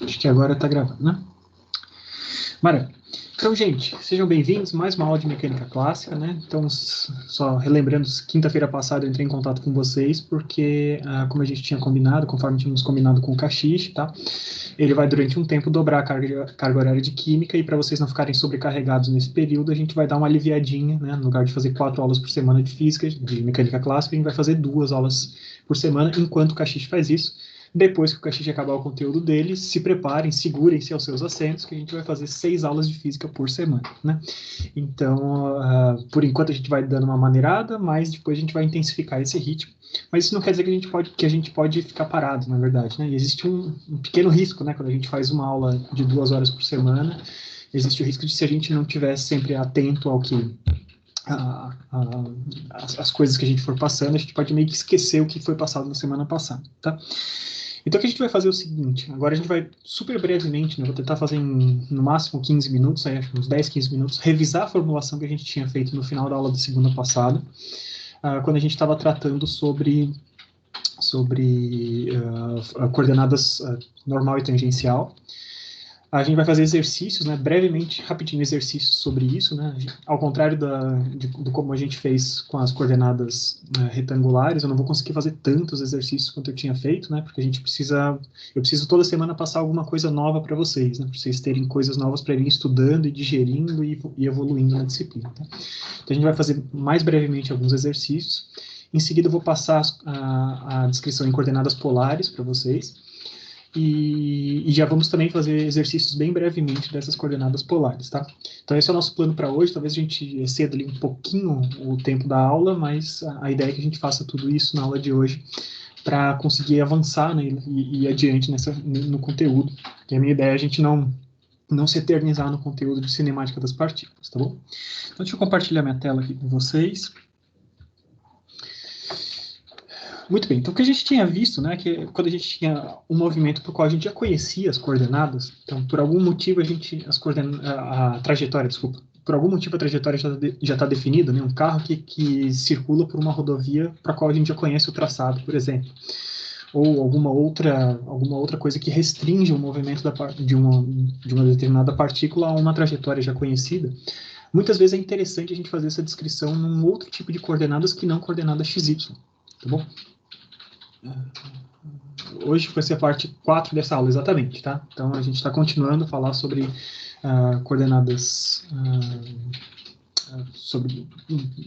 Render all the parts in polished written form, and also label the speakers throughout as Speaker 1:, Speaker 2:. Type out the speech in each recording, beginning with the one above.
Speaker 1: Acho que agora está gravando, né? Maravilha. Então, gente, sejam bem-vindos a mais uma aula de mecânica clássica, né? Então, só relembrando, quinta-feira passada eu entrei em contato com vocês porque, como a gente tinha combinado, conforme tínhamos combinado com o Caxixe, tá? Ele vai, durante um tempo, dobrar a carga horária de química e para vocês não ficarem sobrecarregados nesse período, a gente vai dar uma aliviadinha, né? No lugar de fazer 4 aulas por semana de física, de mecânica clássica, a gente vai fazer 2 aulas por semana, enquanto o Caxixe faz isso. Depois que o Caxixe acabar o conteúdo dele, se preparem, segurem-se aos seus assentos, que a gente vai fazer 6 aulas de física por semana, né? Então, por enquanto a gente vai dando uma maneirada, mas depois a gente vai intensificar esse ritmo. Mas isso não quer dizer que a gente pode ficar parado, na verdade, né? E existe um pequeno risco, né? Quando a gente faz uma aula de 2 horas por semana, existe o risco de, se a gente não estiver sempre atento ao que as coisas que a gente for passando, a gente pode meio que esquecer o que foi passado na semana passada, tá? Então, o que a gente vai fazer é o seguinte, agora a gente vai, super brevemente, né, vou tentar fazer no máximo 15 minutos, aí, uns 10, 15 minutos, revisar a formulação que a gente tinha feito no final da aula da segunda passada, quando a gente estava tratando sobre coordenadas normal e tangencial. A gente vai fazer exercícios, né, brevemente, rapidinho, exercícios sobre isso, né, ao contrário do como a gente fez com as coordenadas retangulares, eu não vou conseguir fazer tantos exercícios quanto eu tinha feito, né, porque eu preciso toda semana passar alguma coisa nova para vocês, né, para vocês terem coisas novas para irem estudando e digerindo e evoluindo na disciplina, tá? Então a gente vai fazer mais brevemente alguns exercícios, em seguida eu vou passar a descrição em coordenadas polares para vocês, e já vamos também fazer exercícios bem brevemente dessas coordenadas polares, tá? Então esse é o nosso plano para hoje, talvez a gente exceda ali um pouquinho o tempo da aula, mas a ideia é que a gente faça tudo isso na aula de hoje para conseguir avançar, né, e ir adiante no conteúdo, que a minha ideia é a gente não se eternizar no conteúdo de cinemática das partículas, tá bom? Então deixa eu compartilhar minha tela aqui com vocês. Muito bem, então o que a gente tinha visto, né, que quando a gente tinha um movimento para o qual a gente já conhecia as coordenadas, então por algum motivo a trajetória, desculpa, por algum motivo a trajetória já está definida, né, um carro que circula por uma rodovia para a qual a gente já conhece o traçado, por exemplo, ou alguma outra coisa que restringe o movimento de uma determinada partícula a uma trajetória já conhecida. Muitas vezes é interessante a gente fazer essa descrição num outro tipo de coordenadas que não coordenadas XY, tá bom? Hoje vai ser a parte 4 dessa aula, exatamente, tá? Então, a gente está continuando a falar sobre coordenadas, sobre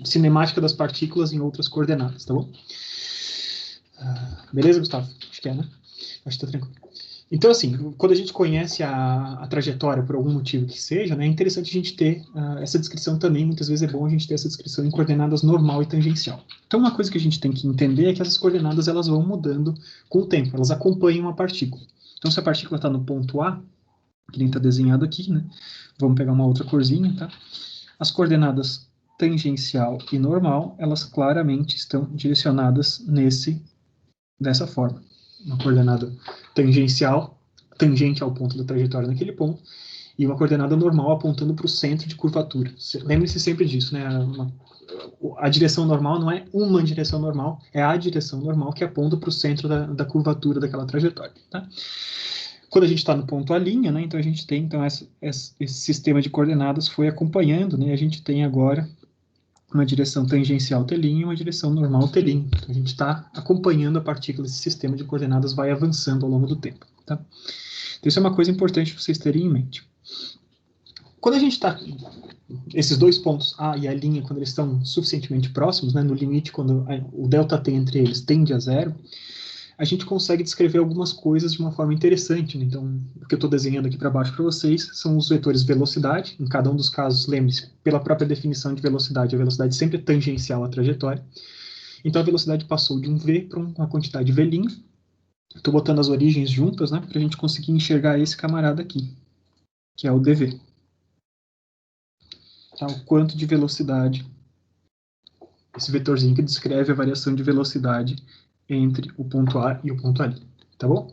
Speaker 1: cinemática das partículas em outras coordenadas, tá bom? Beleza, Gustavo? Acho que é, né? Acho que tá tranquilo. Então, assim, quando a gente conhece a trajetória por algum motivo que seja, né, é interessante a gente ter essa descrição também. Muitas vezes é bom a gente ter essa descrição em coordenadas normal e tangencial. Então, uma coisa que a gente tem que entender é que essas coordenadas elas vão mudando com o tempo, elas acompanham a partícula. Então, se a partícula está no ponto A, que nem está desenhado aqui, né, vamos pegar uma outra corzinha, tá? As coordenadas tangencial e normal, elas claramente estão direcionadas dessa forma. Uma coordenada tangencial, tangente ao ponto da trajetória naquele ponto, e uma coordenada normal apontando para o centro de curvatura. Lembre-se sempre disso, né? A direção normal não é uma direção normal, é a direção normal que aponta para o centro da curvatura daquela trajetória, tá? Quando a gente está no ponto A', né, então a gente tem esse sistema de coordenadas foi acompanhando, né, a gente tem agora uma direção tangencial T' e uma direção normal T'. Então, a gente está acompanhando a partícula, esse sistema de coordenadas vai avançando ao longo do tempo, tá? Então, isso é uma coisa importante vocês terem em mente. Quando a gente está... Esses dois pontos, A e a linha, quando eles estão suficientemente próximos, né, no limite, quando o ΔT entre eles tende a zero, a gente consegue descrever algumas coisas de uma forma interessante, né? Então, o que eu estou desenhando aqui para baixo para vocês são os vetores velocidade. Em cada um dos casos, lembre-se, pela própria definição de velocidade, a velocidade sempre é tangencial à trajetória. Então, a velocidade passou de um v para uma quantidade v'. Estou botando as origens juntas, né, para a gente conseguir enxergar esse camarada aqui, que é o dv. Tá? O quanto de velocidade, esse vetorzinho que descreve a variação de velocidade entre o ponto A e o ponto A', tá bom?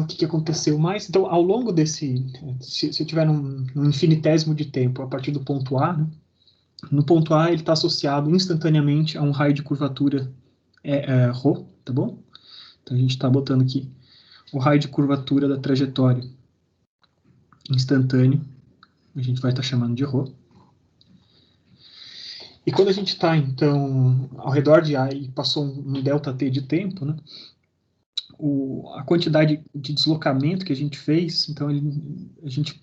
Speaker 1: O que aconteceu mais? Então, ao longo desse... Se eu tiver um infinitésimo de tempo a partir do ponto A, né, no ponto A ele está associado instantaneamente a um raio de curvatura ρ, tá bom? Então, a gente está botando aqui o raio de curvatura da trajetória instantâneo, a gente vai estar chamando de ρ. E quando a gente está, então, ao redor de A e passou um ΔT de tempo, né, a quantidade de deslocamento que a gente fez, então a gente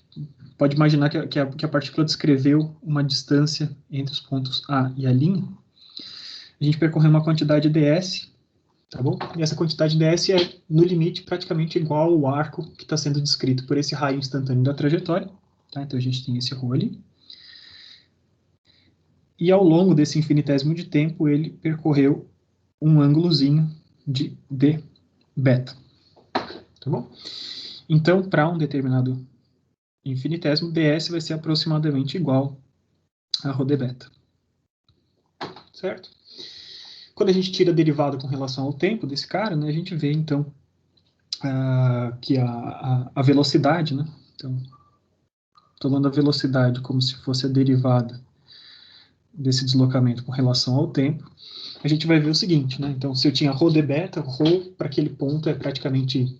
Speaker 1: pode imaginar que a partícula descreveu uma distância entre os pontos A e a linha. A gente percorreu uma quantidade ds, tá bom? E essa quantidade ds é, no limite, praticamente igual ao arco que está sendo descrito por esse raio instantâneo da trajetória. Tá? Então a gente tem esse ρ ali. E ao longo desse infinitésimo de tempo, ele percorreu um ângulozinho de d beta. Tá bom? Então, para um determinado infinitésimo, ds vai ser aproximadamente igual a ρ d beta. Certo? Quando a gente tira a derivada com relação ao tempo desse cara, né, a gente vê, então, que a velocidade, né? Então, tomando a velocidade como se fosse a derivada desse deslocamento com relação ao tempo, a gente vai ver o seguinte, né? Então, se eu tinha ρ d beta, ρ para aquele ponto é praticamente...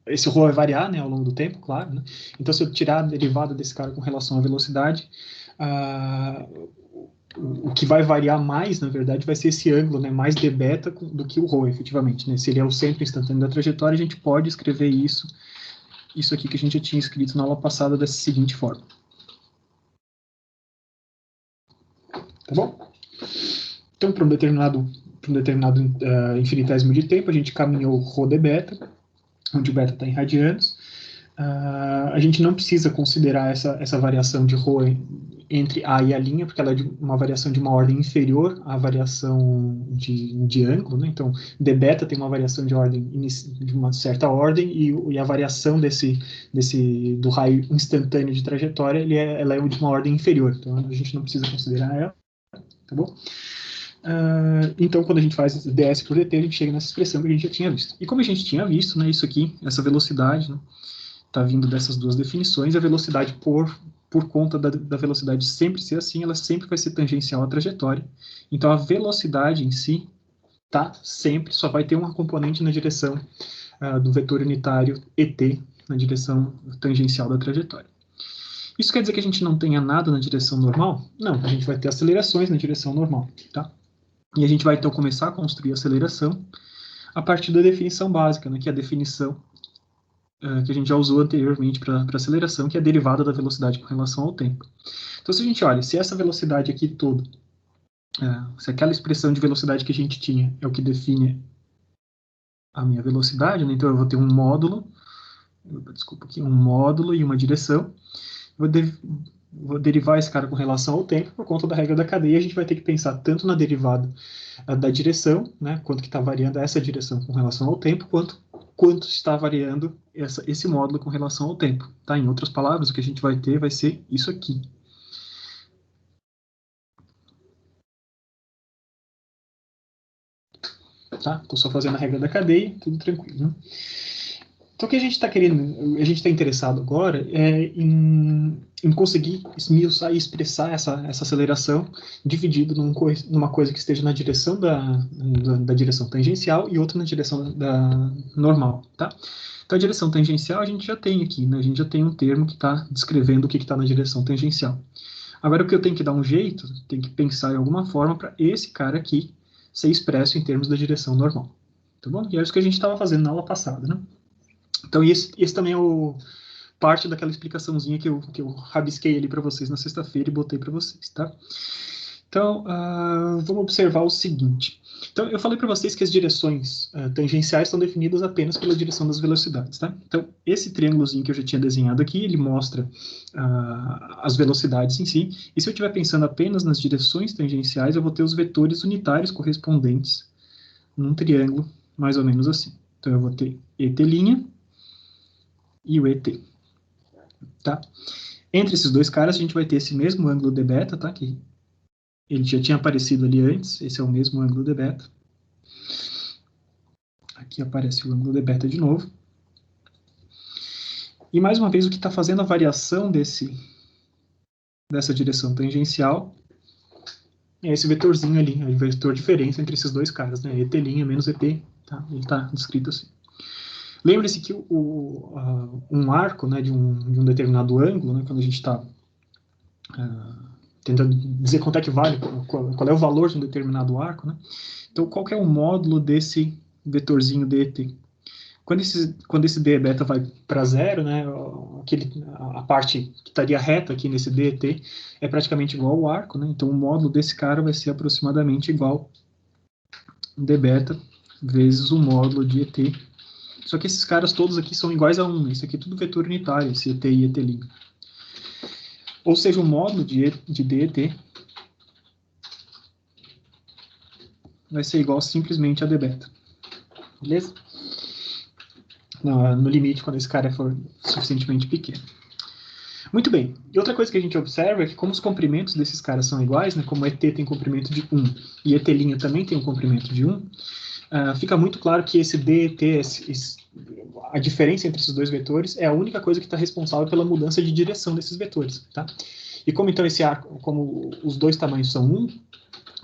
Speaker 1: esse ρ vai variar, né, ao longo do tempo, claro, né? Então, se eu tirar a derivada desse cara com relação à velocidade, o que vai variar mais, na verdade, vai ser esse ângulo, né, mais d beta do que o ρ, efetivamente, né? Se ele é o centro instantâneo da trajetória, a gente pode escrever isso aqui que a gente já tinha escrito na aula passada dessa seguinte forma. Tá bom? Então, para um determinado infinitésimo de tempo, a gente caminhou ρ d beta, onde o beta está em radianos. A gente não precisa considerar essa variação de ρ entre A e a linha, porque ela é uma variação de uma ordem inferior à variação de ângulo, né? Então, d beta tem uma variação de ordem de uma certa ordem e a variação do raio instantâneo de trajetória ela é de uma ordem inferior. Então, a gente não precisa considerar ela, tá bom? Então, quando a gente faz ds por dt, a gente chega nessa expressão que a gente já tinha visto. E como a gente tinha visto, né, isso aqui, essa velocidade, né, está vindo dessas duas definições, a velocidade por conta da velocidade sempre ser assim, ela sempre vai ser tangencial à trajetória. Então, a velocidade em si só vai ter uma componente na direção do vetor unitário ET, na direção tangencial da trajetória. Isso quer dizer que a gente não tenha nada na direção normal? Não, a gente vai ter acelerações na direção normal, tá? E a gente vai, então, começar a construir a aceleração a partir da definição básica, né, que é a definição que a gente já usou anteriormente para aceleração, que é a derivada da velocidade com relação ao tempo. Então, se a gente olha, se essa velocidade aqui toda, se aquela expressão de velocidade que a gente tinha é o que define a minha velocidade, né, então eu vou ter um módulo e uma direção. Vou derivar esse cara com relação ao tempo, por conta da regra da cadeia, a gente vai ter que pensar tanto na derivada da direção, né, quanto que está variando essa direção com relação ao tempo, quanto está variando esse módulo com relação ao tempo. Tá? Em outras palavras, o que a gente vai ter vai ser isso aqui. Tá? Estou só fazendo a regra da cadeia, tudo tranquilo. Né? Então, o que a gente está querendo, a gente está interessado agora é em conseguir esmiuçar e expressar essa aceleração dividido numa coisa que esteja na direção da direção tangencial e outra na direção da normal, tá? Então, a direção tangencial a gente já tem aqui, né? A gente já tem um termo que está descrevendo o que está na direção tangencial. Agora, o que eu tenho que dar um jeito, tem que pensar em alguma forma para esse cara aqui ser expresso em termos da direção normal, tá bom? E é isso que a gente estava fazendo na aula passada, né? Então, esse também é parte daquela explicação,zinha que eu rabisquei ali para vocês na sexta-feira e botei para vocês, tá? Então, vamos observar o seguinte. Então, eu falei para vocês que as direções tangenciais estão definidas apenas pela direção das velocidades, tá? Então, esse triângulozinho que eu já tinha desenhado aqui, ele mostra as velocidades em si, e se eu estiver pensando apenas nas direções tangenciais, eu vou ter os vetores unitários correspondentes num triângulo, mais ou menos assim. Então, eu vou ter ET' e o ET, tá? Entre esses dois caras, a gente vai ter esse mesmo ângulo d beta, tá? Que ele já tinha aparecido ali antes, esse é o mesmo ângulo d beta. Aqui aparece o ângulo d beta de novo. E mais uma vez, o que está fazendo a variação dessa direção tangencial é esse vetorzinho ali, o vetor diferença entre esses dois caras, né? ET' menos EP, tá? Ele está descrito assim. Lembre-se que um arco, né, de um determinado ângulo, né, quando a gente está tentando dizer quanto é que vale, qual é o valor de um determinado arco, né? Então, qual que é o módulo desse vetorzinho DET? Quando esse d beta vai para zero, né, a parte que estaria reta aqui nesse DET é praticamente igual ao arco, né? Então, o módulo desse cara vai ser aproximadamente igual d beta vezes o módulo de ET. Só que esses caras todos aqui são iguais a 1. Isso aqui é tudo vetor unitário, esse ET e ET'. Ou seja, o módulo de DET vai ser igual simplesmente a d beta. Beleza? No limite, quando esse cara for suficientemente pequeno. Muito bem. E outra coisa que a gente observa é que como os comprimentos desses caras são iguais, né, como ET tem comprimento de 1 e ET' também tem um comprimento de 1, fica muito claro que esse DET, a diferença entre esses dois vetores, é a única coisa que está responsável pela mudança de direção desses vetores. Tá? E como então esse arco, como os dois tamanhos são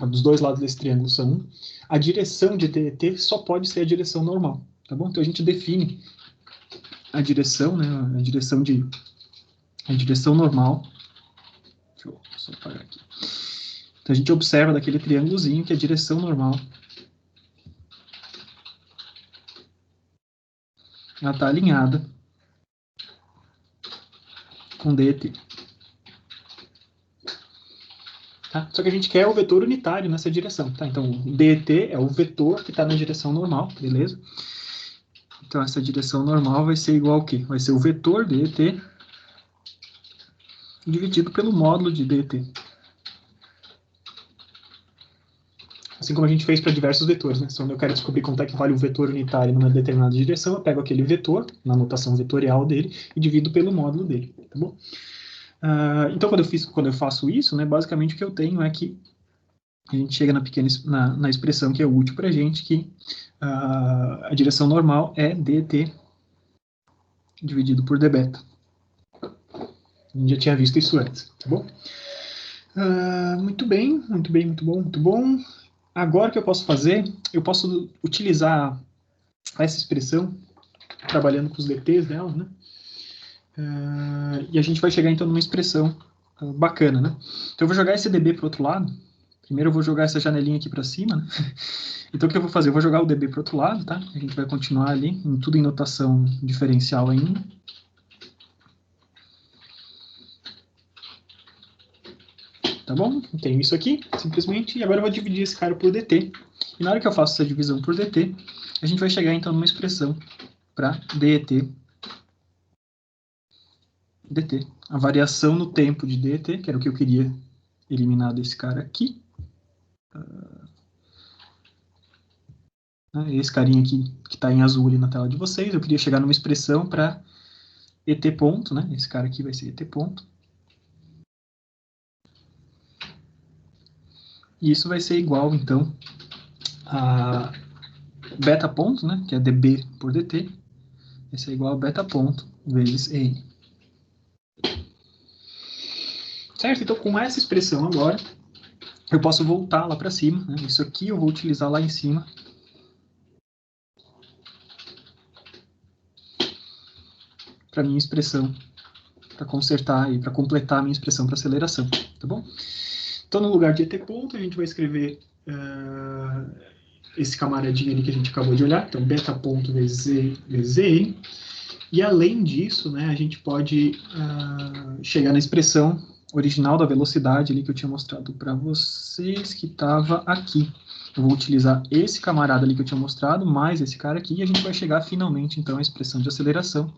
Speaker 1: 1, dos dois lados desse triângulo são 1, a direção de DET só pode ser a direção normal. Tá bom? Então a gente define a direção, né, a direção normal. Deixa eu só apagar aqui. Então a gente observa daquele triângulozinho que a direção normal ela está alinhada com DET. Tá? Só que a gente quer o vetor unitário nessa direção. Tá? Então, o DET é o vetor que está na direção normal, beleza? Então, essa direção normal vai ser igual ao quê? Vai ser o vetor DET dividido pelo módulo de DET. Assim como a gente fez para diversos vetores, né? Quando eu quero descobrir quanto é que vale o vetor unitário numa determinada direção, eu pego aquele vetor, na notação vetorial dele, e divido pelo módulo dele, tá bom? Então, quando eu faço isso, né, basicamente o que eu tenho é que a gente chega na expressão que é útil para a gente, que a direção normal é DT dividido por d beta. A gente já tinha visto isso antes, tá bom? Muito bem, muito bem, muito bom, muito bom. Agora o que eu posso fazer? Eu posso utilizar essa expressão, trabalhando com os DTs dela, né? E a gente vai chegar então numa expressão bacana, né? Então eu vou jogar esse dB para o outro lado. Primeiro eu vou jogar essa janelinha aqui para cima, né? Então o que eu vou fazer? Eu vou jogar o dB para o outro lado, tá? A gente vai continuar ali, tudo em notação diferencial ainda. Tá bom? Tenho isso aqui, simplesmente, e agora eu vou dividir esse cara por dt. E na hora que eu faço essa divisão por dt, a gente vai chegar então numa expressão para dt. A variação no tempo de dt, que era o que eu queria eliminar desse cara aqui. Esse carinha aqui que está em azul ali na tela de vocês, eu queria chegar numa expressão para et ponto, né? Esse cara aqui vai ser et ponto. E isso vai ser igual, então, a beta ponto, né? Que é dB por dt. Vai ser igual a beta ponto vezes n. Certo? Então, com essa expressão agora, eu posso voltar lá para cima. Né? Isso aqui eu vou utilizar lá em cima. Para minha expressão, para consertar e para completar a minha expressão para aceleração. Tá bom? Então, no lugar de et ponto, a gente vai escrever esse camaradinho ali que a gente acabou de olhar. Então, beta ponto vezes n. E além disso, né, a gente pode chegar na expressão original da velocidade ali que eu tinha mostrado para vocês, que estava aqui. Eu vou utilizar esse camarada ali que eu tinha mostrado, mais esse cara aqui, e a gente vai chegar finalmente, então, à expressão de aceleração,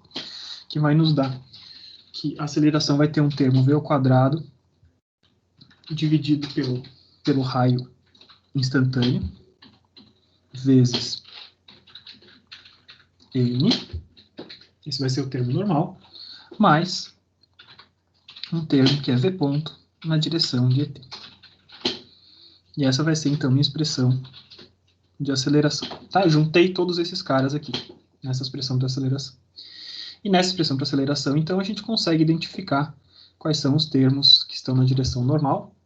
Speaker 1: que vai nos dar que a aceleração vai ter um termo v ao quadrado dividido pelo raio instantâneo, vezes n, esse vai ser o termo normal, mais um termo que é v ponto na direção de et. E essa vai ser, então, minha expressão de aceleração. Tá? Eu juntei todos esses caras aqui, nessa expressão de aceleração. E nessa expressão de aceleração, então, a gente consegue identificar quais são os termos que estão na direção normal.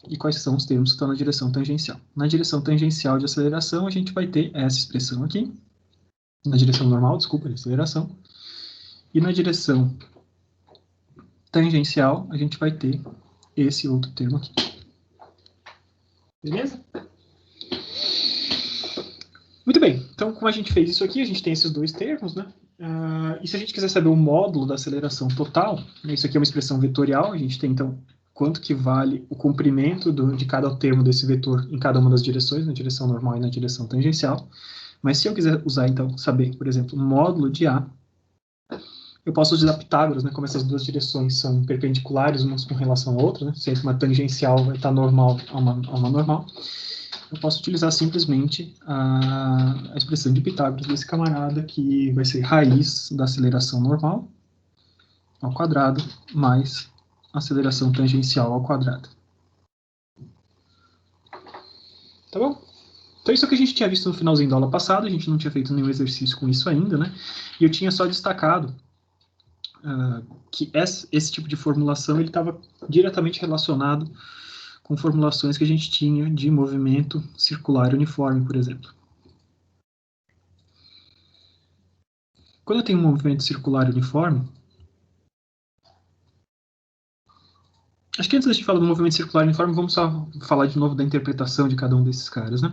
Speaker 1: e quais são os termos que estão na direção tangencial. Na direção tangencial de aceleração, a gente vai ter essa expressão aqui, na direção normal, desculpa, de aceleração, e na direção tangencial, a gente vai ter esse outro termo aqui. Beleza? Muito bem, então como a gente fez isso aqui, a gente tem esses dois termos, né? E se a gente quiser saber o módulo da aceleração total, né, isso aqui é uma expressão vetorial, a gente tem então quanto que vale o comprimento de cada termo desse vetor em cada uma das direções, na direção normal e na direção tangencial. Mas se eu quiser usar, então, saber, por exemplo, o módulo de A, eu posso utilizar Pitágoras, né, como essas duas direções são perpendiculares umas com relação à outra, né, sempre uma tangencial vai estar normal a uma normal, eu posso utilizar simplesmente a expressão de Pitágoras desse camarada, que vai ser raiz da aceleração normal ao quadrado mais aceleração tangencial ao quadrado. Tá bom? Então isso é o que a gente tinha visto no finalzinho da aula passada, a gente não tinha feito nenhum exercício com isso ainda, né? E eu tinha só destacado que esse tipo de formulação ele estava diretamente relacionado com formulações que a gente tinha de movimento circular uniforme, por exemplo. Quando eu tenho um movimento circular uniforme, acho que antes da gente falar do movimento circular uniforme, vamos só falar de novo da interpretação de cada um desses caras, né?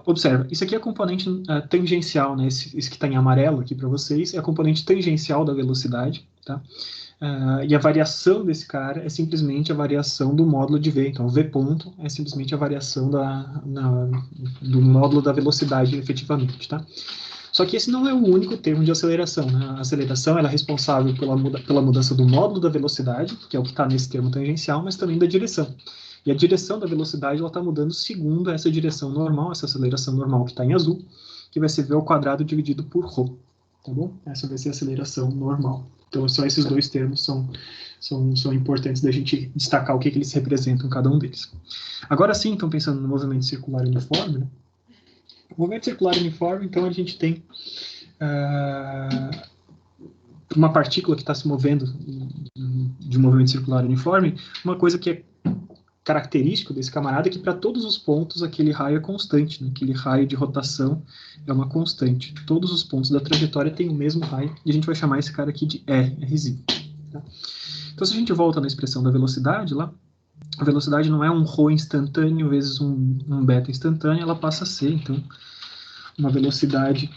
Speaker 1: Observa, isso aqui é a componente tangencial, né? Esse que está em amarelo aqui para vocês, é a componente tangencial da velocidade, tá? E a variação desse cara é simplesmente a variação do módulo de V. Então, V ponto é simplesmente a variação do módulo da velocidade, efetivamente, tá? Só que esse não é o único termo de aceleração, né? A aceleração ela é responsável pela mudança do módulo da velocidade, que é o que está nesse termo tangencial, mas também da direção. E a direção da velocidade está mudando segundo essa direção normal, essa aceleração normal que está em azul, que vai ser V ao quadrado dividido por ρ. Tá bom? Essa vai ser a aceleração normal. Então, só esses dois termos são importantes da gente destacar o que eles representam, cada um deles. Agora sim, então, pensando no movimento circular uniforme, né? O movimento circular uniforme, então, a gente tem uma partícula que está se movendo de um movimento circular uniforme, uma coisa que é característico desse camarada é que para todos os pontos aquele raio é constante, né? Aquele raio de rotação é uma constante. Todos os pontos da trajetória têm o mesmo raio e a gente vai chamar esse cara aqui de Rzinho. Tá? Então, se a gente volta na expressão da velocidade lá, a velocidade não é um ρ instantâneo vezes um beta instantâneo, ela passa a ser, então, uma velocidade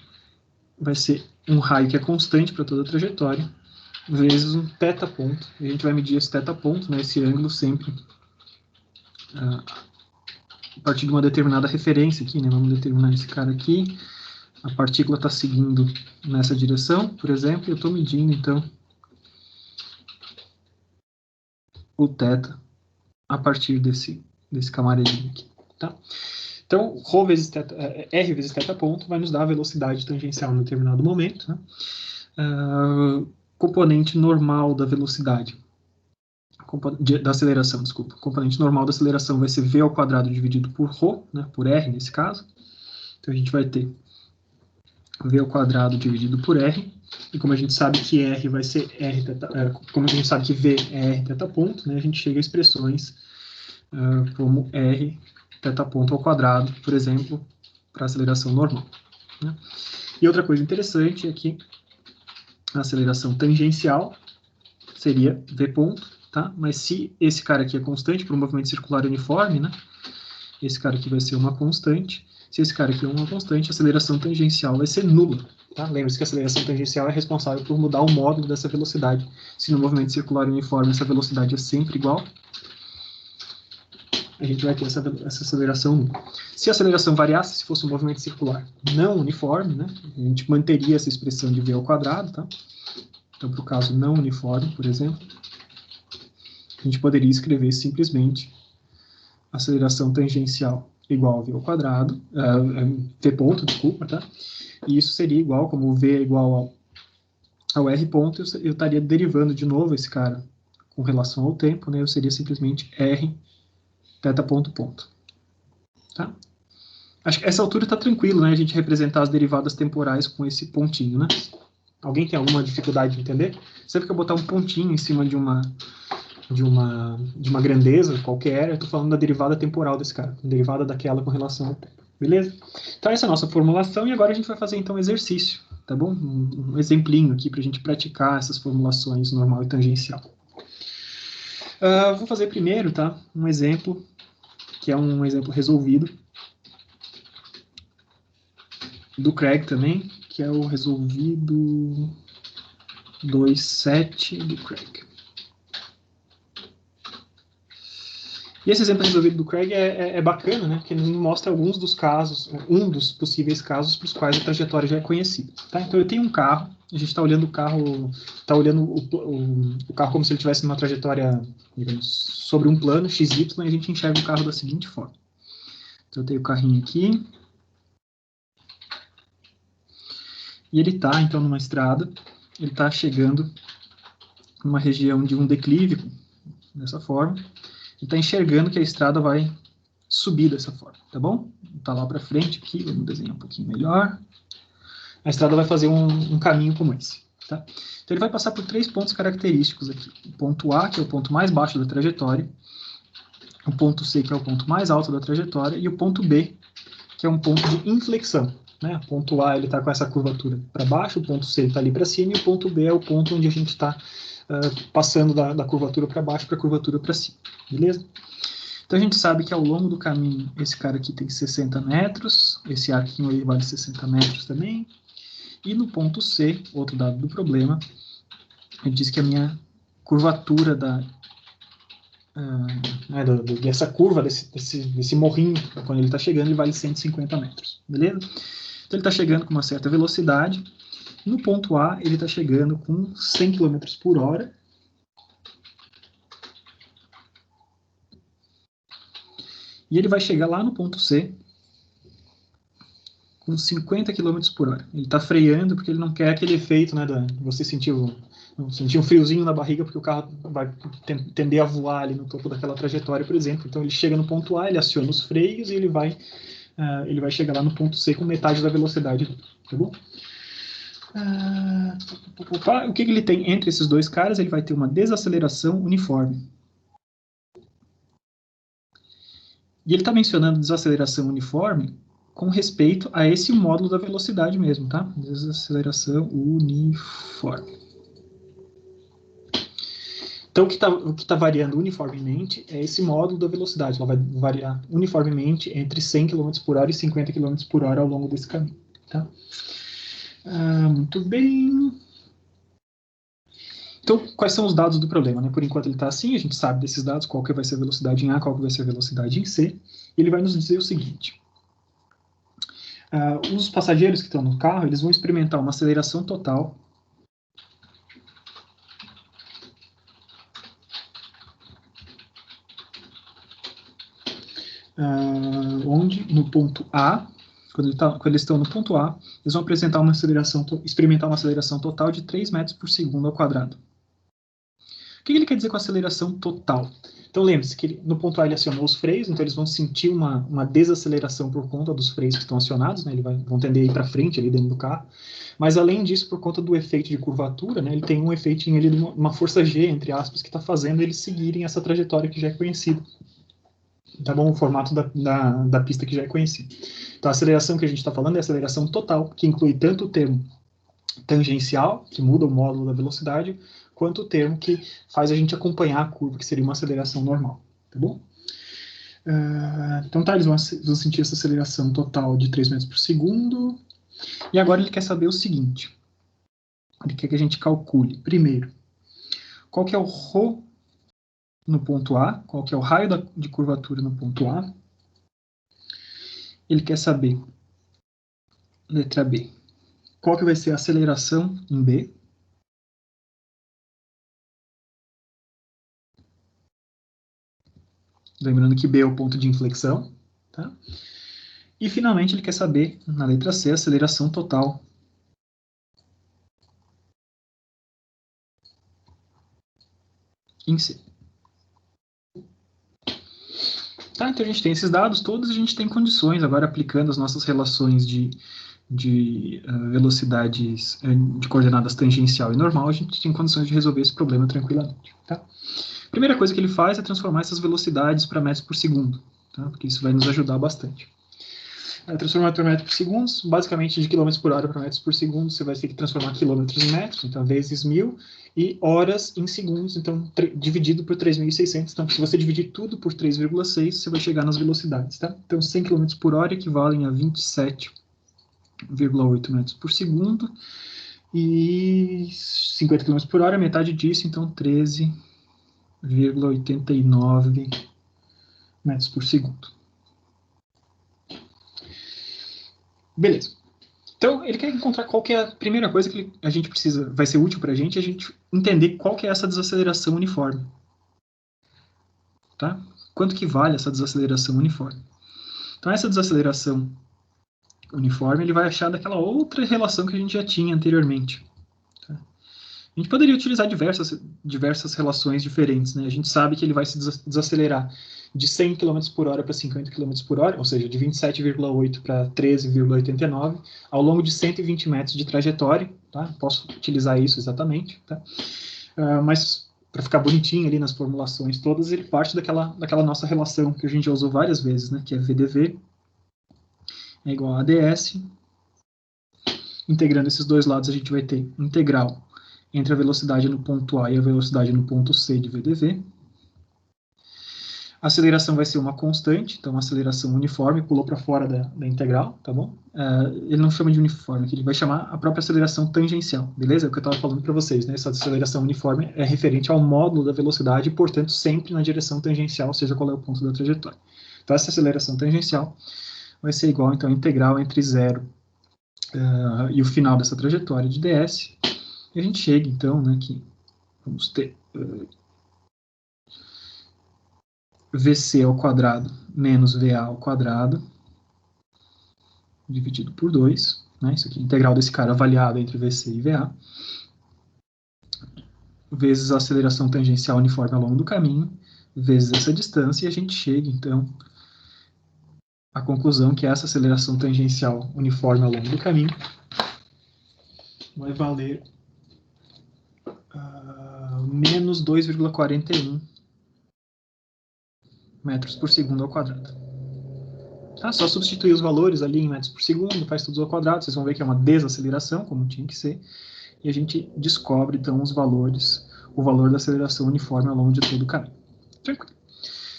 Speaker 1: vai ser um raio que é constante para toda a trajetória, vezes um θ ponto. E a gente vai medir esse θ ponto, né, esse ângulo sempre a partir de uma determinada referência aqui, né? Vamos determinar esse cara aqui. A partícula está seguindo nessa direção, por exemplo, e eu estou medindo, então, o θ a partir desse camaradinho aqui, tá? Então, R vezes θ ponto vai nos dar a velocidade tangencial em determinado momento, né? Componente normal da velocidade, da aceleração, desculpa. Componente normal da aceleração vai ser V ao quadrado dividido por ρ, né, por R nesse caso. Então a gente vai ter V ao quadrado dividido por R, e como a gente sabe que R vai ser R como a gente sabe que V é R θ ponto, né, a gente chega a expressões como R θ ponto ao quadrado, por exemplo, para aceleração normal, né? E outra coisa interessante é que a aceleração tangencial seria V ponto, tá? Mas se esse cara aqui é constante para um movimento circular uniforme, né? Esse cara aqui vai ser uma constante. Se esse cara aqui é uma constante, a aceleração tangencial vai ser nula, tá? Lembre-se que a aceleração tangencial é responsável por mudar o módulo dessa velocidade. Se no movimento circular uniforme essa velocidade é sempre igual, a gente vai ter essa aceleração nula. Se a aceleração variasse, se fosse um movimento circular não uniforme, né? A gente manteria essa expressão de V ao quadrado, tá? Então, para o caso não uniforme, por exemplo, a gente poderia escrever simplesmente aceleração tangencial igual a V ao quadrado, V ponto, desculpa, tá? E isso seria igual, como o V é igual ao R ponto, eu estaria derivando de novo esse cara com relação ao tempo, né? Eu seria simplesmente R θ ponto ponto. Tá? Acho que essa altura está tranquilo, né? A gente representar as derivadas temporais com esse pontinho, né? Alguém tem alguma dificuldade de entender? Sempre que eu botar um pontinho em cima de uma de uma grandeza qualquer, eu estou falando da derivada temporal desse cara, derivada daquela com relação ao tempo, beleza? Então essa é a nossa formulação e agora a gente vai fazer então um exercício, tá bom? Um exemplinho aqui para a gente praticar essas formulações normal e tangencial. Vou fazer primeiro, tá? Um exemplo, que é um exemplo resolvido, do Craig também, que é o resolvido 2.7 do Craig. E esse exemplo resolvido do Craig é bacana, né? Porque ele nos mostra alguns dos casos, um dos possíveis casos para os quais a trajetória já é conhecida. Tá? Então eu tenho um carro, a gente está olhando o carro, está olhando o carro como se ele estivesse numa trajetória, digamos, sobre um plano XY, e a gente enxerga o carro da seguinte forma. Então eu tenho o carrinho aqui, e ele está então numa estrada, ele está chegando numa região de um declive, dessa forma. Ele está enxergando que a estrada vai subir dessa forma, tá bom? Está lá para frente aqui, vamos desenhar um pouquinho melhor. A estrada vai fazer um caminho como esse, tá? Então ele vai passar por 3 pontos característicos aqui. O ponto A, que é o ponto mais baixo da trajetória, o ponto C, que é o ponto mais alto da trajetória, e o ponto B, que é um ponto de inflexão, né? O ponto A ele está com essa curvatura para baixo, o ponto C está ali para cima, e o ponto B é o ponto onde a gente está passando da curvatura para baixo para a curvatura para cima, beleza? Então a gente sabe que ao longo do caminho, esse cara aqui tem 60 metros, esse arquinho aí vale 60 metros também, e no ponto C, outro dado do problema, ele diz que a minha curvatura dessa curva, desse morrinho, quando ele está chegando, ele vale 150 metros, beleza? Então ele está chegando com uma certa velocidade. No ponto A, ele está chegando com 100 km por hora. E ele vai chegar lá no ponto C com 50 km por hora. Ele está freando porque ele não quer aquele efeito, né, você sentir um friozinho na barriga porque o carro vai tender a voar ali no topo daquela trajetória, por exemplo. Então ele chega no ponto A, ele aciona os freios e ele vai chegar lá no ponto C com metade da velocidade, tá bom? O que ele tem entre esses dois caras? Ele vai ter uma desaceleração uniforme. E ele está mencionando desaceleração uniforme com respeito a esse módulo da velocidade mesmo, tá? Desaceleração uniforme. Então, o que tá variando uniformemente é esse módulo da velocidade. Ela vai variar uniformemente entre 100 km por hora e 50 km por hora ao longo desse caminho, tá? Muito bem. Então, quais são os dados do problema, né? Por enquanto ele está assim, a gente sabe desses dados, qual que vai ser a velocidade em A, qual que vai ser a velocidade em C. E ele vai nos dizer o seguinte. Os passageiros que estão no carro, eles vão experimentar uma aceleração total onde no ponto A, quando eles estão no ponto A, eles vão experimentar uma aceleração total de 3 metros por segundo ao quadrado. O que ele quer dizer com aceleração total? Então lembre-se que no ponto A ele acionou os freios, então eles vão sentir uma desaceleração por conta dos freios que estão acionados, né? Vão tender a ir para frente ali dentro do carro. Mas além disso, por conta do efeito de curvatura, né, ele tem um efeitinho ali de uma força G, entre aspas, que está fazendo eles seguirem essa trajetória que já é conhecida. Tá bom? O formato da pista que já é conhecido. Então a aceleração que a gente está falando é a aceleração total, que inclui tanto o termo tangencial, que muda o módulo da velocidade, quanto o termo que faz a gente acompanhar a curva, que seria uma aceleração normal, tá bom? Então tá, eles vão sentir essa aceleração total de 3 metros por segundo, e agora ele quer saber o seguinte, ele quer que a gente calcule, primeiro, qual que é o ρ no ponto A, qual que é o raio de curvatura no ponto A, ele quer saber, letra B, qual que vai ser a aceleração em B, lembrando que B é o ponto de inflexão, tá? E, finalmente, ele quer saber, na letra C, a aceleração total em C. Tá, então a gente tem esses dados todos, a gente tem condições, agora aplicando as nossas relações de velocidades de coordenadas tangencial e normal, a gente tem condições de resolver esse problema tranquilamente, tá? primeira coisa que ele faz é transformar essas velocidades para metros por segundo, tá? Porque isso vai nos ajudar bastante. Transformar para metros por segundo, basicamente de quilômetros por hora para metros por segundo, você vai ter que transformar quilômetros em metros, então vezes 1000, e horas em segundos, então dividido por 3.600. Então, se você dividir tudo por 3,6, você vai chegar nas velocidades, tá? Então, 100 km por hora equivalem a 27,8 metros por segundo, e 50 km por hora, metade disso, então 13,89 metros por segundo. Beleza. Então, ele quer encontrar qual que é a primeira coisa que a gente precisa, vai ser útil para a gente entender qual que é essa desaceleração uniforme. Tá? Quanto que vale essa desaceleração uniforme? Então, essa desaceleração uniforme, ele vai achar daquela outra relação que a gente já tinha anteriormente. Tá? A gente poderia utilizar diversas relações diferentes, né? A gente sabe que ele vai se desacelerar de 100 km por hora para 50 km por hora, ou seja, de 27,8 para 13,89, ao longo de 120 metros de trajetória, tá? Posso utilizar isso exatamente, tá? Mas, para ficar bonitinho ali nas formulações todas, ele parte daquela nossa relação que a gente já usou várias vezes, né? Que é VDV é igual a ADS. Integrando esses dois lados, a gente vai ter integral entre a velocidade no ponto A e a velocidade no ponto C de VDV. A aceleração vai ser uma constante, então a aceleração uniforme pulou para fora da integral, tá bom? Ele não chama de uniforme, ele vai chamar a própria aceleração tangencial, beleza? É o que eu estava falando para vocês, né? Essa aceleração uniforme é referente ao módulo da velocidade, e, portanto, sempre na direção tangencial, seja qual é o ponto da trajetória. Então, essa aceleração tangencial vai ser igual, então, a integral entre 0 e o final dessa trajetória de ds. E a gente chega, então, né, que vamos ter VC ao quadrado menos VA ao quadrado dividido por 2, né? Isso aqui é a integral desse cara avaliado entre VC e VA, vezes a aceleração tangencial uniforme ao longo do caminho, vezes essa distância, e a gente chega, então, à conclusão que essa aceleração tangencial uniforme ao longo do caminho vai valer menos 2,41 metros por segundo ao quadrado. Tá? Só substituir os valores ali em metros por segundo, faz tudo ao quadrado, vocês vão ver que é uma desaceleração, como tinha que ser, e a gente descobre, então, o valor da aceleração uniforme ao longo de todo o caminho. Tranquilo.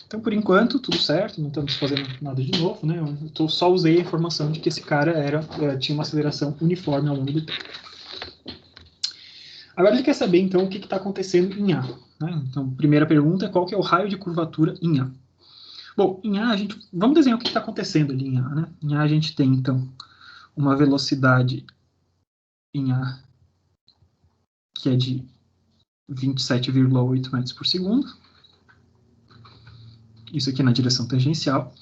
Speaker 1: Então, por enquanto, tudo certo, não estamos fazendo nada de novo, né? Eu só usei a informação de que esse cara tinha uma aceleração uniforme ao longo do tempo. Agora ele quer saber, então, o que está acontecendo em A. Né? Então, primeira pergunta é qual que é o raio de curvatura em A. Bom, em A, vamos desenhar o que está acontecendo ali em A. Né? Em A a gente tem, então, uma velocidade em A que é de 27,8 metros por segundo. Isso aqui na direção tangencial.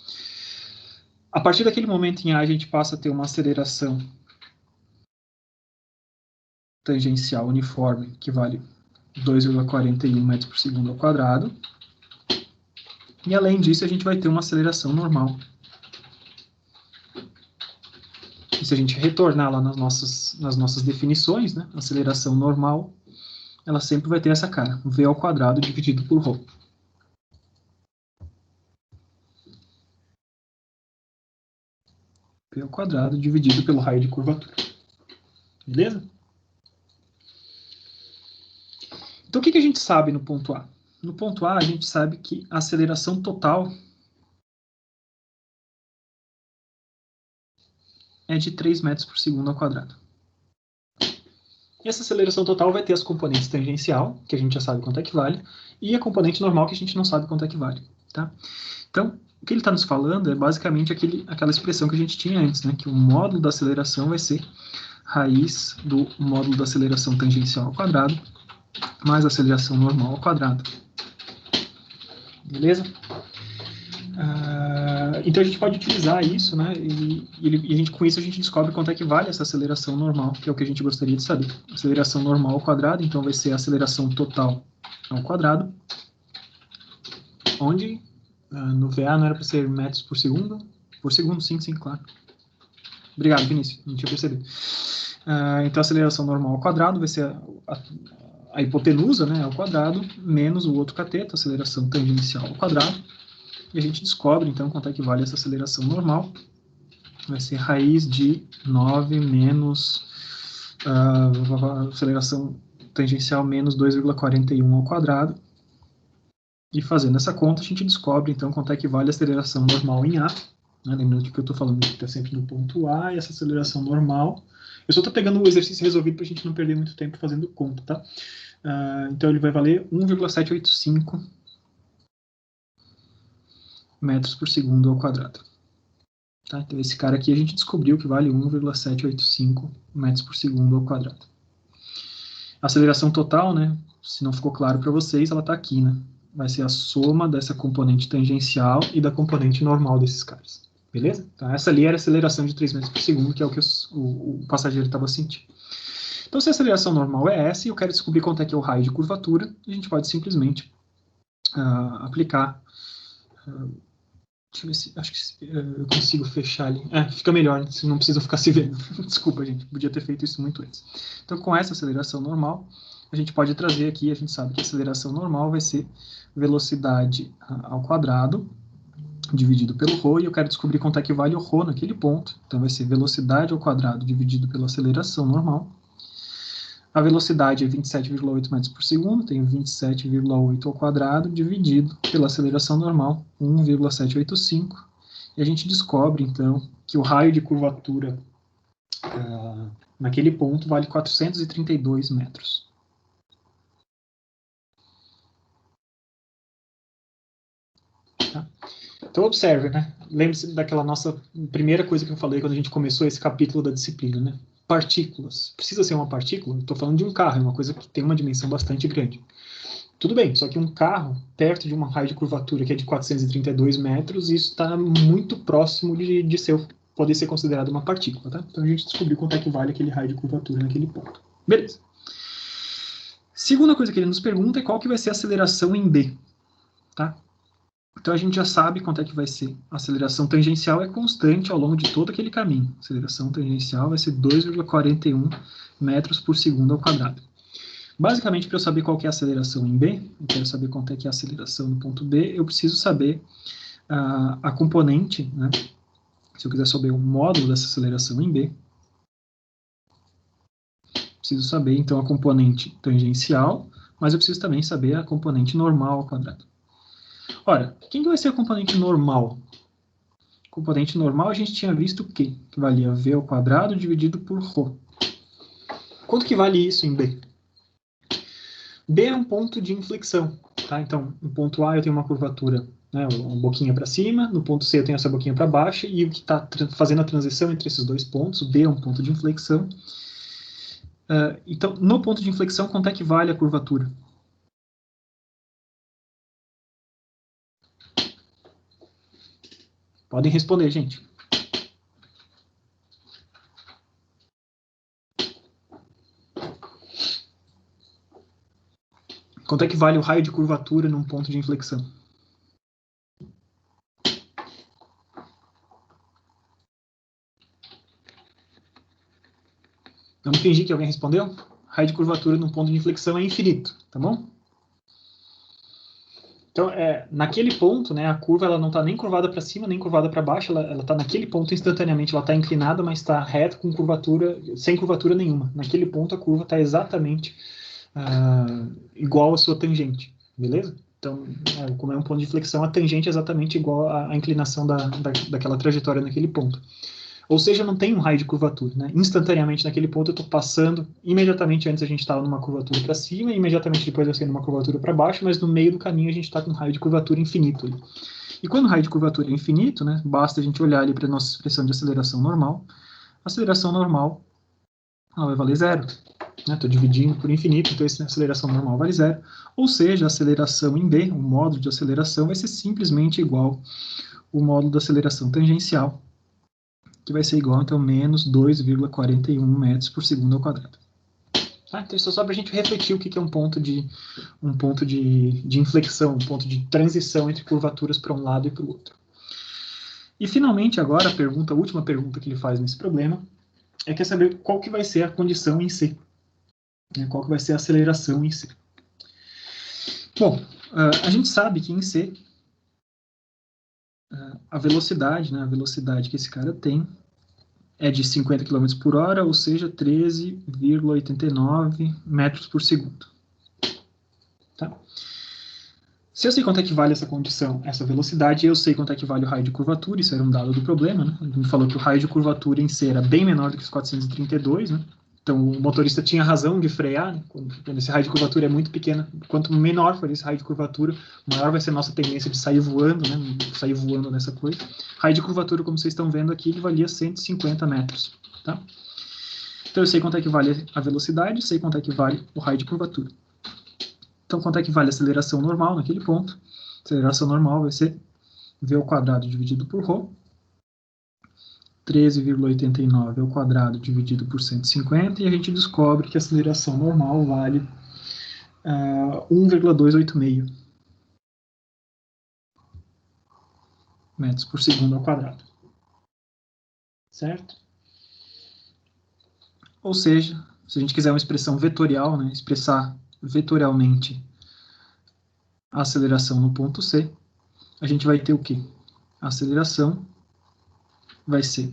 Speaker 1: A partir daquele momento em A, a gente passa a ter uma aceleração tangencial uniforme, que vale 2,41 metros por segundo ao quadrado. E, além disso, a gente vai ter uma aceleração normal. E se a gente retornar lá nas nossas definições, né, a aceleração normal, ela sempre vai ter essa cara, V ao quadrado dividido por ρ. V ao quadrado dividido pelo raio de curvatura. Beleza? Então, o que a gente sabe no ponto A? No ponto A, a gente sabe que a aceleração total é de 3 metros por segundo ao quadrado. E essa aceleração total vai ter as componentes tangencial, que a gente já sabe quanto é que vale, e a componente normal, que a gente não sabe quanto é que vale. Tá? Então, o que ele está nos falando é basicamente aquela expressão que a gente tinha antes, né? Que o módulo da aceleração vai ser raiz do módulo da aceleração tangencial ao quadrado, mais a aceleração normal ao quadrado. Beleza? Então a gente pode utilizar isso, né? E com isso a gente descobre quanto é que vale essa aceleração normal, que é o que a gente gostaria de saber. Aceleração normal ao quadrado, então vai ser a aceleração total ao quadrado, onde no VA não era para ser metros por segundo? Por segundo, sim, claro. Obrigado, Vinícius, não tinha percebido. Então a aceleração normal ao quadrado vai ser a hipotenusa, né, ao quadrado, menos o outro cateto, aceleração tangencial ao quadrado. E a gente descobre, então, quanto é que vale essa aceleração normal. Vai ser raiz de 9 menos aceleração tangencial menos 2,41 ao quadrado. E fazendo essa conta, a gente descobre, então, quanto é que vale a aceleração normal em A. Né? Lembrando que eu estou falando que está sempre no ponto A, e essa aceleração normal... Eu só estou pegando o exercício resolvido para a gente não perder muito tempo fazendo conta, tá? Então, ele vai valer 1,785 metros por segundo ao quadrado. Tá? Então, esse cara aqui a gente descobriu que vale 1,785 metros por segundo ao quadrado. A aceleração total, né, se não ficou claro para vocês, ela está aqui, né? Vai ser a soma dessa componente tangencial e da componente normal desses caras. Beleza? Então, essa ali era a aceleração de 3 metros por segundo, que é o que o passageiro estava sentindo. Então, se a aceleração normal é essa, e eu quero descobrir quanto é que é o raio de curvatura, a gente pode simplesmente aplicar... deixa eu ver se... Acho que eu consigo fechar ali. Fica melhor, né? Se não precisa ficar se vendo. Desculpa, gente. Podia ter feito isso muito antes. Então, com essa aceleração normal, a gente pode trazer aqui, a gente sabe que a aceleração normal vai ser velocidade ao quadrado, dividido pelo ρ, e eu quero descobrir quanto é que vale o ρ naquele ponto. Então, vai ser velocidade ao quadrado dividido pela aceleração normal. A velocidade é 27,8 metros por segundo, tenho 27,8 ao quadrado, dividido pela aceleração normal, 1,785. E a gente descobre, então, que o raio de curvatura naquele ponto vale 432 metros. Tá? Então, observe, né? Lembre-se daquela nossa primeira coisa que eu falei quando a gente começou esse capítulo da disciplina, né? Partículas. Precisa ser uma partícula? Estou falando de um carro, é uma coisa que tem uma dimensão bastante grande. Tudo bem, só que um carro, perto de uma raio de curvatura que é de 432 metros, isso está muito próximo de poder ser considerado uma partícula, tá? Então a gente descobriu quanto é que vale aquele raio de curvatura naquele ponto. Beleza. Segunda coisa que ele nos pergunta é qual que vai ser a aceleração em B, tá? Então a gente já sabe quanto é que vai ser. A aceleração tangencial é constante ao longo de todo aquele caminho. A aceleração tangencial vai ser 2,41 metros por segundo ao quadrado. Basicamente, para eu saber qual que é a aceleração em B, eu quero saber quanto é que é a aceleração no ponto B, eu preciso saber a componente, né? Se eu quiser saber o módulo dessa aceleração em B, preciso saber, então, a componente tangencial, mas eu preciso também saber a componente normal ao quadrado. Ora, quem que vai ser a componente normal? Componente normal a gente tinha visto o quê? Que valia V ao quadrado dividido por ρ. Quanto que vale isso em B? B é um ponto de inflexão, tá? Então, no ponto A eu tenho uma curvatura, né, uma boquinha para cima, no ponto C eu tenho essa boquinha para baixo, e o que está fazendo a transição entre esses dois pontos, o B é um ponto de inflexão. Então, no ponto de inflexão, quanto é que vale a curvatura? Podem responder, gente. Quanto é que vale o raio de curvatura num ponto de inflexão? Vamos fingir que alguém respondeu? Raio de curvatura num ponto de inflexão é infinito, tá bom? Então, naquele ponto, né, a curva ela não está nem curvada para cima, nem curvada para baixo, ela está naquele ponto instantaneamente, ela está inclinada, mas está reta com curvatura, sem curvatura nenhuma. Naquele ponto, a curva está exatamente igual à sua tangente, beleza? Então, como é um ponto de flexão, a tangente é exatamente igual à inclinação daquela trajetória naquele ponto. Ou seja, não tem um raio de curvatura, né? Instantaneamente naquele ponto eu estou passando, imediatamente antes a gente estava numa curvatura para cima, e imediatamente depois eu saí numa curvatura para baixo, mas no meio do caminho a gente está com um raio de curvatura infinito ali. E quando o raio de curvatura é infinito, né, basta a gente olhar ali para a nossa expressão de aceleração normal. A aceleração normal ela vai valer zero. Estou dividindo por infinito, então essa aceleração normal vale zero. Ou seja, a aceleração em B, o módulo de aceleração, vai ser simplesmente igual ao módulo da aceleração tangencial, que vai ser igual, então, menos 2,41 metros por segundo ao quadrado. Tá? Então, isso é só para a gente refletir o que é um ponto de inflexão, um ponto de transição entre curvaturas para um lado e para o outro. E, finalmente, agora, a última pergunta que ele faz nesse problema, quer saber qual que vai ser a condição em C. né, qual que vai ser a aceleração em C. Bom, a gente sabe que em C, a velocidade, né, a velocidade que esse cara tem é de 50 km por hora, ou seja, 13,89 metros por segundo. Tá? Se eu sei quanto é que vale essa condição, essa velocidade, eu sei quanto é que vale o raio de curvatura, isso era um dado do problema, né? Ele me falou que o raio de curvatura em C era bem menor do que os 432, né? Então, o motorista tinha razão de frear, né? Quando esse raio de curvatura é muito pequeno. Quanto menor for esse raio de curvatura, maior vai ser a nossa tendência de sair voando, né? Sair voando nessa coisa. Raio de curvatura, como vocês estão vendo aqui, ele valia 150 metros, tá? Então, eu sei quanto é que vale a velocidade, sei quanto é que vale o raio de curvatura. Então, quanto é que vale a aceleração normal naquele ponto? A aceleração normal vai ser v ao quadrado dividido por ρ. 13,89 ao quadrado dividido por 150, e a gente descobre que a aceleração normal vale 1,286 metros por segundo ao quadrado. Certo? Ou seja, se a gente quiser uma expressão vetorial, né, expressar vetorialmente a aceleração no ponto C, a gente vai ter o quê? A aceleração vai ser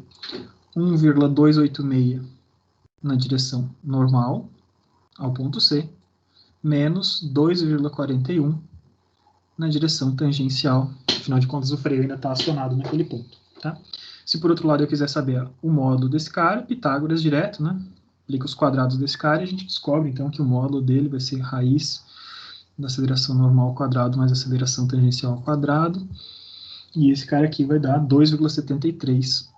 Speaker 1: 1,286 na direção normal ao ponto C, menos 2,41 na direção tangencial. Afinal de contas, o freio ainda está acionado naquele ponto. Tá? Se por outro lado eu quiser saber o módulo desse cara, Pitágoras direto, né? Aplica os quadrados desse cara e a gente descobre então que o módulo dele vai ser raiz da aceleração normal ao quadrado mais a aceleração tangencial ao quadrado. E esse cara aqui vai dar 2,73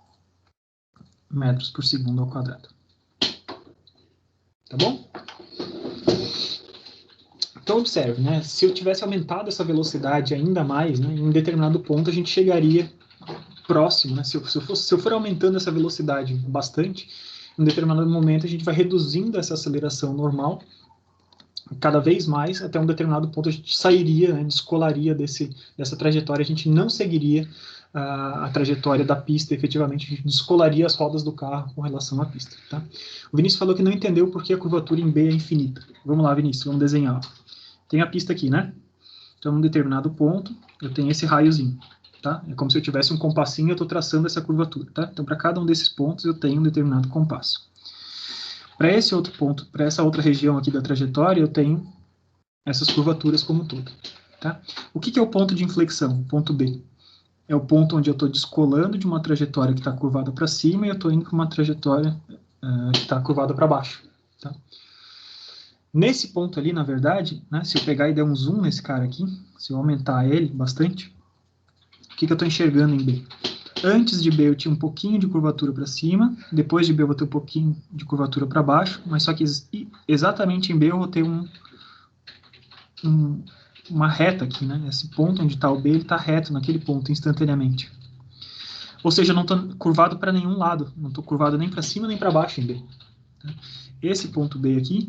Speaker 1: metros por segundo ao quadrado. Tá bom? Então, observe, né? Se eu tivesse aumentado essa velocidade ainda mais, né, em determinado ponto a gente chegaria próximo, né? Se eu for aumentando essa velocidade bastante, em determinado momento a gente vai reduzindo essa aceleração normal cada vez mais, até um determinado ponto a gente sairia, né, descolaria dessa trajetória, a gente não seguiria a trajetória da pista, efetivamente, a gente descolaria as rodas do carro com relação à pista. Tá? O Vinícius falou que não entendeu por que a curvatura em B é infinita. Vamos lá, Vinícius, vamos desenhar. Tem a pista aqui, né? Então, num determinado ponto, eu tenho esse raiozinho. Tá? É como se eu tivesse um compassinho e eu estou traçando essa curvatura. Tá? Então, para cada um desses pontos, eu tenho um determinado compasso. Para esse outro ponto, para essa outra região aqui da trajetória, eu tenho essas curvaturas como um todo. Tá? O que é o ponto de inflexão, o ponto B? É o ponto onde eu estou descolando de uma trajetória que está curvada para cima e eu estou indo para uma trajetória que está curvada para baixo. Tá? Nesse ponto ali, na verdade, né, se eu pegar e der um zoom nesse cara aqui, se eu aumentar ele bastante, o que eu estou enxergando em B? Antes de B eu tinha um pouquinho de curvatura para cima, depois de B eu vou ter um pouquinho de curvatura para baixo, mas só que exatamente em B eu vou ter uma reta aqui, né? Esse ponto onde está o B, ele está reto naquele ponto instantaneamente. Ou seja, eu não estou curvado para nenhum lado, não estou curvado nem para cima nem para baixo em B. Esse ponto B aqui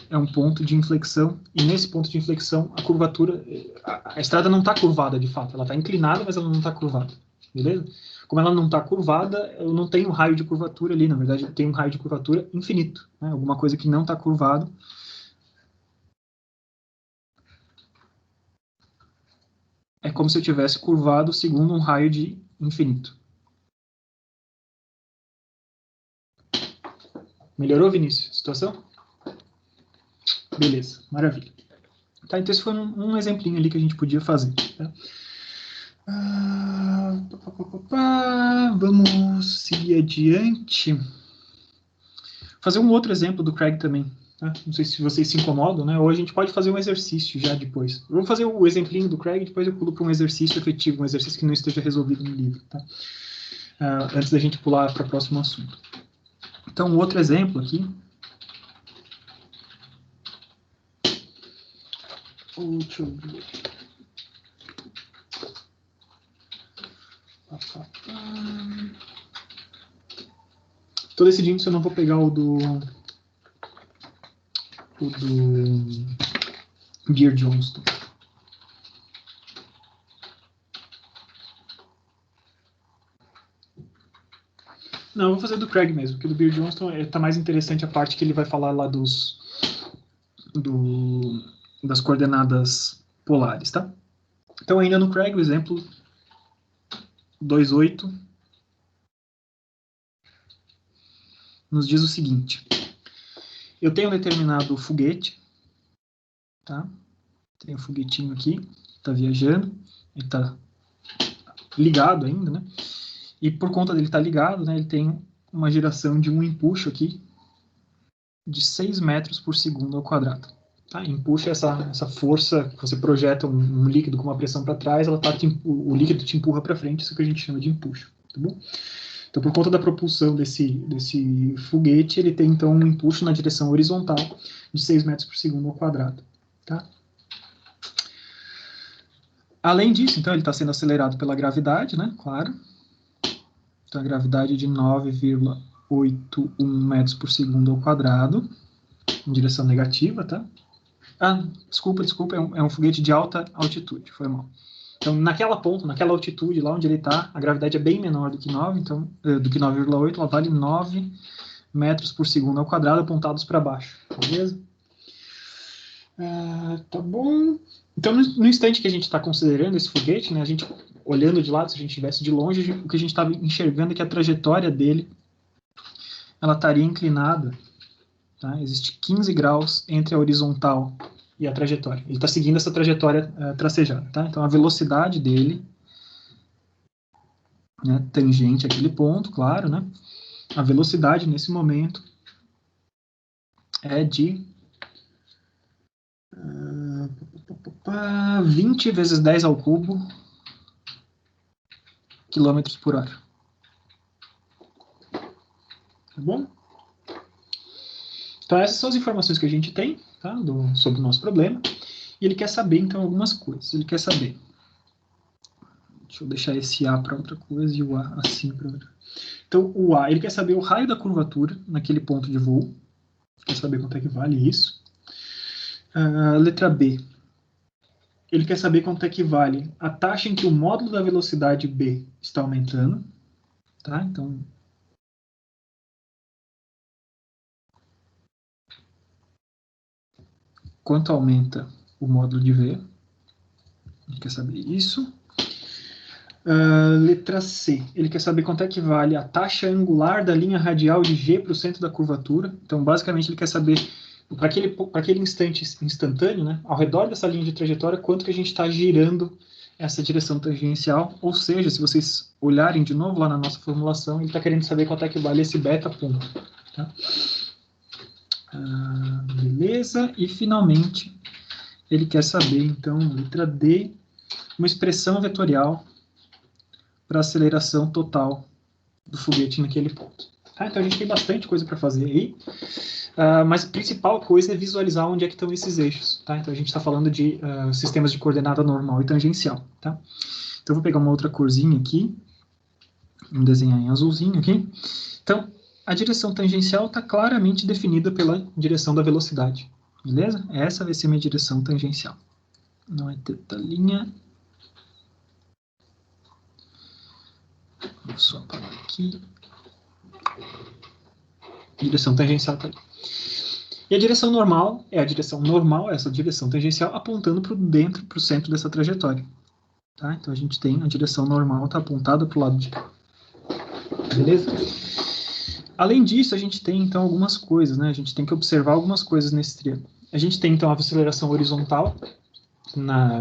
Speaker 1: é um ponto de inflexão, e nesse ponto de inflexão a curvatura, a estrada não está curvada de fato, ela está inclinada, mas ela não está curvada, beleza? Como ela não está curvada, eu não tenho raio de curvatura ali, na verdade eu tenho um raio de curvatura infinito, né? Alguma coisa que não está curvado. É como se eu tivesse curvado segundo um raio de infinito. Melhorou, Vinícius, a situação? Beleza, maravilha. Tá, então esse foi um exemplinho ali que a gente podia fazer. Tá? Vamos seguir adiante. Fazer um outro exemplo do Craig também. Tá? Não sei se vocês se incomodam, né? Ou a gente pode fazer um exercício já depois. Vamos fazer o exemplinho do Craig e depois eu pulo para um exercício efetivo, um exercício que não esteja resolvido no livro. Tá? Antes da gente pular para o próximo assunto. Então, um outro exemplo aqui. Deixa eu ver. Estou decidindo se eu não vou pegar o do Beer Johnston. Não, eu vou fazer do Craig mesmo, porque do Beer Johnston está mais interessante a parte que ele vai falar lá dos das coordenadas polares, tá? Então, ainda no Craig, o exemplo 2.8 nos diz o seguinte: eu tenho um determinado foguete, tá? Tem um foguetinho aqui, está viajando, ele está ligado ainda, né? E por conta dele estar ligado, né, ele tem uma geração de um empuxo aqui de 6 metros por segundo ao quadrado. Tá? Empuxo é essa força que você projeta um líquido com uma pressão para trás, o líquido te empurra para frente, isso que a gente chama de empuxo. Tá bom? Então, por conta da propulsão desse foguete, ele tem, então, um empuxo na direção horizontal de 6 metros por segundo ao quadrado. Tá? Além disso, então, ele está sendo acelerado pela gravidade, né? Claro. Então, a gravidade é de 9,81 metros por segundo ao quadrado, em direção negativa, tá? Ah, desculpa, é um foguete de alta altitude, foi mal. Então, naquela altitude, lá onde ele está, a gravidade é bem menor do que 9, então, do que 9,8, ela vale 9 metros por segundo ao quadrado, apontados para baixo, beleza? Tá bom. Então, no instante que a gente está considerando esse foguete, né, a gente, olhando de lado, se a gente estivesse de longe, o que a gente estava enxergando é que a trajetória dele, ela estaria inclinada, tá? Existe 15 graus entre a horizontal e a trajetória. Ele está seguindo essa trajetória tracejada, tá? Então, a velocidade dele, né, tangente àquele ponto, claro, né? A velocidade, nesse momento, é de 20 vezes 10 ao cubo quilômetros por hora. Tá bom? Então, essas são as informações que a gente tem, tá, sobre o nosso problema. E ele quer saber, então, algumas coisas. Ele quer saber... Deixa eu deixar esse A para outra coisa e o A assim para outra. Então, o A, ele quer saber o raio da curvatura naquele ponto de voo. Quer saber quanto é que vale isso. Letra B. Ele quer saber quanto é que vale a taxa em que o módulo da velocidade B está aumentando. Tá? Então, quanto aumenta o módulo de V? Ele quer saber isso. Letra C. Ele quer saber quanto é que vale a taxa angular da linha radial de G para o centro da curvatura. Então, basicamente, ele quer saber, para aquele instante instantâneo, né, ao redor dessa linha de trajetória, quanto que a gente está girando essa direção tangencial. Ou seja, se vocês olharem de novo lá na nossa formulação, ele está querendo saber quanto é que vale esse beta ponto. Tá? Beleza. E, finalmente, ele quer saber, então, letra D, uma expressão vetorial para a aceleração total do foguete naquele ponto. Tá? Então a gente tem bastante coisa para fazer aí, mas a principal coisa é visualizar onde é que estão esses eixos. Tá? Então a gente está falando de sistemas de coordenada normal e tangencial. Tá? Então eu vou pegar uma outra corzinha aqui, vamos desenhar em azulzinho aqui. Então a direção tangencial está claramente definida pela direção da velocidade. Beleza? Essa vai ser minha direção tangencial. Não é teta linha. Vou só parar aqui. Direção tangencial está ali. E a direção normal é a direção normal, essa direção tangencial, apontando para dentro, para o centro dessa trajetória. Tá? Então a gente tem a direção normal, está apontada para o lado de cá. Beleza? Além disso, a gente tem então algumas coisas, né? A gente tem que observar algumas coisas nesse triângulo. A gente tem então a aceleração horizontal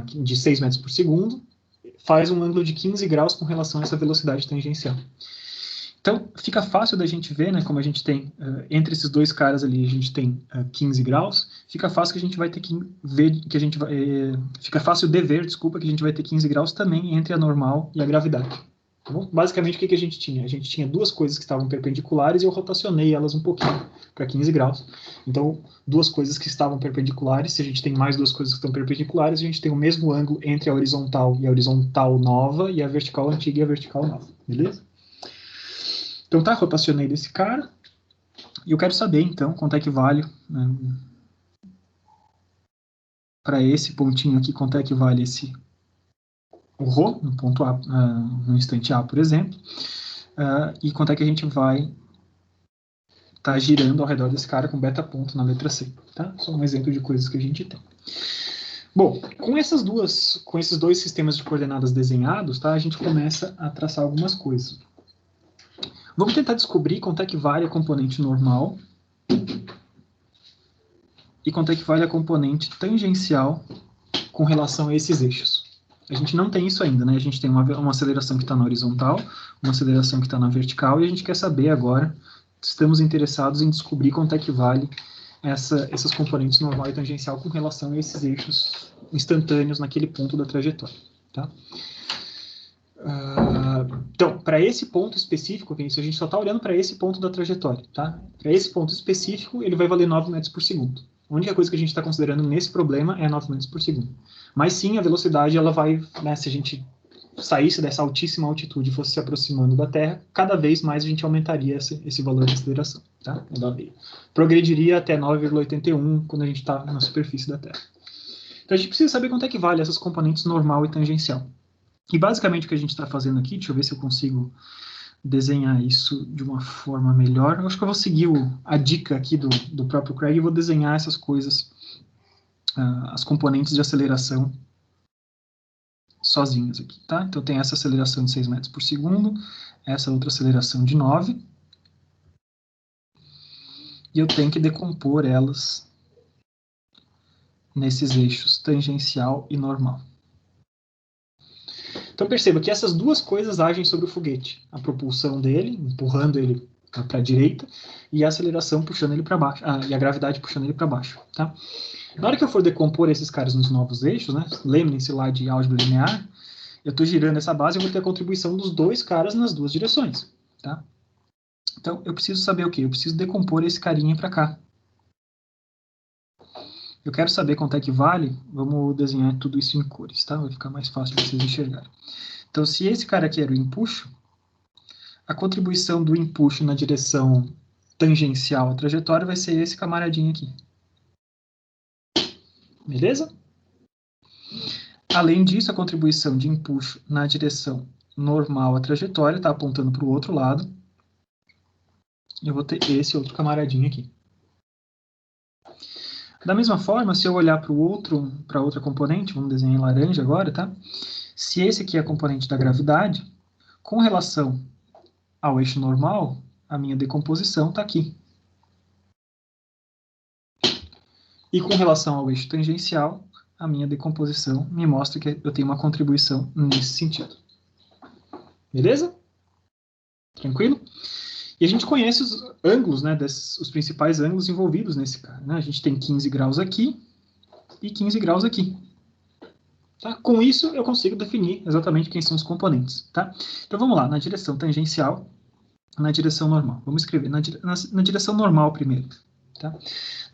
Speaker 1: de 6 metros por segundo, faz um ângulo de 15 graus com relação a essa velocidade tangencial. Então, fica fácil da gente ver, né, como a gente tem, entre esses dois caras ali, a gente tem 15 graus, fica fácil que a gente vai ter que ver, fica fácil de ver, desculpa, que a gente vai ter 15 graus também entre a normal e a gravidade. Tá bom? Basicamente, o que a gente tinha? A gente tinha duas coisas que estavam perpendiculares e eu rotacionei elas um pouquinho para 15 graus. Então, duas coisas que estavam perpendiculares, se a gente tem mais duas coisas que estão perpendiculares, a gente tem o mesmo ângulo entre a horizontal e a horizontal nova e a vertical antiga e a vertical nova, beleza? Então tá, rotacionei desse cara, e eu quero saber, então, quanto é que vale, para esse pontinho aqui, quanto é que vale o ρ, no ponto A, no instante A, por exemplo, e quanto é que a gente vai tá girando ao redor desse cara com beta ponto na letra C, tá? Só um exemplo de coisas que a gente tem. Bom, com esses dois sistemas de coordenadas desenhados, tá? A gente começa a traçar algumas coisas. Vamos tentar descobrir quanto é que vale a componente normal e quanto é que vale a componente tangencial com relação a esses eixos. A gente não tem isso ainda, né? A gente tem uma aceleração que está na horizontal, uma aceleração que está na vertical, e a gente quer saber agora, estamos interessados em descobrir quanto é que vale essas componentes normal e tangencial com relação a esses eixos instantâneos naquele ponto da trajetória, tá? Então, para esse ponto específico, Vinícius, a gente só está olhando para esse ponto da trajetória, tá? Para esse ponto específico, ele vai valer 9 metros por segundo. A única coisa que a gente está considerando nesse problema é 9 metros por segundo. Mas sim, a velocidade, ela vai, né, se a gente saísse dessa altíssima altitude e fosse se aproximando da Terra, cada vez mais a gente aumentaria esse valor de aceleração, tá? Progrediria até 9,81 quando a gente está na superfície da Terra. Então a gente precisa saber quanto é que vale essas componentes normal e tangencial. E basicamente o que a gente está fazendo aqui, deixa eu ver se eu consigo desenhar isso de uma forma melhor. Eu acho que eu vou seguir a dica aqui do próprio Craig e vou desenhar essas coisas, as componentes de aceleração sozinhas aqui, tá? Então tem essa aceleração de 6 metros por segundo, essa outra aceleração de 9, e eu tenho que decompor elas nesses eixos tangencial e normal. Então perceba que essas duas coisas agem sobre o foguete. A propulsão dele, empurrando ele para a direita, e a aceleração puxando ele para baixo, e a gravidade puxando ele para baixo, tá? Na hora que eu for decompor esses caras nos novos eixos, né, lembrem-se lá de álgebra linear, eu estou girando essa base e vou ter a contribuição dos dois caras nas duas direções, tá? Então, eu preciso saber o quê? Eu preciso decompor esse carinha para cá. Eu quero saber quanto é que vale, vamos desenhar tudo isso em cores, tá? Vai ficar mais fácil de vocês enxergarem. Então, se esse cara aqui era o empuxo, a contribuição do empuxo na direção tangencial à trajetória vai ser esse camaradinho aqui. Beleza? Além disso, a contribuição de empuxo na direção normal à trajetória está apontando para o outro lado. Eu vou ter esse outro camaradinho aqui. Da mesma forma, se eu olhar para outra componente, vamos desenhar em laranja agora, tá? Se esse aqui é a componente da gravidade, com relação ao eixo normal, a minha decomposição está aqui. E com relação ao eixo tangencial, a minha decomposição me mostra que eu tenho uma contribuição nesse sentido. Beleza? Tranquilo? E a gente conhece os ângulos, né, os principais ângulos envolvidos nesse cara, né? A gente tem 15 graus aqui e 15 graus aqui. Tá? Com isso, eu consigo definir exatamente quem são os componentes. Tá? Então vamos lá, na direção tangencial, na direção normal. Vamos escrever na direção normal primeiro. Tá?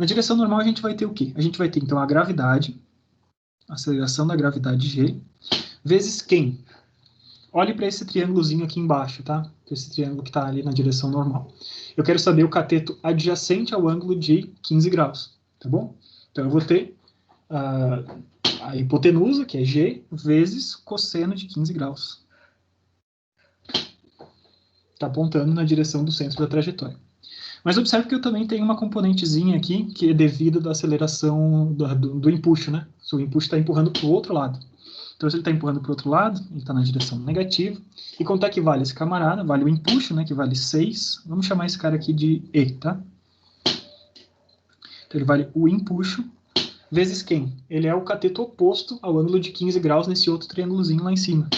Speaker 1: Na direção normal a gente vai ter o quê? A gente vai ter então a gravidade, a aceleração da gravidade G, vezes quem? Olhe para esse triângulozinho aqui embaixo, tá? Esse triângulo que está ali na direção normal. Eu quero saber o cateto adjacente ao ângulo de 15 graus, tá bom? Então eu vou ter a hipotenusa, que é G, vezes cosseno de 15 graus. Está apontando na direção do centro da trajetória. Mas observe que eu também tenho uma componentezinha aqui, que é devida da aceleração do empuxo, né? Se o empuxo está empurrando para o outro lado. Então, se ele está empurrando para o outro lado, ele está na direção negativa. E quanto é que vale esse camarada? Vale o empuxo, né? Que vale 6. Vamos chamar esse cara aqui de E, tá? Então, ele vale o empuxo vezes quem? Ele é o cateto oposto ao ângulo de 15 graus nesse outro triângulozinho lá em cima.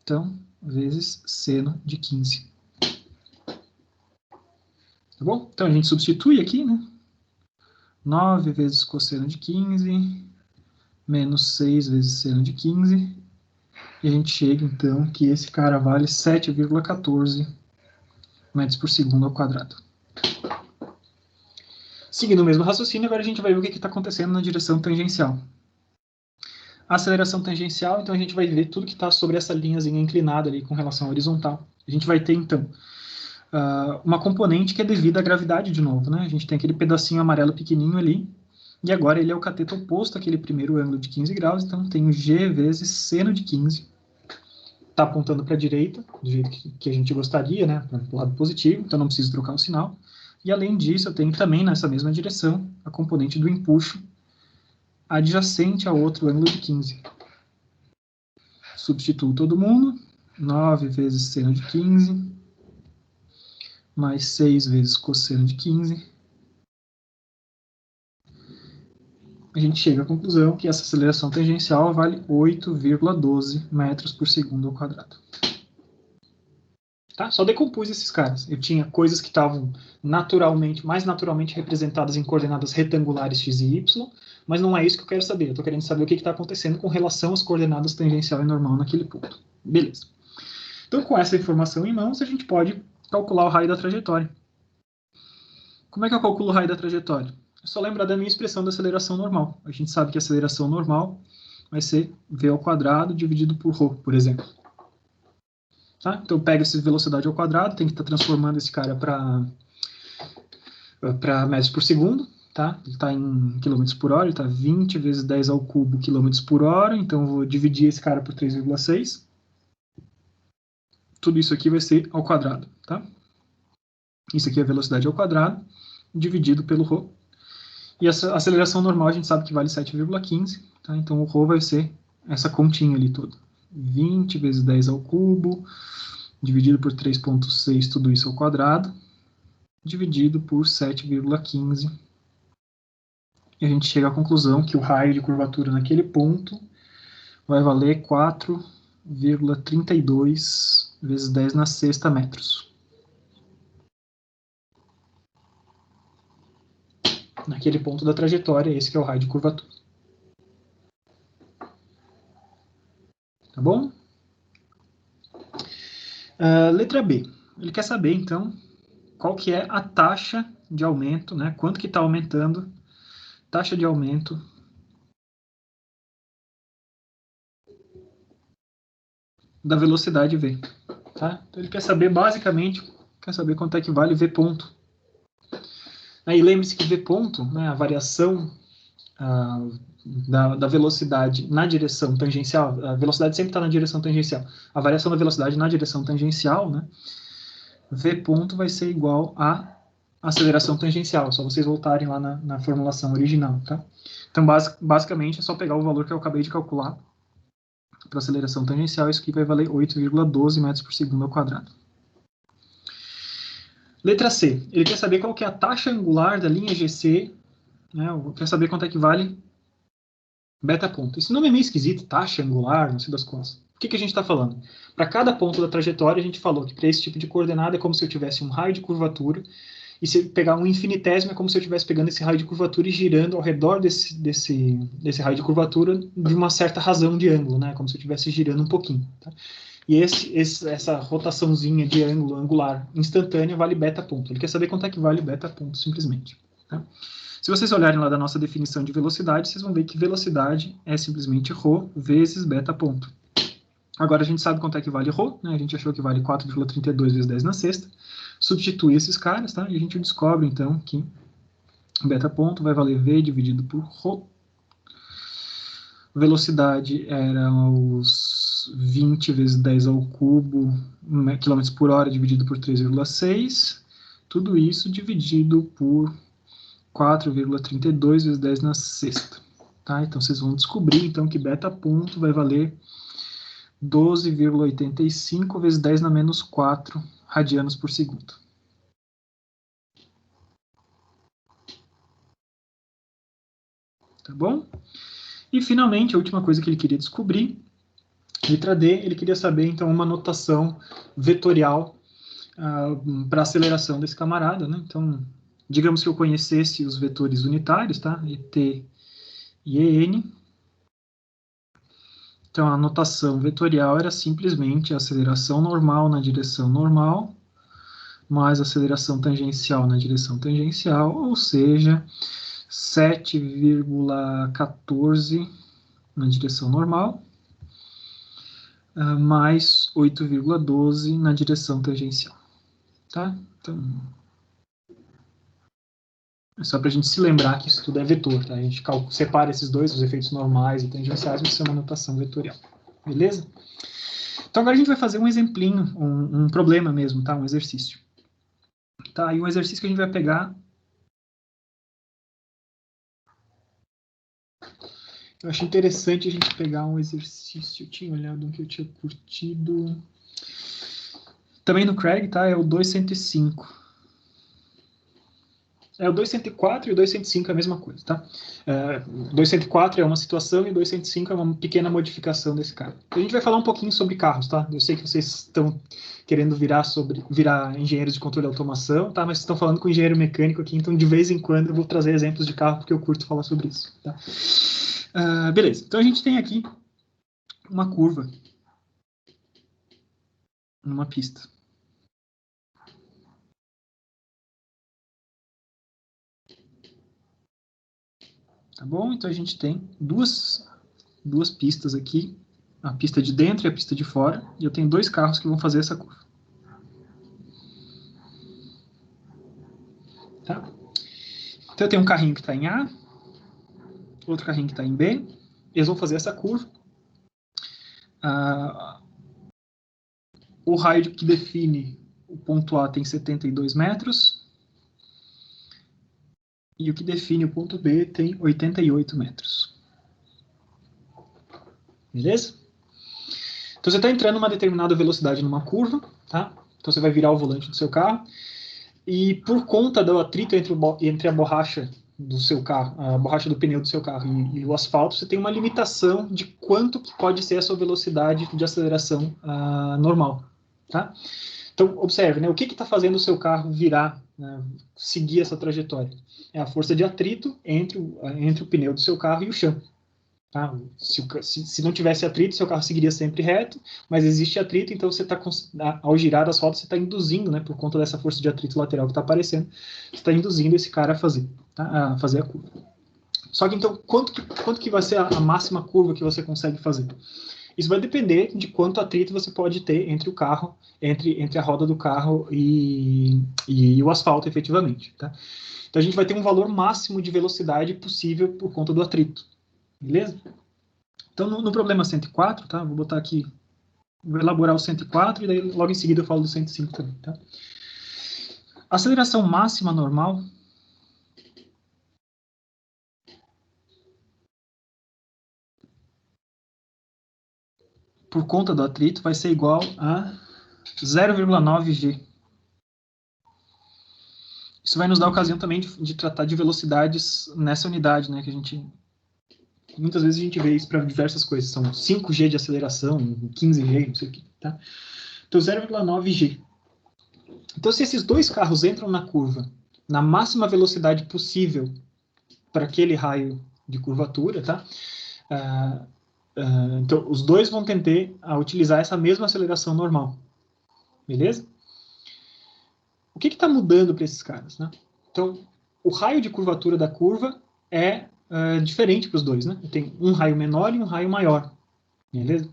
Speaker 1: Então, vezes seno de 15. Tá bom? Então, a gente substitui aqui, né? 9 vezes cosseno de 15, menos 6 vezes seno de 15. E a gente chega, então, que esse cara vale 7,14 metros por segundo ao quadrado. Seguindo o mesmo raciocínio, agora a gente vai ver o que está acontecendo na direção tangencial. A aceleração tangencial, então a gente vai ver tudo que está sobre essa linhazinha inclinada ali com relação à horizontal. A gente vai ter, então, uma componente que é devida à gravidade de novo, né? A gente tem aquele pedacinho amarelo pequenininho ali, e agora ele é o cateto oposto àquele primeiro ângulo de 15 graus, então tem G vezes seno de 15. está apontando para a direita, do jeito que a gente gostaria, né, para o lado positivo, então não preciso trocar o sinal. E além disso, eu tenho também nessa mesma direção a componente do empuxo adjacente ao outro ângulo de 15. Substituo todo mundo, 9 vezes seno de 15, mais 6 vezes cosseno de 15. A gente chega à conclusão que essa aceleração tangencial vale 8,12 metros por segundo ao quadrado. Tá? Só decompus esses caras. Eu tinha coisas que estavam mais naturalmente representadas em coordenadas retangulares x e y, mas não é isso que eu quero saber. Eu estou querendo saber o que está acontecendo com relação às coordenadas tangencial e normal naquele ponto. Beleza. Então, com essa informação em mãos, a gente pode calcular o raio da trajetória. Como é que eu calculo o raio da trajetória? É só lembrar da minha expressão da aceleração normal. A gente sabe que a aceleração normal vai ser v ao quadrado dividido por ρ, por exemplo. Tá? Então, eu pego essa velocidade ao quadrado, tem que estar transformando esse cara para metros por segundo. Tá? Ele está em quilômetros por hora, ele está 20 vezes 10 ao cubo quilômetros por hora, então eu vou dividir esse cara por 3,6. Tudo isso aqui vai ser ao quadrado. Tá? Isso aqui é a velocidade ao quadrado, dividido pelo ρ. E essa aceleração normal a gente sabe que vale 7,15, tá? Então o ρ vai ser essa continha ali toda. 20 vezes 10 ao cubo, dividido por 3,6, tudo isso ao quadrado, dividido por 7,15. E a gente chega à conclusão que o raio de curvatura naquele ponto vai valer 4,32 vezes 10 na sexta metros. Naquele ponto da trajetória, esse que é o raio de curvatura. Tá bom? Letra B. Ele quer saber, então, qual que é a taxa de aumento, né? Quanto que está aumentando, taxa de aumento da velocidade v. Tá? Então, ele quer saber, basicamente, quanto é que vale v ponto. Aí lembre-se que v ponto, né, a variação da velocidade na direção tangencial, a velocidade sempre está na direção tangencial. A variação da velocidade na direção tangencial, né, v ponto vai ser igual a aceleração tangencial, só vocês voltarem lá na formulação original, tá? Então, basicamente, é só pegar o valor que eu acabei de calcular para aceleração tangencial, isso aqui vai valer 8,12 metros por segundo ao quadrado. Letra C, ele quer saber qual que é a taxa angular da linha GC, né, quer saber quanto é que vale beta ponto. Esse nome é meio esquisito, taxa angular, não sei das coisas. O que a gente está falando? Para cada ponto da trajetória, a gente falou que para esse tipo de coordenada é como se eu tivesse um raio de curvatura, e se eu pegar um infinitésimo é como se eu estivesse pegando esse raio de curvatura e girando ao redor desse raio de curvatura de uma certa razão de ângulo, né? Como se eu estivesse girando um pouquinho. Tá? E essa rotaçãozinha de ângulo angular instantânea vale beta ponto. Ele quer saber quanto é que vale beta ponto, simplesmente. Tá? Se vocês olharem lá da nossa definição de velocidade, vocês vão ver que velocidade é simplesmente ρ vezes beta ponto. Agora a gente sabe quanto é que vale ρ, né? A gente achou que vale 4,32 vezes 10 na sexta. Substitui esses caras, tá? E a gente descobre, então, que beta ponto vai valer v dividido por ρ. Velocidade era os 20 vezes 10 ao cubo, quilômetros por hora, dividido por 3,6. Tudo isso dividido por 4,32 vezes 10 na sexta. Tá? Então, vocês vão descobrir, então, que beta ponto vai valer 12,85 vezes 10 na menos 4 radianos por segundo. Tá bom? E, finalmente, a última coisa que ele queria descobrir, letra D, ele queria saber, então, uma notação vetorial para aceleração desse camarada, né? Então, digamos que eu conhecesse os vetores unitários, tá? ET e EN. Então, a notação vetorial era simplesmente a aceleração normal na direção normal, mais a aceleração tangencial na direção tangencial, ou seja, 7,14 na direção normal, mais 8,12 na direção tangencial. Tá? Então, é só para a gente se lembrar que isso tudo é vetor, tá? A gente separa esses dois, os efeitos normais e tangenciais, mas isso é uma notação vetorial. Beleza? Então, agora a gente vai fazer um exemplinho, um problema mesmo, tá? Um exercício. Tá, e o exercício que a gente vai pegar... Eu acho interessante a gente pegar um exercício... Eu tinha olhado um que eu tinha curtido... Também no Craig, tá? É o 205. O 204 e o 205 é a mesma coisa, tá? 204 é uma situação e o 205 é uma pequena modificação desse cara. A gente vai falar um pouquinho sobre carros, tá? Eu sei que vocês estão querendo virar engenheiros de controle e automação, tá? Mas estão falando com engenheiro mecânico aqui, então de vez em quando eu vou trazer exemplos de carro porque eu curto falar sobre isso, tá? Beleza, então a gente tem aqui uma curva numa pista. Tá bom? Então a gente tem duas pistas aqui, a pista de dentro e a pista de fora, e eu tenho dois carros que vão fazer essa curva. Tá? Então eu tenho um carrinho que está em A, outro carrinho que está em B, eles vão fazer essa curva. O raio que define o ponto A tem 72 metros, e o que define o ponto B tem 88 metros. Beleza? Então você está entrando numa determinada velocidade numa curva, tá? Então você vai virar o volante do seu carro, e por conta do atrito entre a borracha do seu carro, a borracha do pneu do seu carro e o asfalto, você tem uma limitação de quanto que pode ser a sua velocidade de aceleração normal, tá? Então, observe, né, o que está fazendo o seu carro virar, né, seguir essa trajetória? É a força de atrito entre o pneu do seu carro e o chão. Tá? Se não tivesse atrito, seu carro seguiria sempre reto, mas existe atrito, então você está, ao girar as rodas, você está induzindo, né, por conta dessa força de atrito lateral que está aparecendo, você está induzindo esse cara a fazer, tá? A fazer a curva. Só que então, quanto que vai ser a máxima curva que você consegue fazer? Isso vai depender de quanto atrito você pode ter entre o carro, entre a roda do carro e o asfalto, efetivamente. Tá? Então a gente vai ter um valor máximo de velocidade possível por conta do atrito. Beleza? Então no problema 104, tá? Vou botar aqui, vou elaborar o 104 e daí logo em seguida eu falo do 105 também. Tá? A aceleração máxima normal por conta do atrito vai ser igual a 0,9 G. Isso vai nos dar a ocasião também de tratar de velocidades nessa unidade, né, que muitas vezes a gente vê isso para diversas coisas, são 5G de aceleração, 15G, não sei o que, tá? Então 0,9 G. Então se esses dois carros entram na curva na máxima velocidade possível para aquele raio de curvatura, tá? Então os dois vão tender a utilizar essa mesma aceleração normal, beleza? O que está mudando para esses caras, né? Então, o raio de curvatura da curva é diferente para os dois, né? Tem um raio menor e um raio maior, beleza?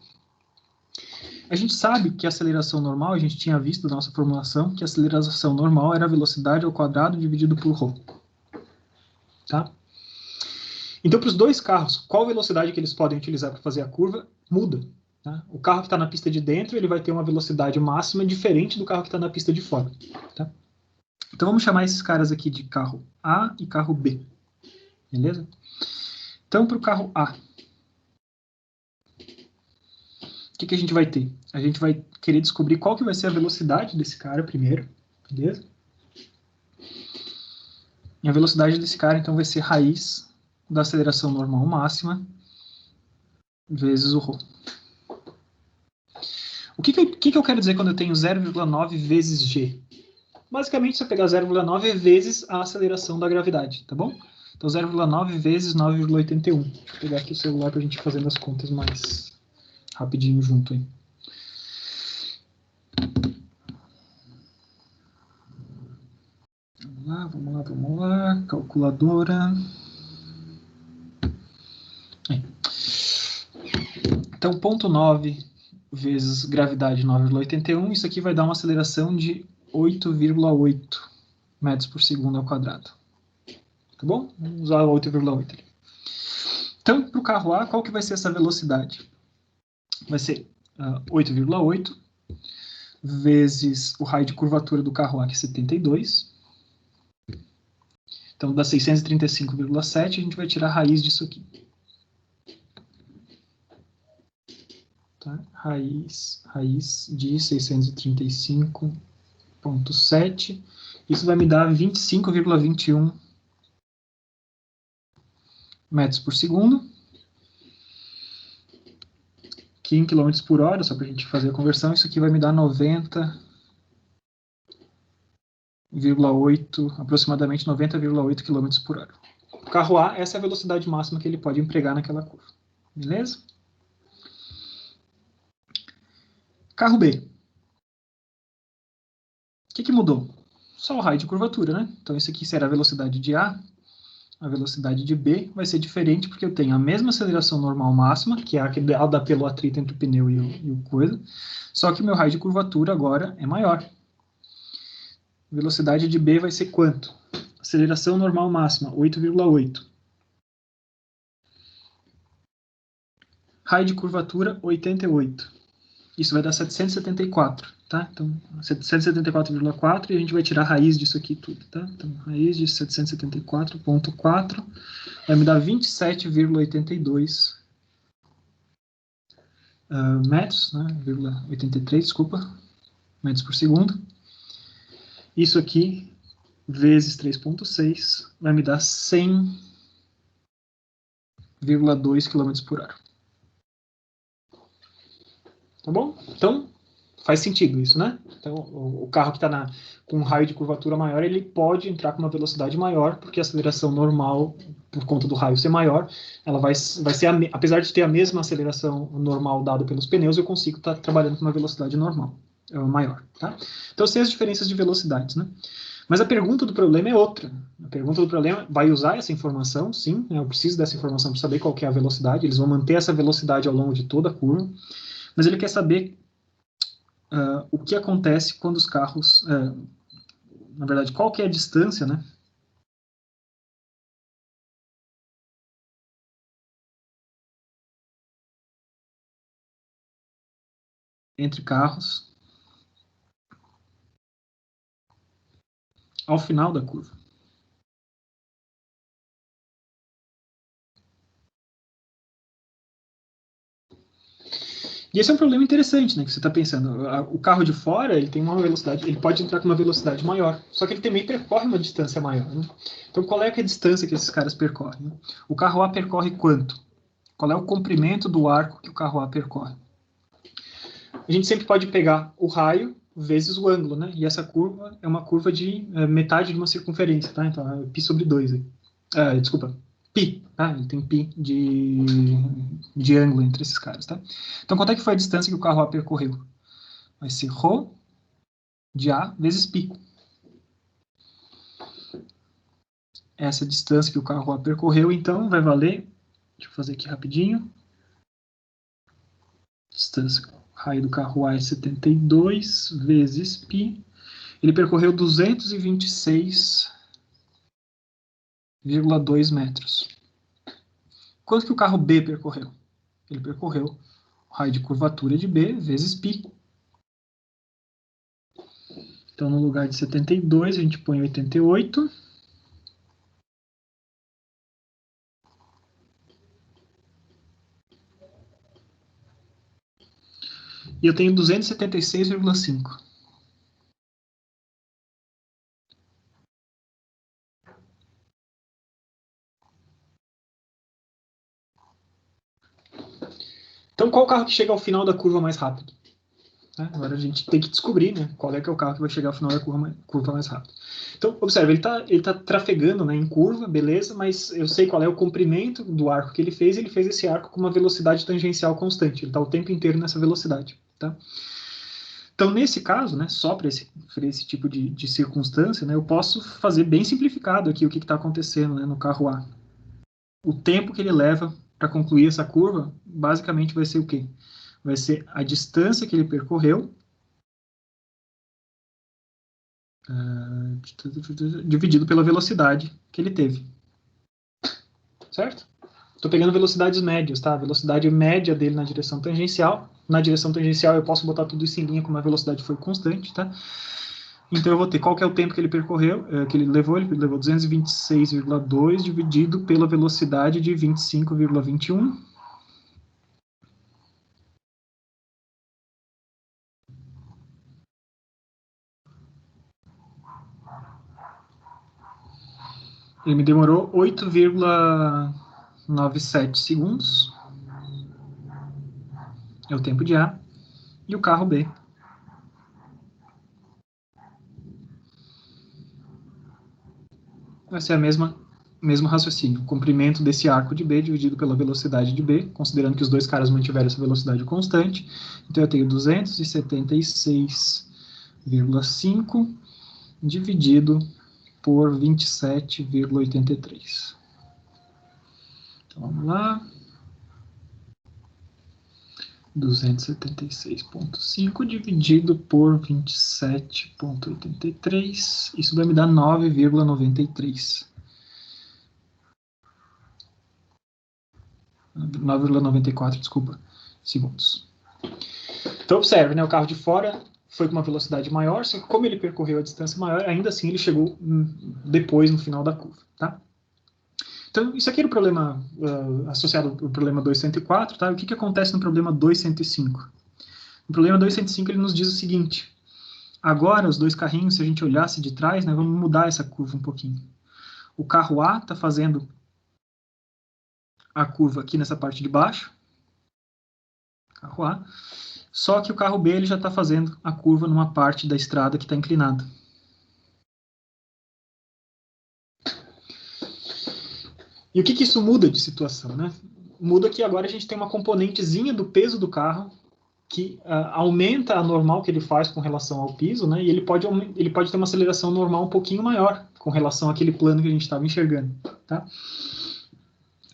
Speaker 1: A gente sabe que a aceleração normal, a gente tinha visto na nossa formulação, que a aceleração normal era a velocidade ao quadrado dividido por ρ. Tá? Então, para os dois carros, qual velocidade que eles podem utilizar para fazer a curva muda. Tá? O carro que está na pista de dentro, ele vai ter uma velocidade máxima diferente do carro que está na pista de fora. Tá? Então, vamos chamar esses caras aqui de carro A e carro B. Beleza? Então, para o carro A, o que a gente vai ter? A gente vai querer descobrir qual que vai ser a velocidade desse cara primeiro. Beleza? E a velocidade desse cara, então, vai ser raiz da aceleração normal máxima vezes o ρ. O que eu quero dizer quando eu tenho 0,9 vezes g? Basicamente, se eu pegar 0,9 é vezes a aceleração da gravidade, tá bom? Então, 0,9 vezes 9,81. Deixa eu pegar aqui o celular para a gente ir fazendo as contas mais rapidinho junto aí. Vamos lá. Calculadora. Então, 0,9 vezes gravidade 9,81, isso aqui vai dar uma aceleração de 8,8 metros por segundo ao quadrado. Tá bom? Vamos usar 8,8. Então, para o carro A, qual que vai ser essa velocidade? Vai ser 8,8, vezes o raio de curvatura do carro A, que é 72. Então, dá 635,7, a gente vai tirar a raiz disso aqui. Tá? Raiz de 635,7. Isso vai me dar 25,21 metros por segundo. Aqui em quilômetros por hora, só para a gente fazer a conversão, isso aqui vai me dar 90,8, aproximadamente 90,8 km por hora. O carro A, essa é a velocidade máxima que ele pode empregar naquela curva. Beleza? Carro B. O que mudou? Só o raio de curvatura, né? Então, isso aqui será a velocidade de A. A velocidade de B vai ser diferente, porque eu tenho a mesma aceleração normal máxima, que é a que dá pelo atrito entre o pneu e o coisa, só que o meu raio de curvatura agora é maior. A velocidade de B vai ser quanto? Aceleração normal máxima, 8,8. Raio de curvatura, 88. Isso vai dar 774, tá? Então, 774,4 e a gente vai tirar a raiz disso aqui tudo, tá? Então, raiz de 774,4 vai me dar 27,82 metros, né? 83, desculpa, metros por segundo. Isso aqui, vezes 3,6, vai me dar 100,2 km por hora. Tá bom? Então, faz sentido isso, né? Então, o carro que está com um raio de curvatura maior, ele pode entrar com uma velocidade maior, porque a aceleração normal, por conta do raio ser maior, ela vai ser, apesar de ter a mesma aceleração normal dada pelos pneus, eu consigo estar trabalhando com uma velocidade normal, maior, tá? Então, sei as diferenças de velocidades, né? Mas a pergunta do problema é outra. A pergunta do problema vai usar essa informação, sim, né? Eu preciso dessa informação para saber qual que é a velocidade, eles vão manter essa velocidade ao longo de toda a curva, mas ele quer saber o que acontece quando os carros, na verdade, qual que é a distância, né, entre carros ao final da curva. E esse é um problema interessante, né, que você está pensando. O carro de fora, ele tem uma velocidade, ele pode entrar com uma velocidade maior, só que ele também percorre uma distância maior, né? Então, qual é a distância que esses caras percorrem, né? O carro A percorre quanto? Qual é o comprimento do arco que o carro A percorre? A gente sempre pode pegar o raio vezes o ângulo, né? E essa curva é uma curva de metade de uma circunferência, tá? Então, é π sobre 2. Desculpa, π, tá? Ele tem π de ângulo entre esses caras, tá? Então, quanto é que foi a distância que o carro A percorreu? Vai ser ρ de A vezes π. Essa distância que o carro A percorreu, então, vai valer... Deixa eu fazer aqui rapidinho. Distância, raio do carro A é 72 vezes π. Ele percorreu 226,2 metros. Quanto que o carro B percorreu? Ele percorreu o raio de curvatura de B vezes π. Então, no lugar de 72, a gente põe 88. E eu tenho 276,5. Então, qual carro que chega ao final da curva mais rápido? Agora a gente tem que descobrir, né, qual é que é o carro que vai chegar ao final da curva mais rápido. Então, observe, ele tá trafegando, né, em curva, beleza, mas eu sei qual é o comprimento do arco que ele fez esse arco com uma velocidade tangencial constante, ele está o tempo inteiro nessa velocidade, tá? Então, nesse caso, né, só para esse tipo de circunstância, né, eu posso fazer bem simplificado aqui o que está acontecendo, né, no carro A. O tempo que ele leva para concluir essa curva, basicamente vai ser o quê? Vai ser a distância que ele percorreu dividido pela velocidade que ele teve. Certo? Estou pegando velocidades médias, tá? A velocidade média dele na direção tangencial. Na direção tangencial eu posso botar tudo isso em linha como a velocidade foi constante, tá? Então eu vou ter qual que é o tempo que ele percorreu, que ele levou 226,2 dividido pela velocidade de 25,21. Ele me demorou 8,97 segundos. É o tempo de A. E o carro B. Vai ser a mesmo raciocínio. O comprimento desse arco de B dividido pela velocidade de B, considerando que os dois caras mantiveram essa velocidade constante. Então eu tenho 276,5 dividido por 27,83. Então vamos lá. 276,5 dividido por 27,83. Isso vai me dar 9,93. 9,94, desculpa, segundos. Então observe, né, o carro de fora foi com uma velocidade maior, só que como ele percorreu a distância maior, ainda assim ele chegou depois no final da curva, tá? Então, isso aqui era o problema associado ao problema 204, tá? O que acontece no problema 205? No problema 205 ele nos diz o seguinte: agora os dois carrinhos, se a gente olhasse de trás, né, vamos mudar essa curva um pouquinho. O carro A está fazendo a curva aqui nessa parte de baixo, carro A, só que o carro B ele já está fazendo a curva numa parte da estrada que está inclinada. E o que isso muda de situação, né? Muda que agora a gente tem uma componentezinha do peso do carro que aumenta a normal que ele faz com relação ao piso, né? E ele pode ter uma aceleração normal um pouquinho maior com relação àquele plano que a gente estava enxergando, tá?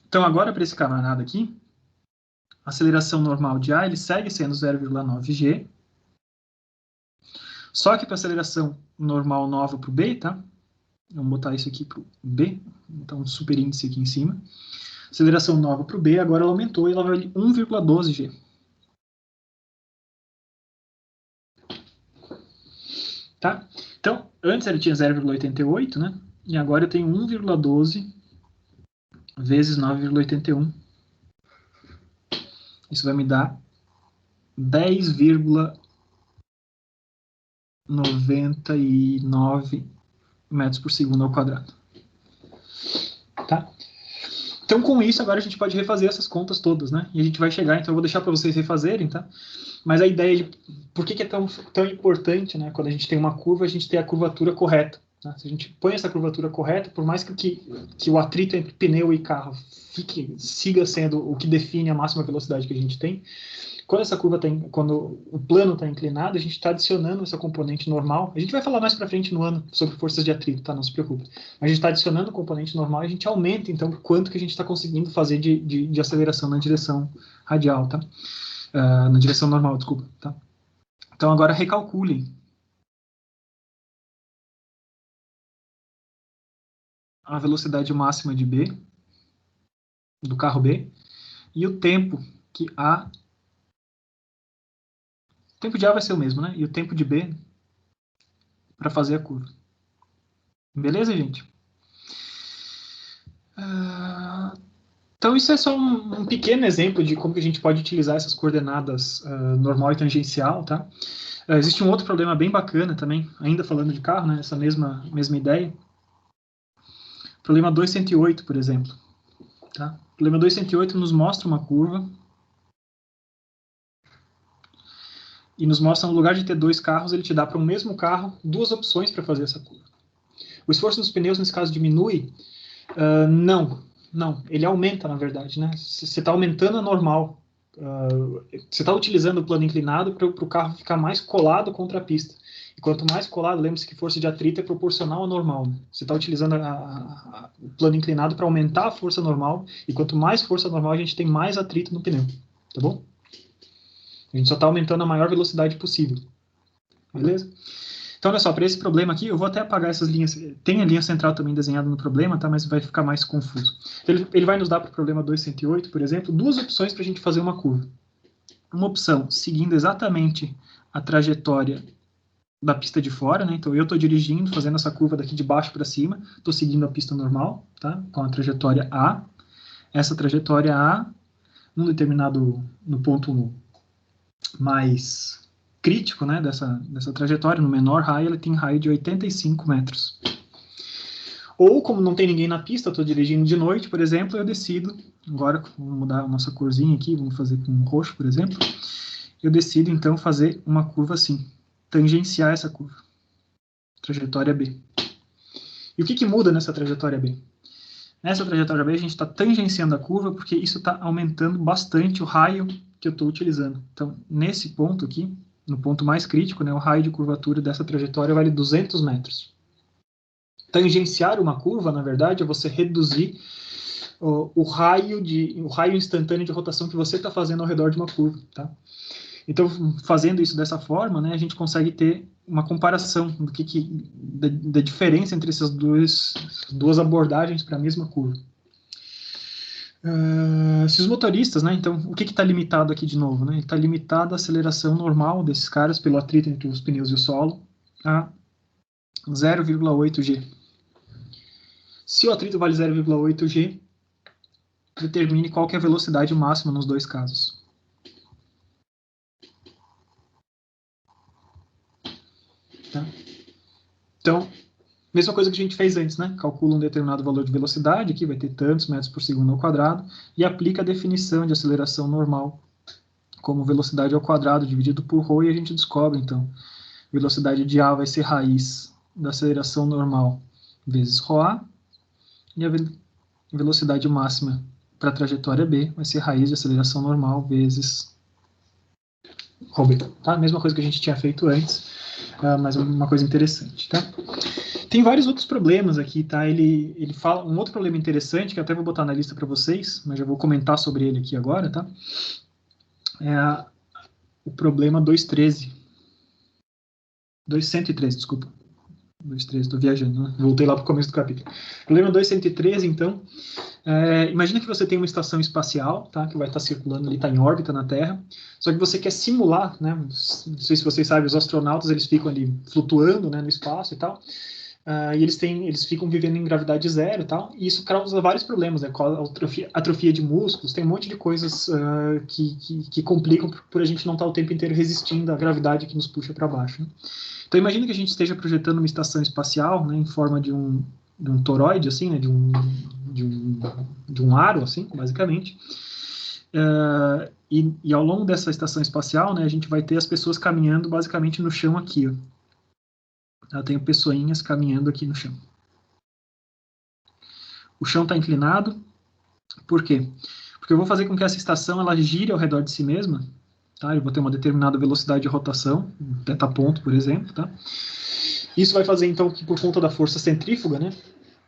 Speaker 1: Então agora para esse camarada aqui, a aceleração normal de A ele segue sendo 0,9 g. Só que para a aceleração normal nova para o B, tá? Vamos botar isso aqui para o B, então um superíndice aqui em cima. Aceleração nova para o B, agora ela aumentou e ela vale 1,12 g. Tá? Então, antes ele tinha 0,88, né? E agora eu tenho 1,12 vezes 9,81. Isso vai me dar 10,99 metros por segundo ao quadrado. Tá? Então, com isso, agora a gente pode refazer essas contas todas, né? E a gente vai chegar, então eu vou deixar para vocês refazerem, tá? Mas a ideia de por que é tão importante, né? Quando a gente tem uma curva, a gente ter a curvatura correta. Tá? Se a gente põe essa curvatura correta, por mais que o atrito entre pneu e carro siga sendo o que define a máxima velocidade que a gente tem, quando o plano está inclinado, a gente está adicionando essa componente normal. A gente vai falar mais para frente no ano sobre forças de atrito, tá? Não se preocupe. Mas a gente está adicionando o componente normal e a gente aumenta, então, quanto que a gente está conseguindo fazer de aceleração na direção radial, tá? Na direção normal, desculpa, tá? Então, agora recalculem a velocidade máxima de B, do carro B, e o tempo que A... O tempo de A vai ser o mesmo, né? E o tempo de B para fazer a curva. Beleza, gente? Então, isso é só um pequeno exemplo de como que a gente pode utilizar essas coordenadas normal e tangencial, tá? Existe um outro problema bem bacana também, ainda falando de carro, né? Essa mesma ideia. Problema 208, por exemplo. Tá? O problema 208 nos mostra uma curva e nos mostra, no lugar de ter dois carros, ele te dá para um mesmo carro duas opções para fazer essa curva. O esforço dos pneus, nesse caso, diminui? Não, ele aumenta, na verdade, né? Você está aumentando a normal. Você está utilizando o plano inclinado para o carro ficar mais colado contra a pista. E quanto mais colado, lembre-se que força de atrito é proporcional ao normal. Né? Você está utilizando o plano inclinado para aumentar a força normal, e quanto mais força normal, a gente tem mais atrito no pneu. Tá bom? A gente só está aumentando a maior velocidade possível. Beleza? Então, olha só, para esse problema aqui, eu vou até apagar essas linhas. Tem a linha central também desenhada no problema, tá? Mas vai ficar mais confuso. Então, ele vai nos dar para o problema 208, por exemplo, duas opções para a gente fazer uma curva. Uma opção seguindo exatamente a trajetória da pista de fora, né? Então, eu estou dirigindo, fazendo essa curva daqui de baixo para cima, estou seguindo a pista normal, tá? Com a trajetória A. Essa trajetória A, num determinado, no ponto mais crítico, né, dessa trajetória, no menor raio, ele tem raio de 85 metros. Ou, como não tem ninguém na pista, estou dirigindo de noite, por exemplo, eu decido, agora vamos mudar a nossa corzinha aqui, vamos fazer com roxo, por exemplo, eu decido, então, fazer uma curva assim, tangenciar essa curva, trajetória B. E o que muda nessa trajetória B? Nessa trajetória B, a gente está tangenciando a curva, porque isso está aumentando bastante o raio que eu estou utilizando. Então, nesse ponto aqui, no ponto mais crítico, né, o raio de curvatura dessa trajetória vale 200 metros. Tangenciar uma curva, na verdade, é você reduzir o raio instantâneo de rotação que você está fazendo ao redor de uma curva, tá? Então, fazendo isso dessa forma, né, a gente consegue ter uma comparação da diferença entre essas duas abordagens para a mesma curva. Se os motoristas, né, então, o que está limitado aqui de novo? Né? Está limitado a aceleração normal desses caras pelo atrito entre os pneus e o solo a 0,8 G. Se o atrito vale 0,8 G, determine qual que é a velocidade máxima nos dois casos. Tá? Então, mesma coisa que a gente fez antes, né? Calcula um determinado valor de velocidade, aqui vai ter tantos metros por segundo ao quadrado, e aplica a definição de aceleração normal como velocidade ao quadrado dividido por ρ, e a gente descobre, então, velocidade de A vai ser raiz da aceleração normal vezes ρA, e a velocidade máxima para a trajetória B vai ser raiz de aceleração normal vezes ρB. Tá? Mesma coisa que a gente tinha feito antes, mas uma coisa interessante, tá? Tem vários outros problemas aqui, tá? Ele fala um outro problema interessante, que eu até vou botar na lista para vocês, mas já vou comentar sobre ele aqui agora, tá? É o problema 213. 213, desculpa. 213, estou viajando, né? Voltei lá para o começo do capítulo. Problema 213, então, imagina que você tem uma estação espacial, tá? Que vai estar circulando ali, está em órbita na Terra, só que você quer simular, né? Não sei se vocês sabem, os astronautas, eles ficam ali flutuando, né, no espaço e tal, e eles ficam vivendo em gravidade zero e tal, e isso causa vários problemas, né? Atrofia de músculos, tem um monte de coisas que complicam por a gente não estar o tempo inteiro resistindo à gravidade que nos puxa para baixo, né? Então imagina que a gente esteja projetando uma estação espacial, né, em forma de um toroide, assim, né, de um aro, assim, basicamente. E ao longo dessa estação espacial, né, a gente vai ter as pessoas caminhando basicamente no chão aqui, ó. Eu tenho pessoinhas caminhando aqui no chão. O chão está inclinado. Por quê? Porque eu vou fazer com que essa estação ela gire ao redor de si mesma. Tá? Eu vou ter uma determinada velocidade de rotação, um teta-ponto, por exemplo. Tá? Isso vai fazer, então, que por conta da força centrífuga, né,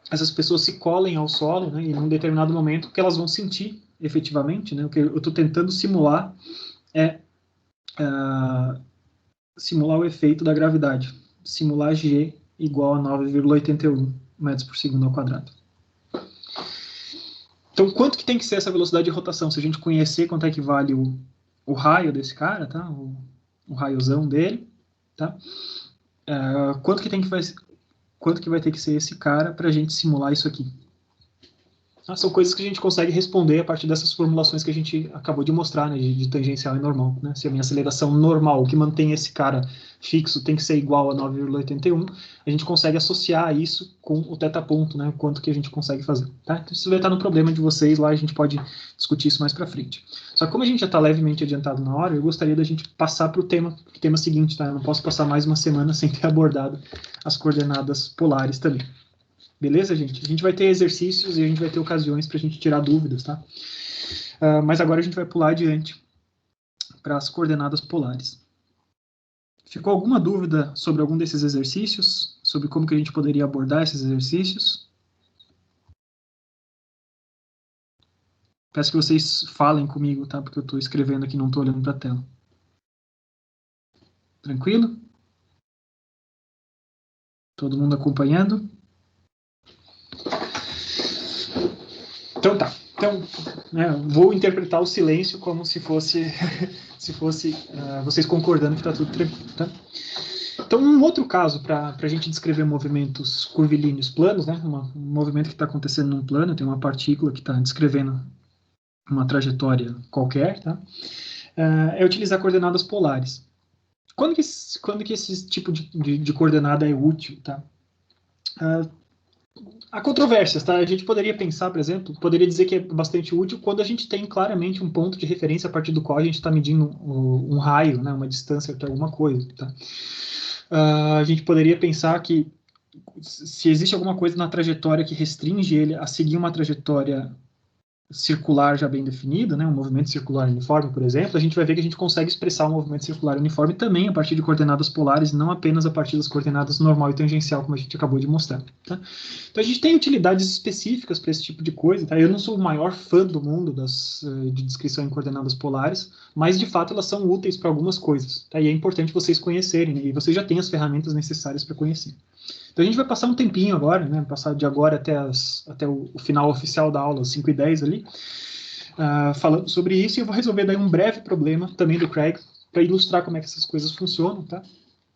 Speaker 1: essas pessoas se colem ao solo, né, e num determinado momento, o que elas vão sentir, efetivamente, né, o que eu estou tentando simular é simular o efeito da gravidade. Simular G igual a 9,81 metros por segundo ao quadrado. Então, quanto que tem que ser essa velocidade de rotação? Se a gente conhecer quanto é que vale o raio desse cara, tá? O raiozão dele, tá? Quanto que vai ter que ser esse cara para a gente simular isso aqui? São coisas que a gente consegue responder a partir dessas formulações que a gente acabou de mostrar, né, de tangencial e normal. Né? Se a minha aceleração normal, que mantém esse cara fixo, tem que ser igual a 9,81, a gente consegue associar isso com o teta-ponto, né, quanto que a gente consegue fazer. Tá? Então, isso vai estar no problema de vocês lá, a gente pode discutir isso mais para frente. Só que como a gente já está levemente adiantado na hora, eu gostaria da gente passar para o tema seguinte. Tá? Eu não posso passar mais uma semana sem ter abordado as coordenadas polares também. Beleza, gente? A gente vai ter exercícios e a gente vai ter ocasiões para a gente tirar dúvidas, tá? Mas agora a gente vai pular adiante para as coordenadas polares. Ficou alguma dúvida sobre algum desses exercícios? Sobre como que a gente poderia abordar esses exercícios? Peço que vocês falem comigo, tá? Porque eu estou escrevendo aqui, não estou olhando para a tela. Tranquilo? Todo mundo acompanhando? Então tá. Então, né, vou interpretar o silêncio como se fosse, se fosse vocês concordando que está tudo tranquilo, tá? Então, um outro caso para a gente descrever movimentos curvilíneos planos, né, um movimento que está acontecendo num plano, tem uma partícula que está descrevendo uma trajetória qualquer, tá? É utilizar coordenadas polares. Quando que esse tipo de coordenada é útil, tá? Há controvérsias, tá? A gente poderia pensar, por exemplo, poderia dizer que é bastante útil quando a gente tem claramente um ponto de referência a partir do qual a gente está medindo um raio, né, uma distância até alguma coisa, tá? A gente poderia pensar que se existe alguma coisa na trajetória que restringe ele a seguir uma trajetória circular já bem definida, né, um movimento circular uniforme, por exemplo, a gente vai ver que a gente consegue expressar um movimento circular uniforme também a partir de coordenadas polares, não apenas a partir das coordenadas normal e tangencial, como a gente acabou de mostrar. Tá? Então a gente tem utilidades específicas para esse tipo de coisa. Tá? Eu não sou o maior fã do mundo de descrição em coordenadas polares, mas de fato elas são úteis para algumas coisas. Tá? E é importante vocês conhecerem, né? E vocês já têm as ferramentas necessárias para conhecer. Então a gente vai passar um tempinho agora, né, passar de agora até o final oficial da aula, 5:10 ali, falando sobre isso, e eu vou resolver daí um breve problema também do Craig, para ilustrar como é que essas coisas funcionam, tá?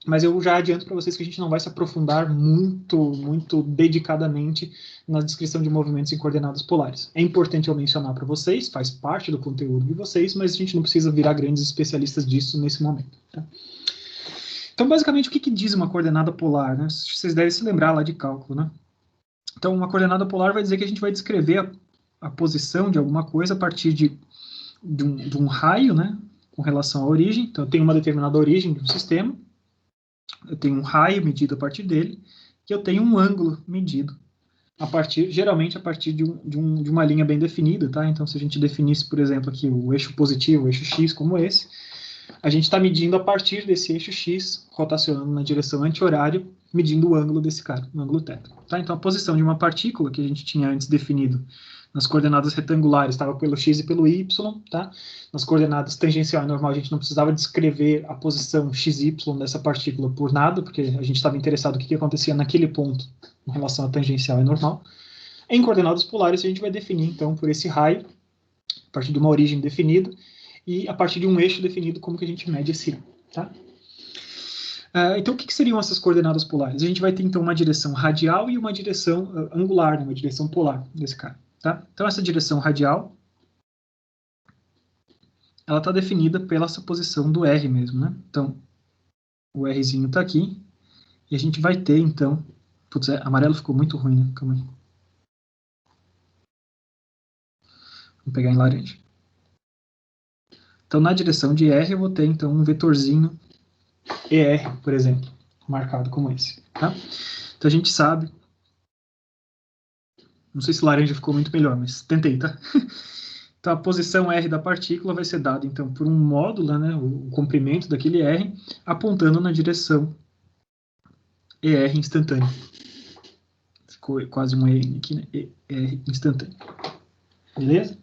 Speaker 1: Mas eu já adianto para vocês que a gente não vai se aprofundar muito dedicadamente na descrição de movimentos em coordenadas polares. É importante eu mencionar para vocês, faz parte do conteúdo de vocês, mas a gente não precisa virar grandes especialistas disso nesse momento, tá? Então, basicamente, o que diz uma coordenada polar, né? Vocês devem se lembrar lá de cálculo, né? Então, uma coordenada polar vai dizer que a gente vai descrever a posição de alguma coisa a partir de um raio, né? Com relação à origem. Então, eu tenho uma determinada origem de um sistema, eu tenho um raio medido a partir dele, e eu tenho um ângulo medido geralmente a partir de uma linha bem definida, tá? Então, se a gente definisse, por exemplo, aqui o eixo positivo, o eixo x, como esse, a gente está medindo a partir desse eixo x, rotacionando na direção anti-horária, medindo o ângulo desse cara, o ângulo θ. Tá? Então, a posição de uma partícula que a gente tinha antes definido nas coordenadas retangulares estava pelo x e pelo y, tá? Nas coordenadas tangencial e normal, a gente não precisava descrever a posição xy dessa partícula por nada, porque a gente estava interessado no que acontecia naquele ponto em relação à tangencial e normal. Em coordenadas polares, a gente vai definir, então, por esse raio, a partir de uma origem definida, e a partir de um eixo definido, como que a gente mede esse raio, tá? Então, o que seriam essas coordenadas polares? A gente vai ter, então, uma direção radial e uma direção angular, né, uma direção polar desse cara, tá? Então, essa direção radial, ela está definida pela essa posição do R mesmo, né? Então, o Rzinho está aqui, e a gente vai ter, então... Putz, amarelo ficou muito ruim, né? Calma aí. Vou pegar em laranja. Então, na direção de R, eu vou ter, então, um vetorzinho ER, por exemplo, marcado como esse, tá? Então, a gente sabe... Não sei se laranja ficou muito melhor, mas tentei, tá? Então, a posição R da partícula vai ser dada, então, por um módulo, né, o comprimento daquele R, apontando na direção ER instantâneo. Ficou quase um EN aqui, né? ER instantâneo. Beleza?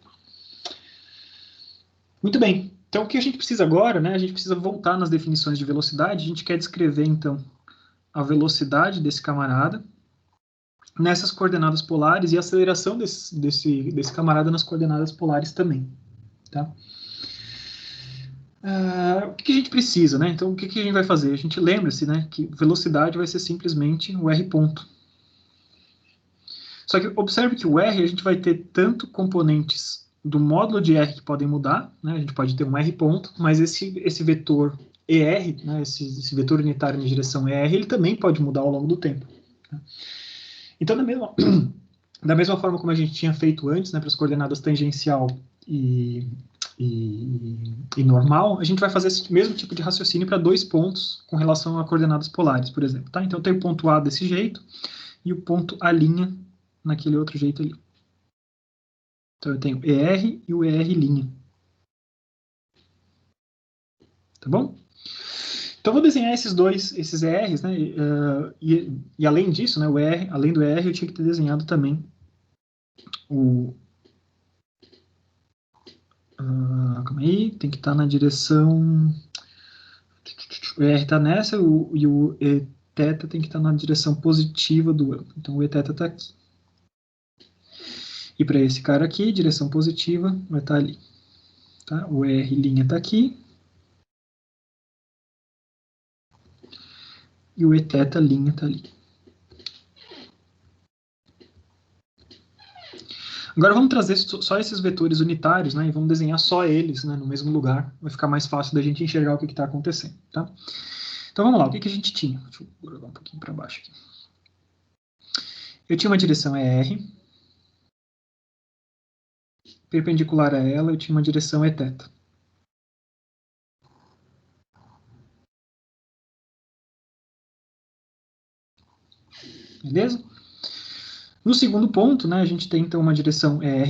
Speaker 1: Muito bem. Então, o que a gente precisa agora, né? A gente precisa voltar nas definições de velocidade. A gente quer descrever, então, a velocidade desse camarada nessas coordenadas polares e a aceleração desse camarada nas coordenadas polares também, tá? O que a gente precisa, né? Então, o que a gente vai fazer? A gente lembra-se, né, que velocidade vai ser simplesmente o R ponto. Só que observe que o R, a gente vai ter tanto componentes do módulo de R que podem mudar, né? A gente pode ter um R ponto, mas esse vetor ER, né, esse vetor unitário na direção ER, ele também pode mudar ao longo do tempo. Tá? Então, da mesma forma como a gente tinha feito antes, né, para as coordenadas tangencial e normal, a gente vai fazer esse mesmo tipo de raciocínio para dois pontos com relação a coordenadas polares, por exemplo. Tá? Então, eu tenho o ponto A desse jeito e o ponto A' naquele outro jeito ali. Então, eu tenho ER e o ER'. Tá bom? Então, eu vou desenhar esses ERs, né? E além disso, né, além do ER, eu tinha que ter desenhado também calma aí, tem que estar na direção... O ER está nessa e o θ tem que estar na direção positiva do ângulo. Então, o Eθ está aqui. E para esse cara aqui, direção positiva vai estar ali. Tá? O R' está aqui. E o Eθ' está ali. Agora vamos trazer só esses vetores unitários, né, e vamos desenhar só eles, né, no mesmo lugar. Vai ficar mais fácil da gente enxergar o que está acontecendo. Tá? Então vamos lá, o que a gente tinha? Deixa eu jogar um pouquinho para baixo aqui. Eu tinha uma direção ER. Perpendicular a ela, eu tinha uma direção Eθ. Beleza? No segundo ponto, né, a gente tem então uma direção ER'.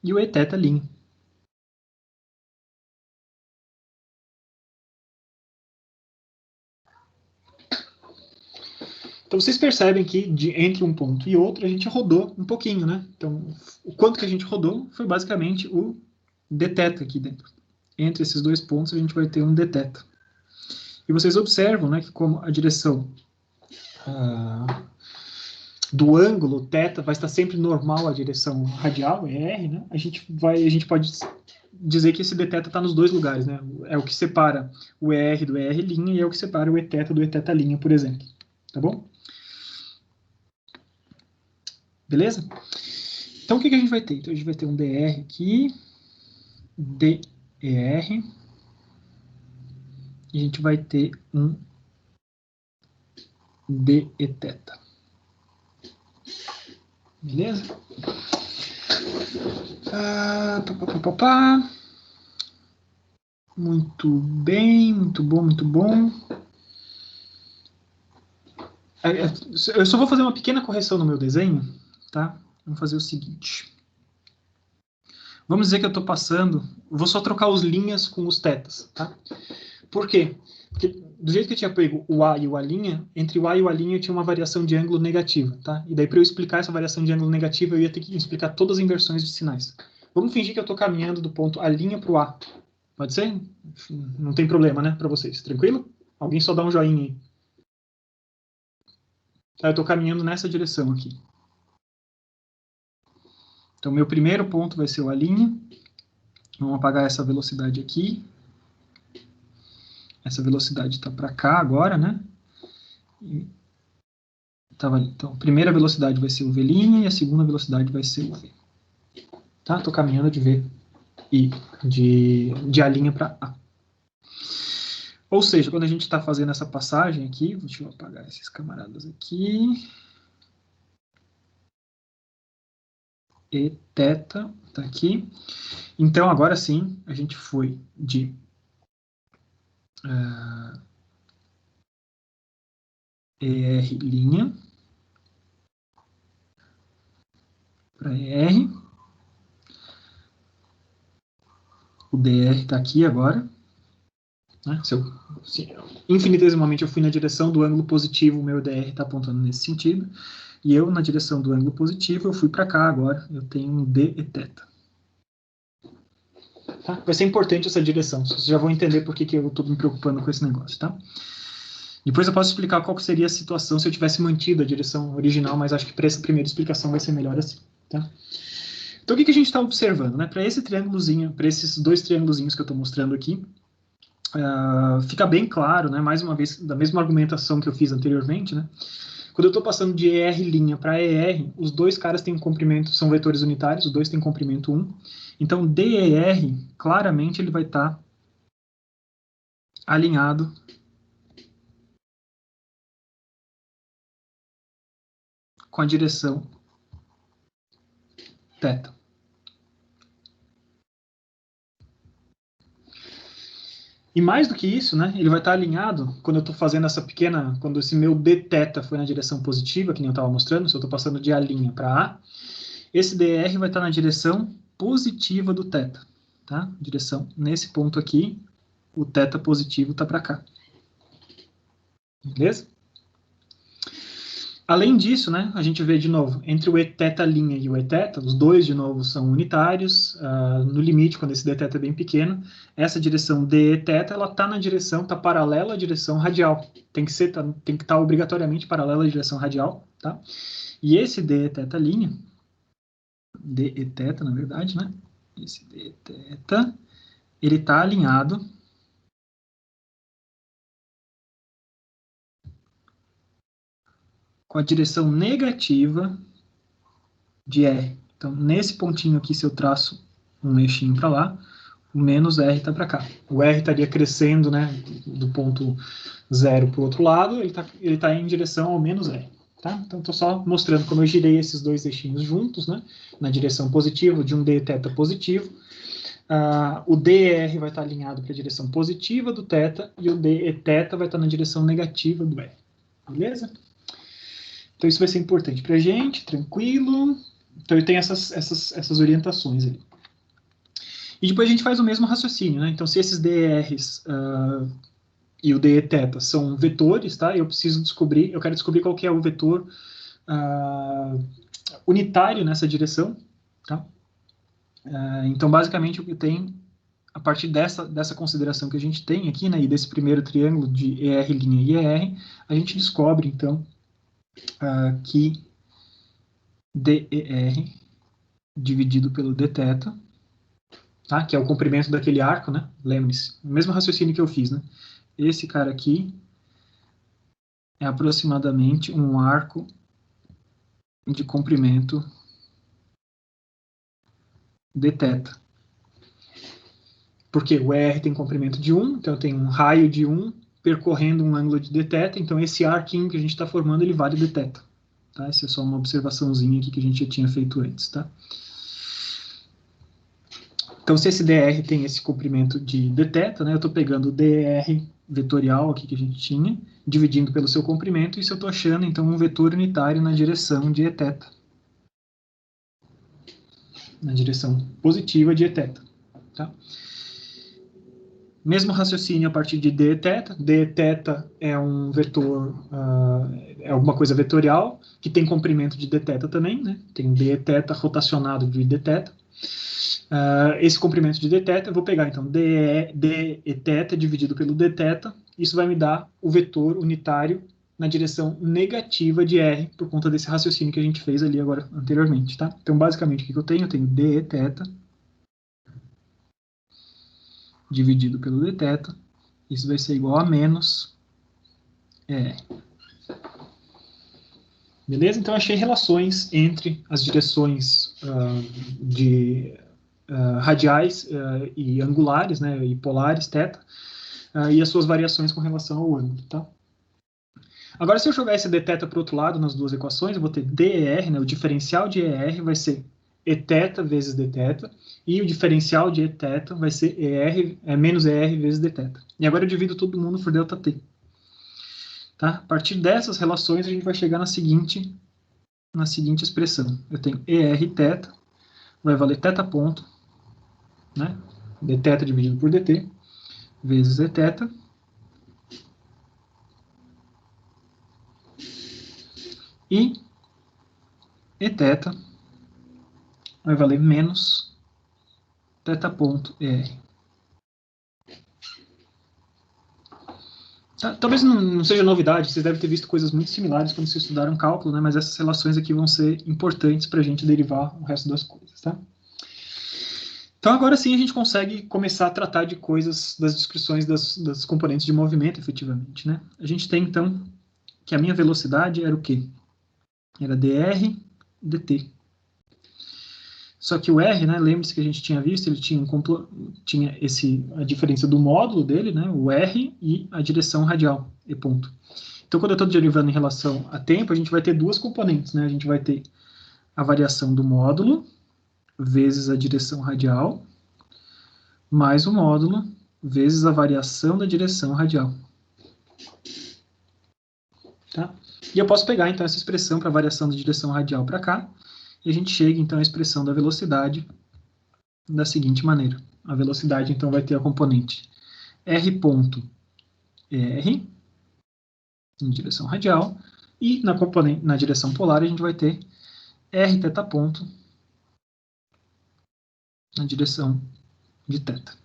Speaker 1: E o Eθ'. Então vocês percebem que entre um ponto e outro a gente rodou um pouquinho, né? Então o quanto que a gente rodou foi basicamente o dθ aqui dentro. Entre esses dois pontos a gente vai ter um dθ. E vocês observam, né, que como a direção do ângulo θ vai estar sempre normal à direção radial, ER, né? A gente pode dizer que esse dθ está nos dois lugares, né? É o que separa o ER do ER' e é o que separa o Eθ do Eθ', por exemplo. Tá bom? Beleza? Então, o que a gente vai ter? Então, a gente vai ter um dr aqui, der, e a gente vai ter um dθ. Beleza? Muito bem, muito bom, muito bom. Eu só vou fazer uma pequena correção no meu desenho, tá? Vamos fazer o seguinte. Vamos dizer que eu estou passando... Vou só trocar os linhas com os tetas, tá? Por quê? Porque do jeito que eu tinha pego o A e o A', entre o A e o A' eu tinha uma variação de ângulo negativa, tá? E daí para eu explicar essa variação de ângulo negativa, eu ia ter que explicar todas as inversões de sinais. Vamos fingir que eu estou caminhando do ponto A' para o A. Pode ser? Não tem problema, né, para vocês. Tranquilo? Alguém só dá um joinha aí. Tá, eu estou caminhando nessa direção aqui. Então, meu primeiro ponto vai ser o A'. Vamos apagar essa velocidade aqui. Essa velocidade está para cá agora, né? Tava ali. Então, a primeira velocidade vai ser o V' e a segunda velocidade vai ser o V. Tá? Estou caminhando de V e de A' para A. Ou seja, quando a gente está fazendo essa passagem aqui, deixa eu apagar esses camaradas aqui. Eθ está aqui. Então, agora sim, a gente foi de ER' para ER. O dr está aqui agora. Né? Infinitesimamente eu fui na direção do ângulo positivo, o meu dr está apontando nesse sentido. E eu, na direção do ângulo positivo, eu fui para cá agora. Eu tenho um dθ. Tá? Vai ser importante essa direção. Vocês já vão entender por que eu estou me preocupando com esse negócio, tá? Depois eu posso explicar qual seria a situação se eu tivesse mantido a direção original, mas acho que para essa primeira explicação vai ser melhor assim, tá? Então o que a gente está observando, né? Para esse triângulozinho, para esses dois triângulozinhos que eu estou mostrando aqui, fica bem claro, né? Mais uma vez, da mesma argumentação que eu fiz anteriormente, né? Quando eu estou passando de ER' para ER, os dois caras têm um comprimento, são vetores unitários, os dois têm comprimento 1. Então, DER, claramente, ele vai estar alinhado com a direção θ. E mais do que isso, né, ele vai estar alinhado quando eu estou fazendo essa pequena, quando esse meu dθ foi na direção positiva, que nem eu estava mostrando, se eu estou passando de A' para A, esse dr vai estar na direção positiva do θ, tá? Direção nesse ponto aqui, o θ positivo está para cá. Beleza? Além disso, né, a gente vê de novo, entre o eθ' e o eθ, os dois de novo são unitários, no limite, quando esse dθ é bem pequeno, essa direção dθ, ela está na direção, está paralela à direção radial, tem que estar obrigatoriamente paralela à direção radial, tá? E esse dθ', dθ, na verdade, né, esse dθ, ele está alinhado com a direção negativa de R. Então, nesse pontinho aqui, se eu traço um eixinho para lá, o menos R está para cá. O R estaria crescendo, né, do ponto 0 para o outro lado, ele tá em direção ao menos R. Tá? Então, estou só mostrando como eu girei esses dois eixinhos juntos, né, na direção positiva, de um dθ positivo. O dr vai estar alinhado para a direção positiva do θ e o dθ vai estar na direção negativa do R. Beleza? Então, isso vai ser importante para a gente, tranquilo. Então, eu tenho essas orientações ali. E depois a gente faz o mesmo raciocínio, né? Então, se esses DRs e o dθ são vetores, tá? Eu quero descobrir qual que é o vetor unitário nessa direção, tá? Então, basicamente, o que tem, a partir dessa consideração que a gente tem aqui, né, e desse primeiro triângulo de ER' e ER, a gente descobre, então, que DER dividido pelo dθ, tá? Que é o comprimento daquele arco, né? Lembre-se, o mesmo raciocínio que eu fiz, né? Esse cara aqui é aproximadamente um arco de comprimento dθ. Porque o ER tem comprimento de 1, então eu tenho um raio de 1 percorrendo um ângulo de dθ, então esse arquinho que a gente está formando, ele vale dθ. Tá? Essa é só uma observaçãozinha aqui que a gente já tinha feito antes, tá? Então, se esse dr tem esse comprimento de dθ, né, eu estou pegando o dr vetorial aqui que a gente tinha, dividindo pelo seu comprimento, e isso eu estou achando, então, um vetor unitário na direção de eθ. Na direção positiva de eθ. Tá? Mesmo raciocínio a partir de dθ. Dθ é um vetor, é alguma coisa vetorial, que tem comprimento de dθ também, né? Tem dθ rotacionado de dθ. Esse comprimento de dθ, eu vou pegar, então, dEθ dividido pelo dθ, isso vai me dar o vetor unitário na direção negativa de R, por conta desse raciocínio que a gente fez ali agora anteriormente, tá? Então, basicamente, o que eu tenho? Eu tenho dEθ dividido pelo dθ, isso vai ser igual a menos R. Beleza? Então, eu achei relações entre as direções radiais e angulares, né, e polares, θ, e as suas variações com relação ao ângulo, tá? Agora, se eu jogar esse dθ para o outro lado nas duas equações, eu vou ter dEr, né, o diferencial de ER vai ser eθ vezes dθ, e o diferencial de eθ vai ser menos ER vezes dθ. E agora eu divido todo mundo por ΔT. Tá? A partir dessas relações, a gente vai chegar na seguinte expressão. Eu tenho ERθ, vai valer θ ponto, né? dθ dividido por dt, vezes eθ, e eθ vai valer menos θ ponto ER. Talvez não seja novidade, vocês devem ter visto coisas muito similares quando vocês estudaram cálculo, né? Mas essas relações aqui vão ser importantes para a gente derivar o resto das coisas, tá? Então, agora sim, a gente consegue começar a tratar de coisas, das descrições das componentes de movimento, efetivamente, né? A gente tem, então, que a minha velocidade era o quê? Era dr dt. Só que o R, né, lembre-se que a gente tinha visto, ele tinha a diferença do módulo dele, né, o R, e a direção radial, e ponto. Então, quando eu estou derivando em relação a tempo, a gente vai ter duas componentes, né? A gente vai ter a variação do módulo, vezes a direção radial, mais o módulo, vezes a variação da direção radial. Tá? E eu posso pegar, então, essa expressão para a variação da direção radial para cá, e a gente chega, então, à expressão da velocidade da seguinte maneira. A velocidade, então, vai ter a componente R ponto R, em direção radial, E na direção polar a gente vai ter r θ ponto na direção de θ.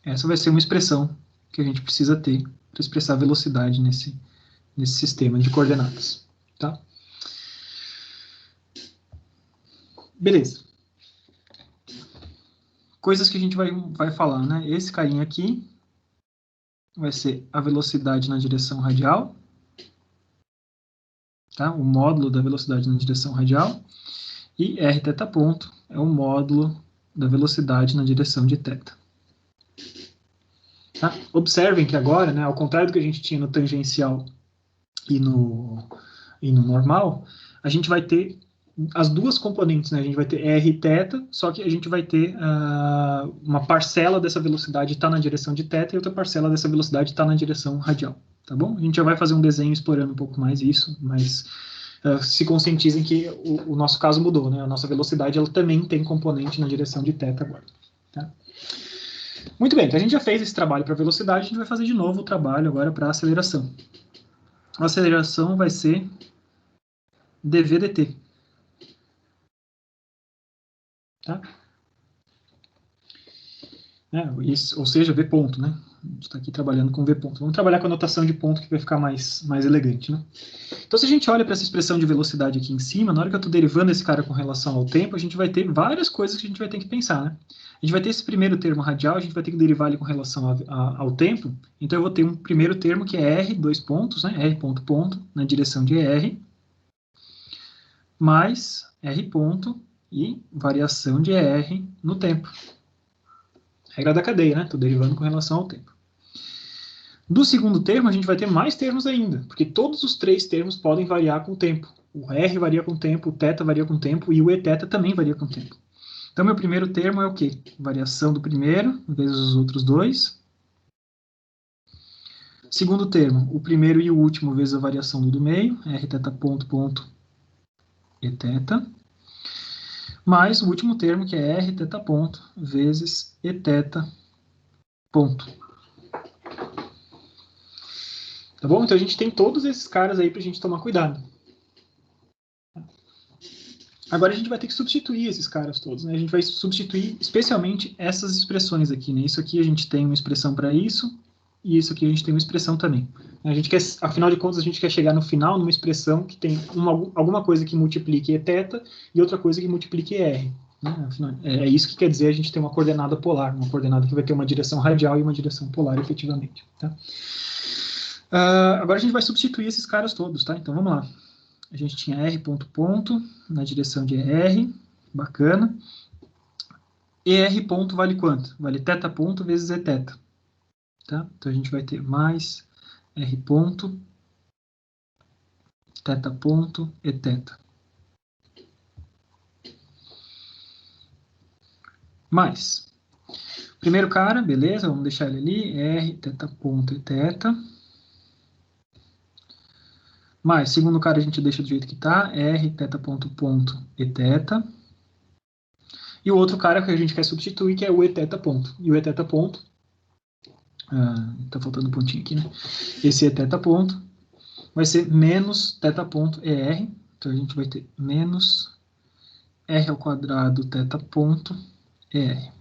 Speaker 1: Essa vai ser uma expressão que a gente precisa ter para expressar a velocidade nesse sistema de coordenadas. Tá? Beleza. Coisas que a gente vai falar, né? Esse carinha aqui vai ser a velocidade na direção radial, tá? O módulo da velocidade na direção radial. E r θ ponto é o módulo da velocidade na direção de θ. Tá? Observem que agora, né, ao contrário do que a gente tinha no tangencial e no normal, a gente vai ter as duas componentes, né? A gente vai ter r e θ, só que a gente vai ter uma parcela dessa velocidade está na direção de θ e outra parcela dessa velocidade está na direção radial, tá bom? A gente já vai fazer um desenho explorando um pouco mais isso, mas se conscientizem que o nosso caso mudou, né? A nossa velocidade ela também tem componente na direção de θ agora, tá? Muito bem, então a gente já fez esse trabalho para velocidade, a gente vai fazer de novo o trabalho agora para aceleração. A aceleração vai ser dv dt. Tá? Ou seja, v ponto, né? A gente está aqui trabalhando com v ponto. Vamos trabalhar com a notação de ponto que vai ficar mais elegante, né? Então, se a gente olha para essa expressão de velocidade aqui em cima, na hora que eu estou derivando esse cara com relação ao tempo, a gente vai ter várias coisas que a gente vai ter que pensar, né? A gente vai ter esse primeiro termo radial, a gente vai ter que derivar ele com relação ao tempo. Então, eu vou ter um primeiro termo que é r, dois pontos, né? R ponto, ponto, na direção de r, mais r ponto e variação de r no tempo. Regra da cadeia, né? Estou derivando com relação ao tempo. Do segundo termo, a gente vai ter mais termos ainda, porque todos os três termos podem variar com o tempo. O r varia com o tempo, o θ varia com o tempo e o eθ também varia com o tempo. Então, meu primeiro termo é o quê? Variação do primeiro vezes os outros dois. Segundo termo, o primeiro e o último vezes a variação do meio, r θ ponto, ponto, eθ. Mais o último termo, que é r θ ponto vezes eθ ponto. Tá bom? Então a gente tem todos esses caras aí para a gente tomar cuidado. Agora a gente vai ter que substituir esses caras todos, né? A gente vai substituir especialmente essas expressões aqui, né? Isso aqui a gente tem uma expressão para isso, e isso aqui a gente tem uma expressão também. A gente quer, afinal de contas, a gente quer chegar no final numa expressão que tem alguma coisa que multiplique eθ e outra coisa que multiplique r. Né? Afinal, é isso que quer dizer a gente ter uma coordenada polar, uma coordenada que vai ter uma direção radial e uma direção polar, efetivamente. Tá? Agora a gente vai substituir esses caras todos, tá? Então vamos lá. A gente tinha r ponto, ponto na direção de r, bacana. E r ponto vale quanto? Vale θ ponto vezes eθ. Tá? Então a gente vai ter mais r ponto, θ ponto, eθ. Mais. Primeiro cara, beleza, vamos deixar ele ali, r, θ ponto, eθ. Mais, segundo cara a gente deixa do jeito que está, r, θ ponto, ponto, eθ. E o outro cara que a gente quer substituir, que é o eθ ponto. E o eθ ponto, tá faltando um pontinho aqui, né? Esse eθ ponto vai ser menos θ ponto er. Então a gente vai ter menos r ao quadrado θ ponto er.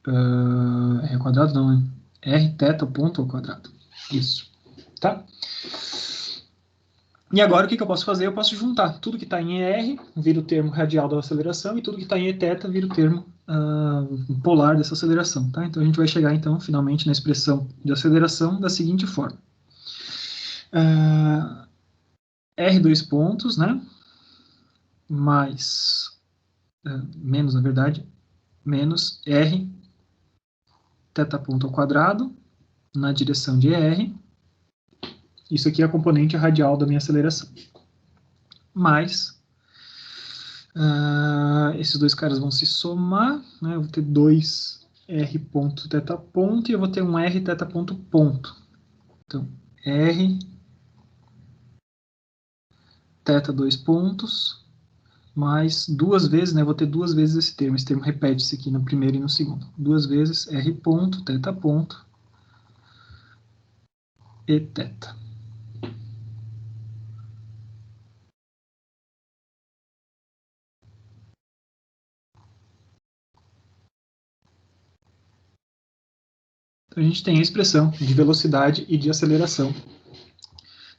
Speaker 1: R ao quadrado não, né? R θ ponto ao quadrado. Isso. Tá? E agora o que eu posso fazer? Eu posso juntar tudo que está em ER, vira o termo radial da aceleração, e tudo que está em eθ vira o termo polar dessa aceleração. Tá? Então a gente vai chegar, então, finalmente, na expressão de aceleração da seguinte forma. R dois pontos, né? Mais, menos, na verdade, menos R θ ponto ao quadrado na direção de ER. Isso aqui é a componente radial da minha aceleração. Mais, esses dois caras vão se somar, né? Eu vou ter 2r ponto θ ponto e eu vou ter um r θ ponto ponto. Então, r θ dois pontos mais duas vezes, né, vou ter duas vezes esse termo repete-se aqui no primeiro e no segundo, duas vezes r ponto, θ ponto e θ. Então, a gente tem a expressão de velocidade e de aceleração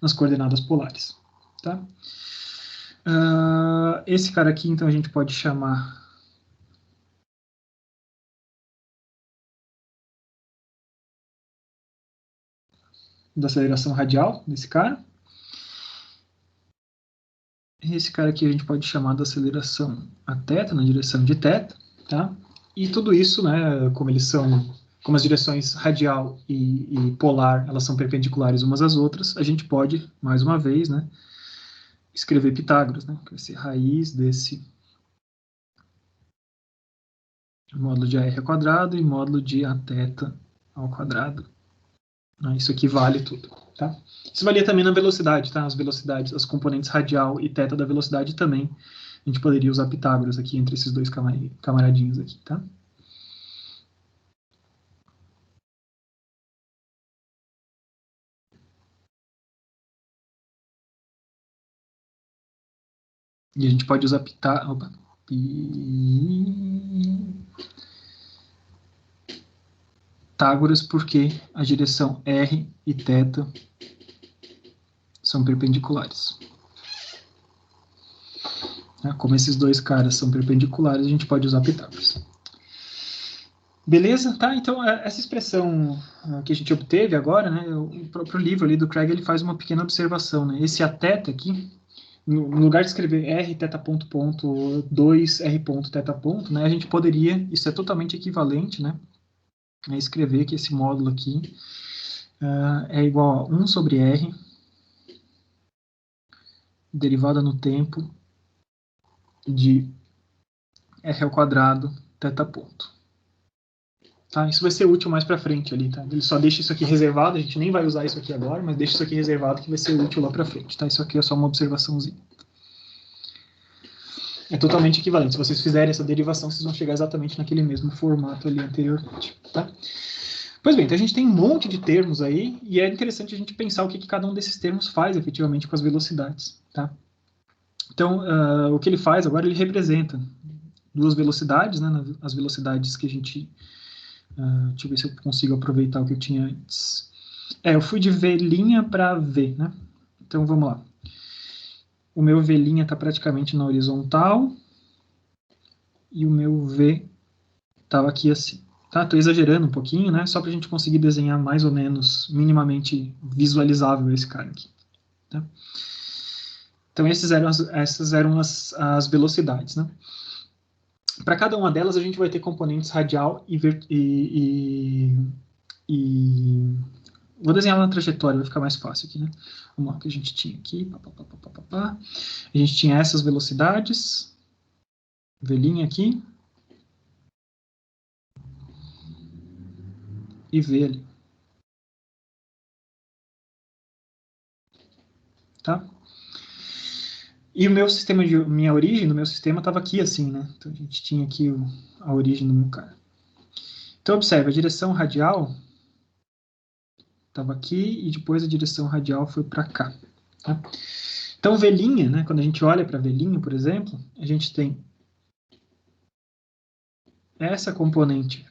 Speaker 1: nas coordenadas polares, tá? Esse cara aqui, então, a gente pode chamar da aceleração radial desse cara. Esse cara aqui a gente pode chamar da aceleração a θ, na direção de θ, tá? E tudo isso, né, como as direções radial e polar, elas são perpendiculares umas às outras, a gente pode, mais uma vez, né, escrever Pitágoras, né, que vai ser raiz desse módulo de AR ao quadrado e módulo de Aθ ao quadrado. Isso aqui vale tudo, tá? Isso valia também na velocidade, tá? As velocidades, as componentes radial e θ da velocidade também. A gente poderia usar Pitágoras aqui entre esses dois camaradinhos aqui, tá? E a gente pode usar Pitágoras porque a direção R e θ são perpendiculares. Como esses dois caras são perpendiculares, a gente pode usar Pitágoras. Beleza? Tá? Então, essa expressão que a gente obteve agora, né, o próprio livro ali do Craig, ele faz uma pequena observação, né? Esse αθ aqui, no lugar de escrever r θ ponto ponto 2 r ponto θ ponto, né, a gente poderia, isso é totalmente equivalente, né, a escrever que esse módulo aqui é igual a 1 sobre r, derivada no tempo de r ao quadrado θ ponto. Tá? Isso vai ser útil mais para frente ali, tá? Ele só deixa isso aqui reservado, a gente nem vai usar isso aqui agora, mas deixa isso aqui reservado que vai ser útil lá para frente, tá? Isso aqui é só uma observaçãozinha. É totalmente equivalente. Se vocês fizerem essa derivação, vocês vão chegar exatamente naquele mesmo formato ali anteriormente, tá? Pois bem, então a gente tem um monte de termos aí, e é interessante a gente pensar o que cada um desses termos faz efetivamente com as velocidades, tá? Então, o que ele faz agora, ele representa duas velocidades, né? As velocidades que a gente... deixa eu ver se eu consigo aproveitar o que eu tinha antes. Eu fui de V' para V, né? Então, vamos lá. O meu V' está praticamente na horizontal, e o meu V estava aqui assim. Tá? Estou exagerando um pouquinho, né? Só para a gente conseguir desenhar mais ou menos, minimamente visualizável esse cara aqui. Tá? Então, essas eram as velocidades, né? Para cada uma delas, a gente vai ter componentes radial e vou desenhar na trajetória, vai ficar mais fácil aqui, né? Vamos lá, o que a gente tinha aqui. A gente tinha essas velocidades, V' aqui, e V ali. Tá? E o meu sistema minha origem do meu sistema estava aqui assim, né? Então a gente tinha aqui a origem do meu cara. Então observe, a direção radial estava aqui e depois a direção radial foi para cá. Tá? Então V', né? Quando a gente olha para V', por exemplo, a gente tem essa componente.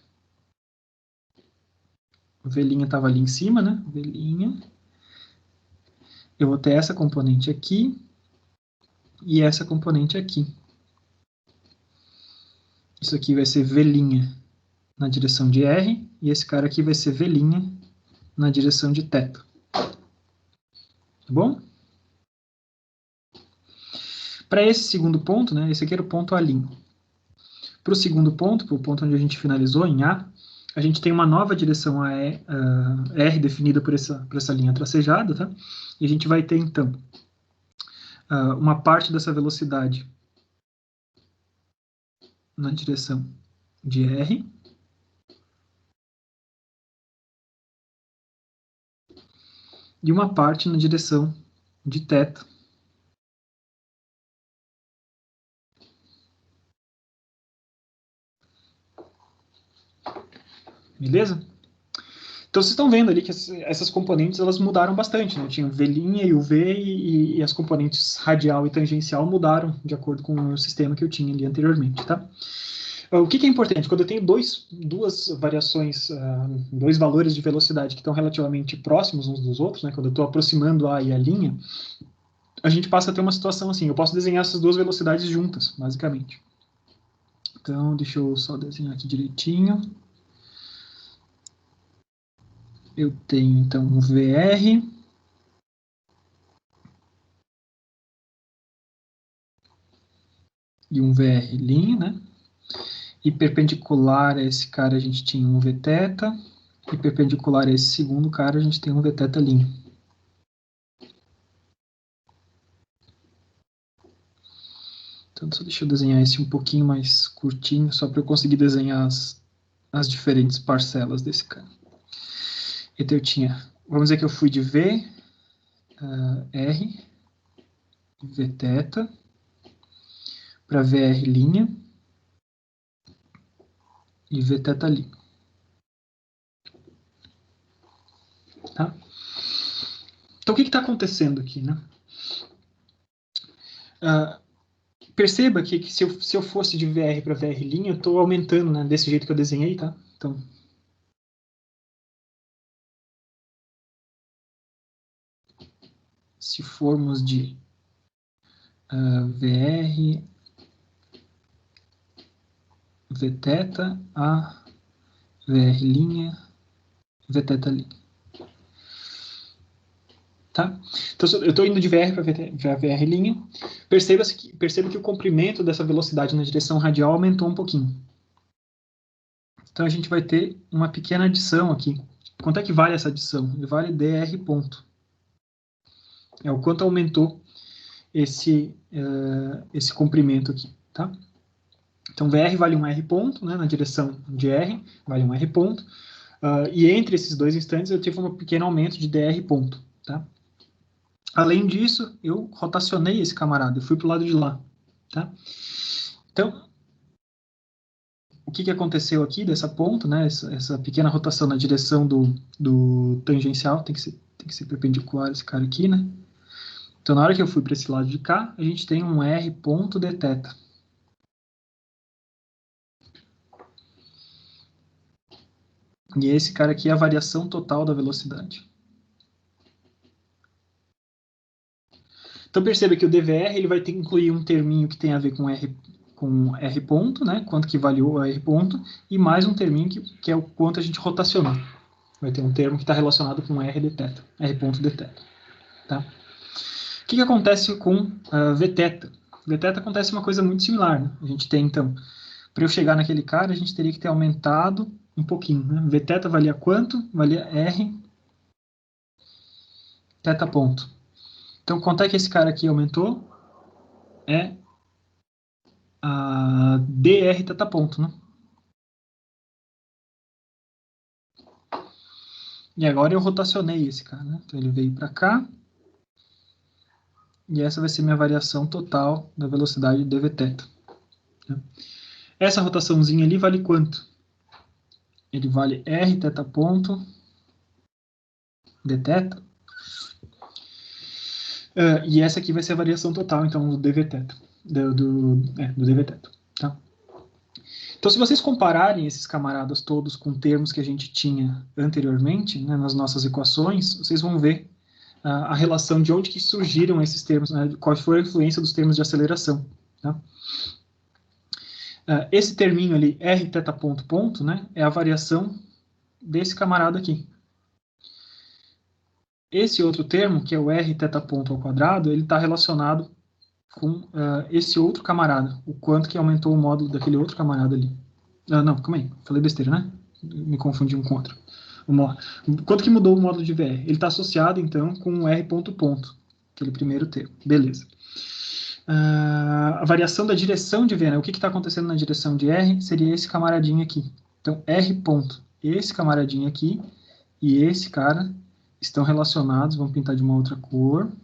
Speaker 1: O V' estava ali em cima, né? V'. Eu vou ter essa componente aqui e essa componente aqui. Isso aqui vai ser V' na direção de R, e esse cara aqui vai ser V' na direção de θ. Tá bom? Para esse segundo ponto, né, esse aqui era o ponto A'. Para o segundo ponto, para o ponto onde a gente finalizou, em A gente tem uma nova direção R definida por essa linha tracejada, tá? E a gente vai ter, então, uma parte dessa velocidade na direção de R, e uma parte na direção de θ. Beleza? Então, vocês estão vendo ali que essas componentes, elas mudaram bastante, né? Tinha V' e o V, e as componentes radial e tangencial mudaram de acordo com o sistema que eu tinha ali anteriormente, tá? O que é importante? Quando eu tenho duas variações, dois valores de velocidade que estão relativamente próximos uns dos outros, né? Quando eu estou aproximando a e a linha, a gente passa a ter uma situação assim, eu posso desenhar essas duas velocidades juntas, basicamente. Então, deixa eu só desenhar aqui direitinho. Eu tenho, então, um VR e um VR', né? E perpendicular a esse cara a gente tinha um Vθ, e perpendicular a esse segundo cara a gente tem um Vθ'. Então, só deixa eu desenhar esse um pouquinho mais curtinho, só para eu conseguir desenhar as diferentes parcelas desse cara. Então, eu tinha, vamos dizer que eu fui de V, R, Vθ, para VR' e Vθ'. Tá? Então, o que está acontecendo aqui, né? Perceba que se eu fosse de VR para VR', eu estou aumentando, né, desse jeito que eu desenhei, tá? Então, se formos de VR, Vθ a VR', Vθ'. Tá? Então, eu estou indo de VR para VR'. Perceba que o comprimento dessa velocidade na direção radial aumentou um pouquinho. Então, a gente vai ter uma pequena adição aqui. Quanto é que vale essa adição? Ele vale dr ponto. É o quanto aumentou esse comprimento aqui, tá? Então, VR vale um R ponto, né, na direção de R, vale um R ponto. E entre esses dois instantes, eu tive um pequeno aumento de dr ponto, tá? Além disso, eu rotacionei esse camarada, eu fui para o lado de lá, tá? Então, o que aconteceu aqui dessa ponta, né? Essa pequena rotação na direção do tangencial, tem que ser perpendicular esse cara aqui, né? Então, na hora que eu fui para esse lado de cá, a gente tem um R ponto dθ. E esse cara aqui é a variação total da velocidade. Então perceba que o dvr ele vai ter que incluir um terminho que tem a ver com R ponto, né? Quanto que variou a R ponto, e mais um terminho que é o quanto a gente rotacionou. Vai ter um termo que está relacionado com R dθ, R ponto dθ. Tá? O que acontece com Vθ? Vθ acontece uma coisa muito similar. Né? A gente tem, então, para eu chegar naquele cara, a gente teria que ter aumentado um pouquinho. Né? Vθ valia quanto? Valia R θ ponto. Então, quanto é que esse cara aqui aumentou? É a dr θ ponto, né? E agora eu rotacionei esse cara, né? Então ele veio para cá. E essa vai ser minha variação total da velocidade de Vθ. Né? Essa rotaçãozinha ali vale quanto? Ele vale R θ ponto dθ. E essa aqui vai ser a variação total, então, do dvθ. Do dvθ, tá? Então, se vocês compararem esses camaradas todos com termos que a gente tinha anteriormente, né, nas nossas equações, vocês vão ver a relação de onde que surgiram esses termos, né, qual foi a influência dos termos de aceleração. Tá? Esse terminho ali, r θ ponto ponto, né, é a variação desse camarada aqui. Esse outro termo, que é o r θ ponto ao quadrado, ele está relacionado com esse outro camarada, o quanto que aumentou o módulo daquele outro camarada ali. Não, calma aí, falei besteira, né? Me confundi um com outro. Quanto que mudou o módulo de VR? Ele está associado, então, com o R ponto ponto, aquele primeiro termo. Beleza. A variação da direção de V, né? O que está acontecendo na direção de R seria esse camaradinho aqui. Então, R ponto, esse camaradinho aqui e esse cara estão relacionados, vamos pintar de uma outra cor, vou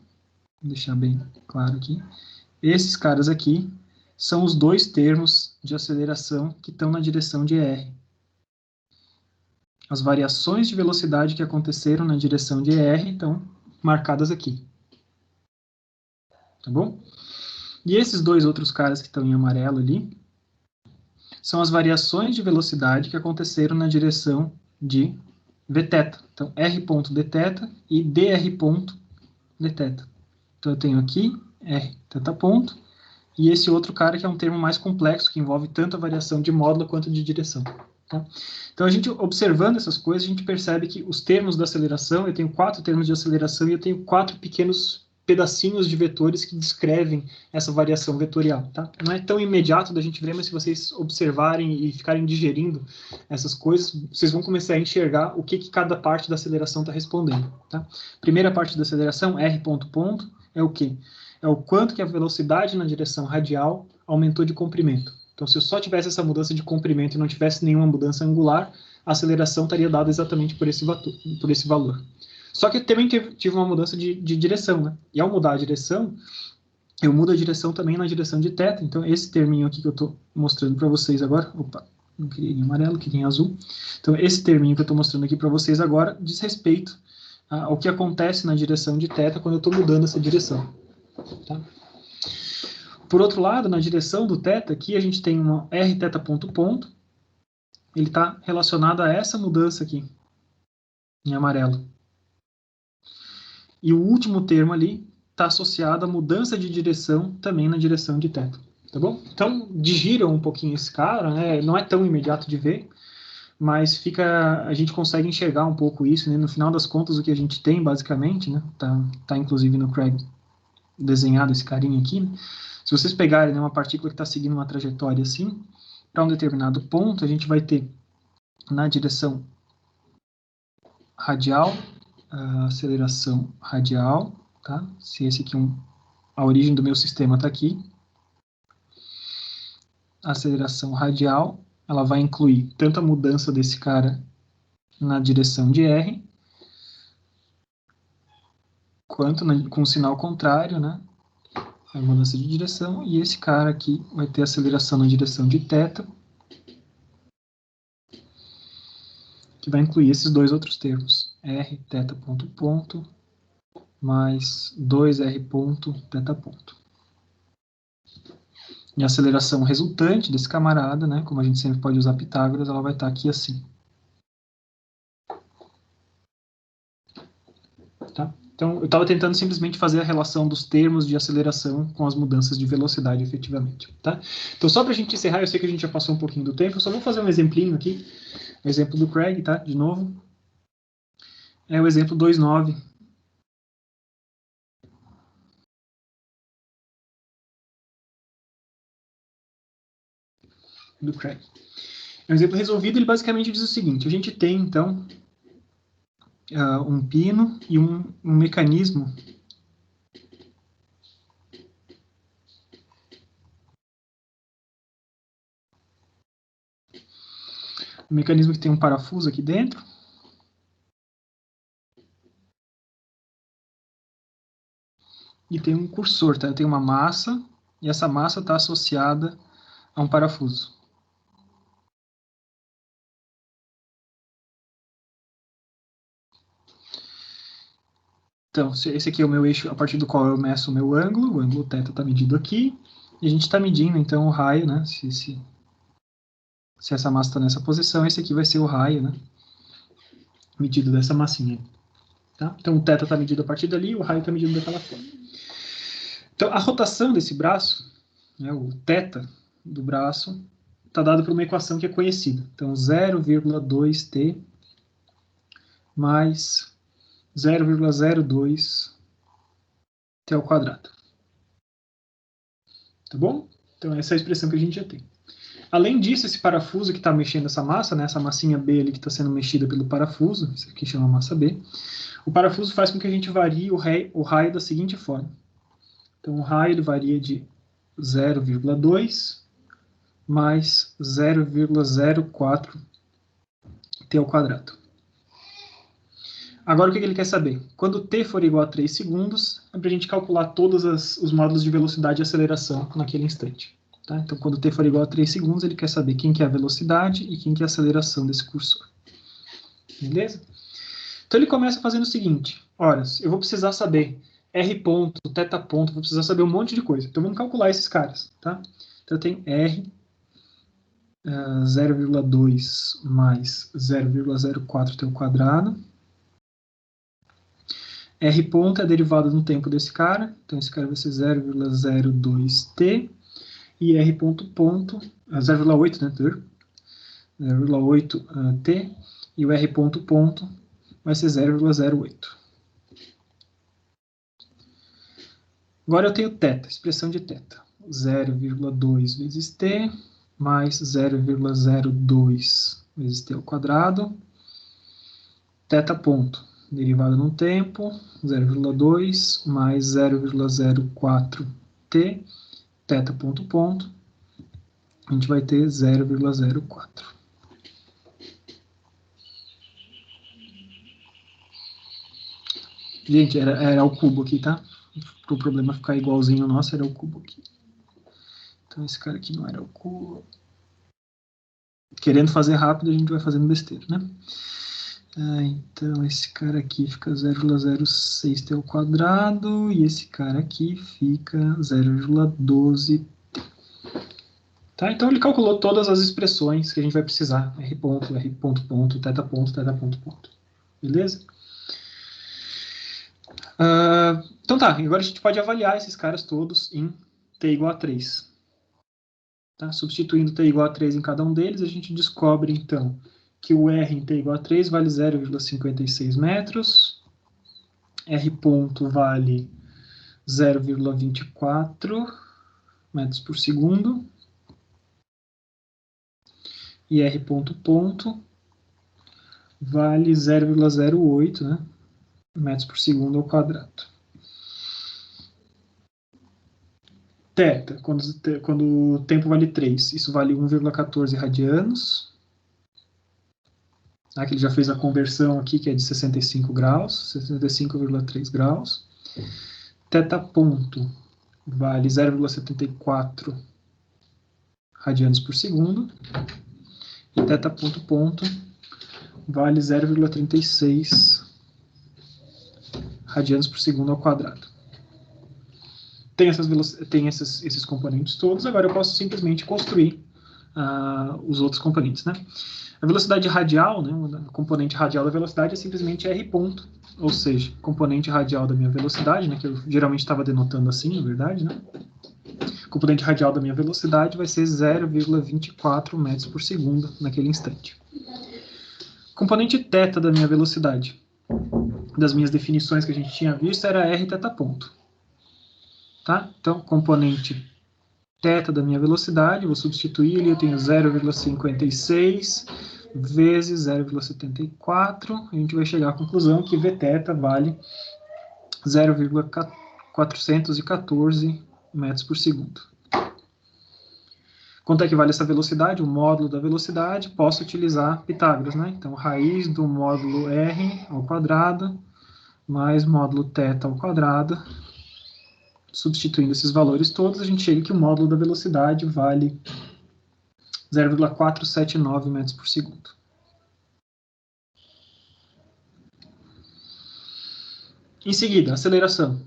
Speaker 1: deixar bem claro aqui. Esses caras aqui são os dois termos de aceleração que estão na direção de R. As variações de velocidade que aconteceram na direção de R estão marcadas aqui. Tá bom? E esses dois outros caras que estão em amarelo ali são as variações de velocidade que aconteceram na direção de Vθ. Então, R ponto dθ e dr ponto dθ. Então, eu tenho aqui R θ ponto e esse outro cara que é um termo mais complexo, que envolve tanto a variação de módulo quanto de direção. Tá? Então, a gente observando essas coisas, a gente percebe que os termos da aceleração, eu tenho 4 termos de aceleração e eu tenho 4 pequenos pedacinhos de vetores que descrevem essa variação vetorial. Tá? Não é tão imediato da gente ver, mas se vocês observarem e ficarem digerindo essas coisas, vocês vão começar a enxergar o que cada parte da aceleração está respondendo. Tá? Primeira parte da aceleração, R ponto ponto, é o quê? É o quanto que a velocidade na direção radial aumentou de comprimento. Então, se eu só tivesse essa mudança de comprimento e não tivesse nenhuma mudança angular, a aceleração estaria dada exatamente por esse valor. Só que eu também tive uma mudança de direção, né? E ao mudar a direção, eu mudo a direção também na direção de θ. Então, esse terminho aqui que eu estou mostrando para vocês agora... Opa, não queria em amarelo, queria em azul. Então, esse terminho que eu estou mostrando aqui para vocês agora diz respeito ao que acontece na direção de θ quando eu estou mudando essa direção. Tá? Por outro lado, na direção do θ, aqui a gente tem uma Rθ ponto ponto. Ele está relacionado a essa mudança aqui, em amarelo. E o último termo ali está associado à mudança de direção também na direção de θ. Tá bom? Então, digiram um pouquinho esse cara, né? Não é tão imediato de ver, mas a gente consegue enxergar um pouco isso, né? No final das contas, o que a gente tem, basicamente, né? Tá inclusive no Craig desenhado esse carinha aqui, né? Se vocês pegarem, né, uma partícula que está seguindo uma trajetória assim, para um determinado ponto, a gente vai ter na direção radial, a aceleração radial, tá? Se esse aqui a origem do meu sistema está aqui, a aceleração radial, ela vai incluir tanto a mudança desse cara na direção de R, quanto com o sinal contrário, né? A mudança de direção, e esse cara aqui vai ter aceleração na direção de θ, que vai incluir esses dois outros termos, R θ ponto ponto, mais 2R ponto θ ponto. E a aceleração resultante desse camarada, né, como a gente sempre pode usar Pitágoras, ela vai estar aqui assim. Tá? Então, eu estava tentando simplesmente fazer a relação dos termos de aceleração com as mudanças de velocidade, efetivamente. Tá? Então, só para a gente encerrar, eu sei que a gente já passou um pouquinho do tempo, eu só vou fazer um exemplinho aqui, o exemplo do Craig, tá? De novo. É o exemplo 2,9. Do Craig. É um exemplo resolvido, ele basicamente diz o seguinte, a gente tem, então, um pino e um mecanismo que tem um parafuso aqui dentro, e tem um cursor, tá? Tem uma massa, e essa massa está associada a um parafuso. Então, esse aqui é o meu eixo a partir do qual eu meço o meu ângulo, o ângulo θ está medido aqui, e a gente está medindo, então, o raio, né? Se essa massa está nessa posição, esse aqui vai ser o raio, né? Medido dessa massinha. Tá? Então, o θ está medido a partir dali, o raio está medido daquela forma. Então, a rotação desse braço, né, o θ do braço, está dado por uma equação que é conhecida. Então, 0,2t mais 0,02t ao quadrado. Tá bom? Então, essa é a expressão que a gente já tem. Além disso, esse parafuso que está mexendo essa massa, né, essa massinha B ali que está sendo mexida pelo parafuso, isso aqui chama massa B, o parafuso faz com que a gente varie o raio da seguinte forma. Então, o raio ele varia de 0,2 mais 0,04t ao quadrado. Agora, o que ele quer saber? Quando t for igual a 3 segundos, é para a gente calcular todos os módulos de velocidade e aceleração naquele instante. Tá? Então, quando t for igual a 3 segundos, ele quer saber quem que é a velocidade e quem que é a aceleração desse cursor. Beleza? Então ele começa fazendo o seguinte, ora, eu vou precisar saber R ponto, θ ponto, vou precisar saber um monte de coisa. Então vamos calcular esses caras, tá? Então eu tenho R 0,2 mais 0,04t ao quadrado. R ponto é a derivada no tempo desse cara, então esse cara vai ser 0,02t, e R ponto ponto, 0,8, né, 0,8t, e o R ponto ponto vai ser 0,08. Agora eu tenho θ, expressão de θ, 0,2 vezes t, mais 0,02 vezes t ao quadrado, θ ponto, derivada no tempo, 0,2 mais 0,04t, θ ponto ponto, a gente vai ter 0,04. Gente, era o cubo aqui, tá? Para o problema ficar igualzinho ao nosso, era o cubo aqui. Então esse cara aqui não era o cubo. Querendo fazer rápido, a gente vai fazendo besteira, né? Então esse cara aqui fica 0,06t ao quadrado, e esse cara aqui fica 0,12t. Tá? Então ele calculou todas as expressões que a gente vai precisar. R ponto, R ponto, ponto, θ ponto, θ ponto, ponto. Beleza? Então tá, agora a gente pode avaliar esses caras todos em t igual a 3. Tá? Substituindo t igual a 3 em cada um deles, a gente descobre então que o R em t igual a 3 vale 0,56 metros, R ponto vale 0,24 metros por segundo, e R ponto ponto vale 0,08, né, metros por segundo ao quadrado. Θ, quando o tempo vale 3, isso vale 1,14 radianos. Aqui ele já fez a conversão aqui, que é de 65 graus, 65,3 graus. Θ ponto vale 0,74 radianos por segundo. E θ ponto ponto vale 0,36 radianos por segundo ao quadrado. Tem esses componentes todos, agora eu posso simplesmente construir os outros componentes, né? A velocidade radial, né, o componente radial da velocidade é simplesmente R ponto, ou seja, componente radial da minha velocidade, né, que eu geralmente estava denotando assim, na verdade, né? Componente radial da minha velocidade vai ser 0,24 metros por segundo naquele instante. Componente θ da minha velocidade, das minhas definições que a gente tinha visto, era R θ ponto. Tá? Então, componente θ da minha velocidade, vou substituir ali, eu tenho 0,56 vezes 0,74, a gente vai chegar à conclusão que Vθ vale 0,414 metros por segundo. Quanto é que vale essa velocidade? O módulo da velocidade, posso utilizar Pitágoras, né? Então, raiz do módulo R ao quadrado, mais módulo θ ao quadrado. Substituindo esses valores todos, a gente chega que o módulo da velocidade vale 0,479 metros por segundo. Em seguida, aceleração.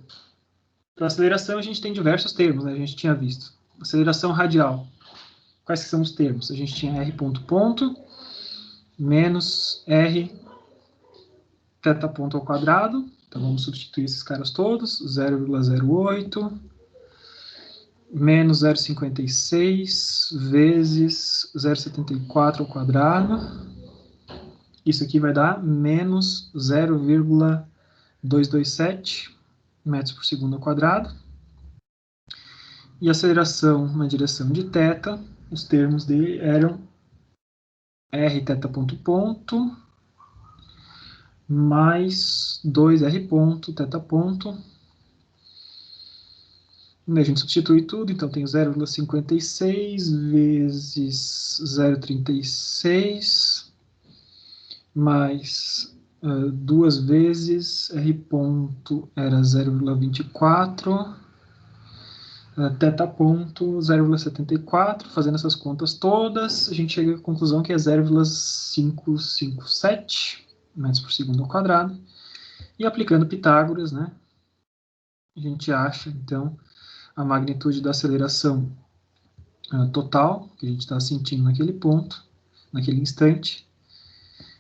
Speaker 1: Para aceleração, a gente tem diversos termos, né? A gente tinha visto. Aceleração radial. Quais que são os termos? A gente tinha R ponto ponto menos R θ ponto ao quadrado. Então, vamos substituir esses caras todos. 0,08 menos 0,56 vezes 0,74 ao quadrado. Isso aqui vai dar menos 0,227 metros por segundo ao quadrado. E aceleração na direção de θ, os termos dele eram R θ ponto ponto mais 2R ponto θ ponto. A gente substitui tudo, então tem 0,56 vezes 0,36 mais 2 vezes R ponto era 0,24, θ ponto 0,74, fazendo essas contas todas, a gente chega à conclusão que é 0,557 metros por segundo ao quadrado. E aplicando Pitágoras, né, a gente acha, então, a magnitude da aceleração total, que a gente está sentindo naquele ponto, naquele instante.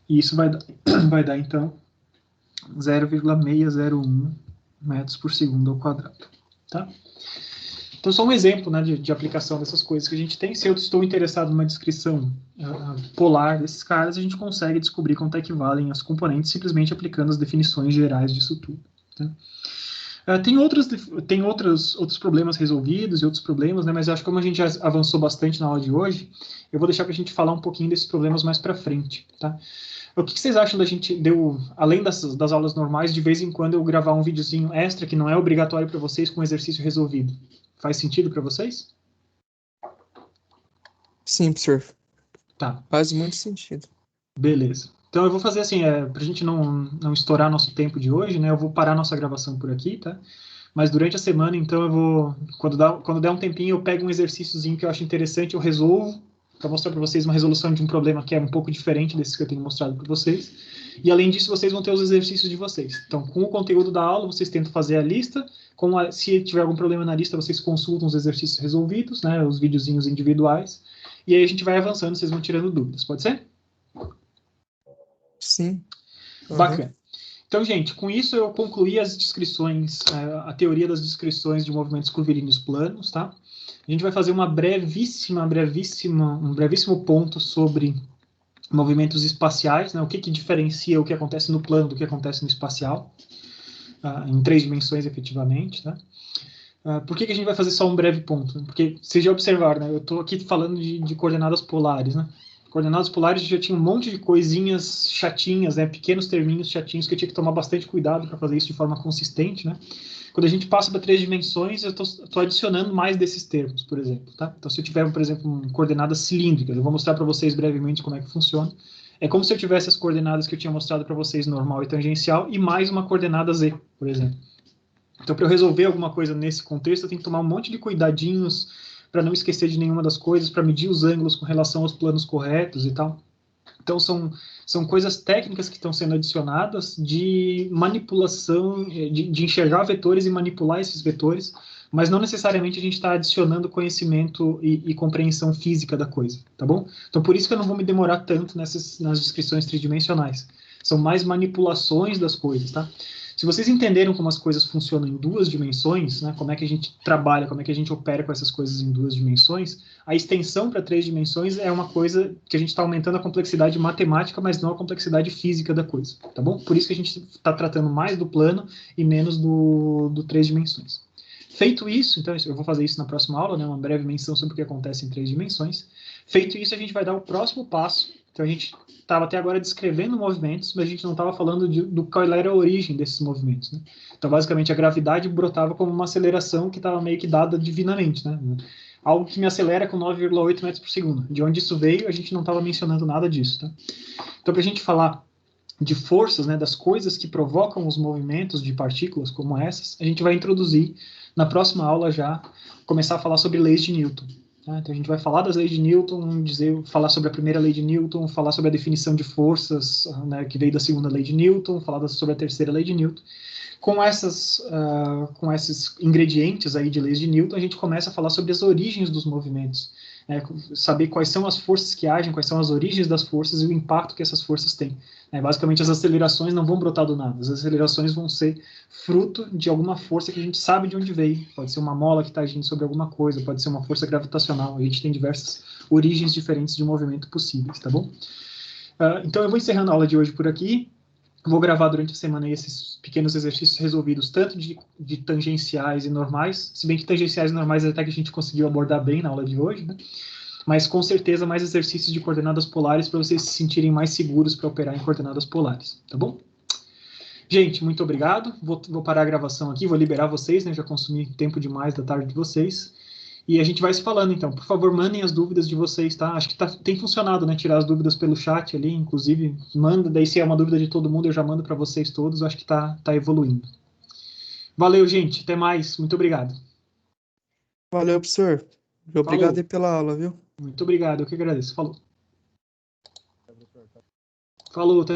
Speaker 1: E isso vai dar então, 0,601 metros por segundo ao quadrado. Tá? Então, só um exemplo, né, de aplicação dessas coisas que a gente tem. Se eu estou interessado numa descrição polar desses caras, a gente consegue descobrir quanto é que valem as componentes simplesmente aplicando as definições gerais disso tudo. Tá? Tem outros problemas resolvidos e outros problemas, né, mas eu acho que como a gente já avançou bastante na aula de hoje, eu vou deixar para a gente falar um pouquinho desses problemas mais para frente. Tá? O que vocês acham da gente, além das aulas normais, de vez em quando eu gravar um videozinho extra que não é obrigatório para vocês com exercício resolvido? Faz sentido para vocês?
Speaker 2: Sim, professor.
Speaker 1: Tá.
Speaker 2: Faz muito sentido.
Speaker 1: Beleza. Então eu vou fazer assim, para a gente não estourar nosso tempo de hoje, né? Eu vou parar nossa gravação por aqui, tá? Mas durante a semana, então, eu vou, quando der um tempinho, eu pego um exercíciozinho que eu acho interessante, eu resolvo, para mostrar para vocês uma resolução de um problema que é um pouco diferente desses que eu tenho mostrado para vocês. E além disso, vocês vão ter os exercícios de vocês. Então, com o conteúdo da aula, vocês tentam fazer a lista. Se tiver algum problema na lista, vocês consultam os exercícios resolvidos, né? Os videozinhos individuais. E aí a gente vai avançando, vocês vão tirando dúvidas. Pode ser?
Speaker 2: Sim.
Speaker 1: Bacana. Então, gente, com isso eu concluí as descrições, a teoria das descrições de movimentos curvilíneos planos, tá? A gente vai fazer um brevíssimo ponto sobre movimentos espaciais, né? O que diferencia o que acontece no plano do que acontece no espacial, em 3 dimensões, efetivamente, tá? Por que a gente vai fazer só um breve ponto? Porque vocês já observaram, né? Eu estou aqui falando de coordenadas polares, né? Coordenadas polares já tinha um monte de coisinhas chatinhas, né? Pequenos terminhos chatinhos que eu tinha que tomar bastante cuidado para fazer isso de forma consistente, né? Quando a gente passa para 3 dimensões, eu estou adicionando mais desses termos, por exemplo, tá? Então, se eu tiver, por exemplo, coordenadas cilíndricas, eu vou mostrar para vocês brevemente como é que funciona. É como se eu tivesse as coordenadas que eu tinha mostrado para vocês, normal e tangencial, e mais uma coordenada z, por exemplo. Então, para eu resolver alguma coisa nesse contexto, eu tenho que tomar um monte de cuidadinhos para não esquecer de nenhuma das coisas, para medir os ângulos com relação aos planos corretos e tal. Então, são coisas técnicas que estão sendo adicionadas de manipulação, de enxergar vetores e manipular esses vetores, mas não necessariamente a gente está adicionando conhecimento e compreensão física da coisa, tá bom? Então, por isso que eu não vou me demorar tanto nas descrições tridimensionais. São mais manipulações das coisas, tá? Se vocês entenderam como as coisas funcionam em 2 dimensões, né, como é que a gente trabalha, como é que a gente opera com essas coisas em 2 dimensões, a extensão para 3 dimensões é uma coisa que a gente está aumentando a complexidade matemática, mas não a complexidade física da coisa, tá bom? Por isso que a gente está tratando mais do plano e menos do 3 dimensões. Feito isso, então eu vou fazer isso na próxima aula, né, uma breve menção sobre o que acontece em 3 dimensões. Feito isso, a gente vai dar o próximo passo. Então a gente estava até agora descrevendo movimentos, mas a gente não estava falando do qual era a origem desses movimentos, né? Então, basicamente, a gravidade brotava como uma aceleração que estava meio que dada divinamente, né? Algo que me acelera com 9,8 metros por segundo. De onde isso veio, a gente não estava mencionando nada disso, tá? Então, para a gente falar de forças, né, das coisas que provocam os movimentos de partículas como essas, a gente vai introduzir, na próxima aula já, começar a falar sobre leis de Newton. Tá? Então a gente vai falar das leis de Newton, falar sobre a primeira lei de Newton, falar sobre a definição de forças, né, que veio da segunda lei de Newton, falar sobre a terceira lei de Newton. Com esses ingredientes aí de leis de Newton, a gente começa a falar sobre as origens dos movimentos, saber quais são as forças que agem, quais são as origens das forças e o impacto que essas forças têm. Basicamente, as acelerações não vão brotar do nada, as acelerações vão ser fruto de alguma força que a gente sabe de onde veio. Pode ser uma mola que está agindo sobre alguma coisa, pode ser uma força gravitacional. A gente tem diversas origens diferentes de movimento possíveis, tá bom? Então, eu vou encerrando a aula de hoje por aqui. Vou gravar durante a semana esses pequenos exercícios resolvidos, tanto de tangenciais e normais, se bem que tangenciais e normais até que a gente conseguiu abordar bem na aula de hoje, né? Mas com certeza mais exercícios de coordenadas polares para vocês se sentirem mais seguros para operar em coordenadas polares, tá bom? Gente, muito obrigado. Vou parar a gravação aqui, vou liberar vocês, né? Já consumi tempo demais da tarde de vocês. E a gente vai se falando, então. Por favor, mandem as dúvidas de vocês, tá? Acho que tem funcionado, né? Tirar as dúvidas pelo chat ali, inclusive, manda. Daí, se é uma dúvida de todo mundo, eu já mando para vocês todos. Acho que tá evoluindo. Valeu, gente. Até mais. Muito obrigado.
Speaker 2: Valeu, professor. Obrigado aí pela aula, viu?
Speaker 1: Muito obrigado. Eu que agradeço. Falou. Falou, até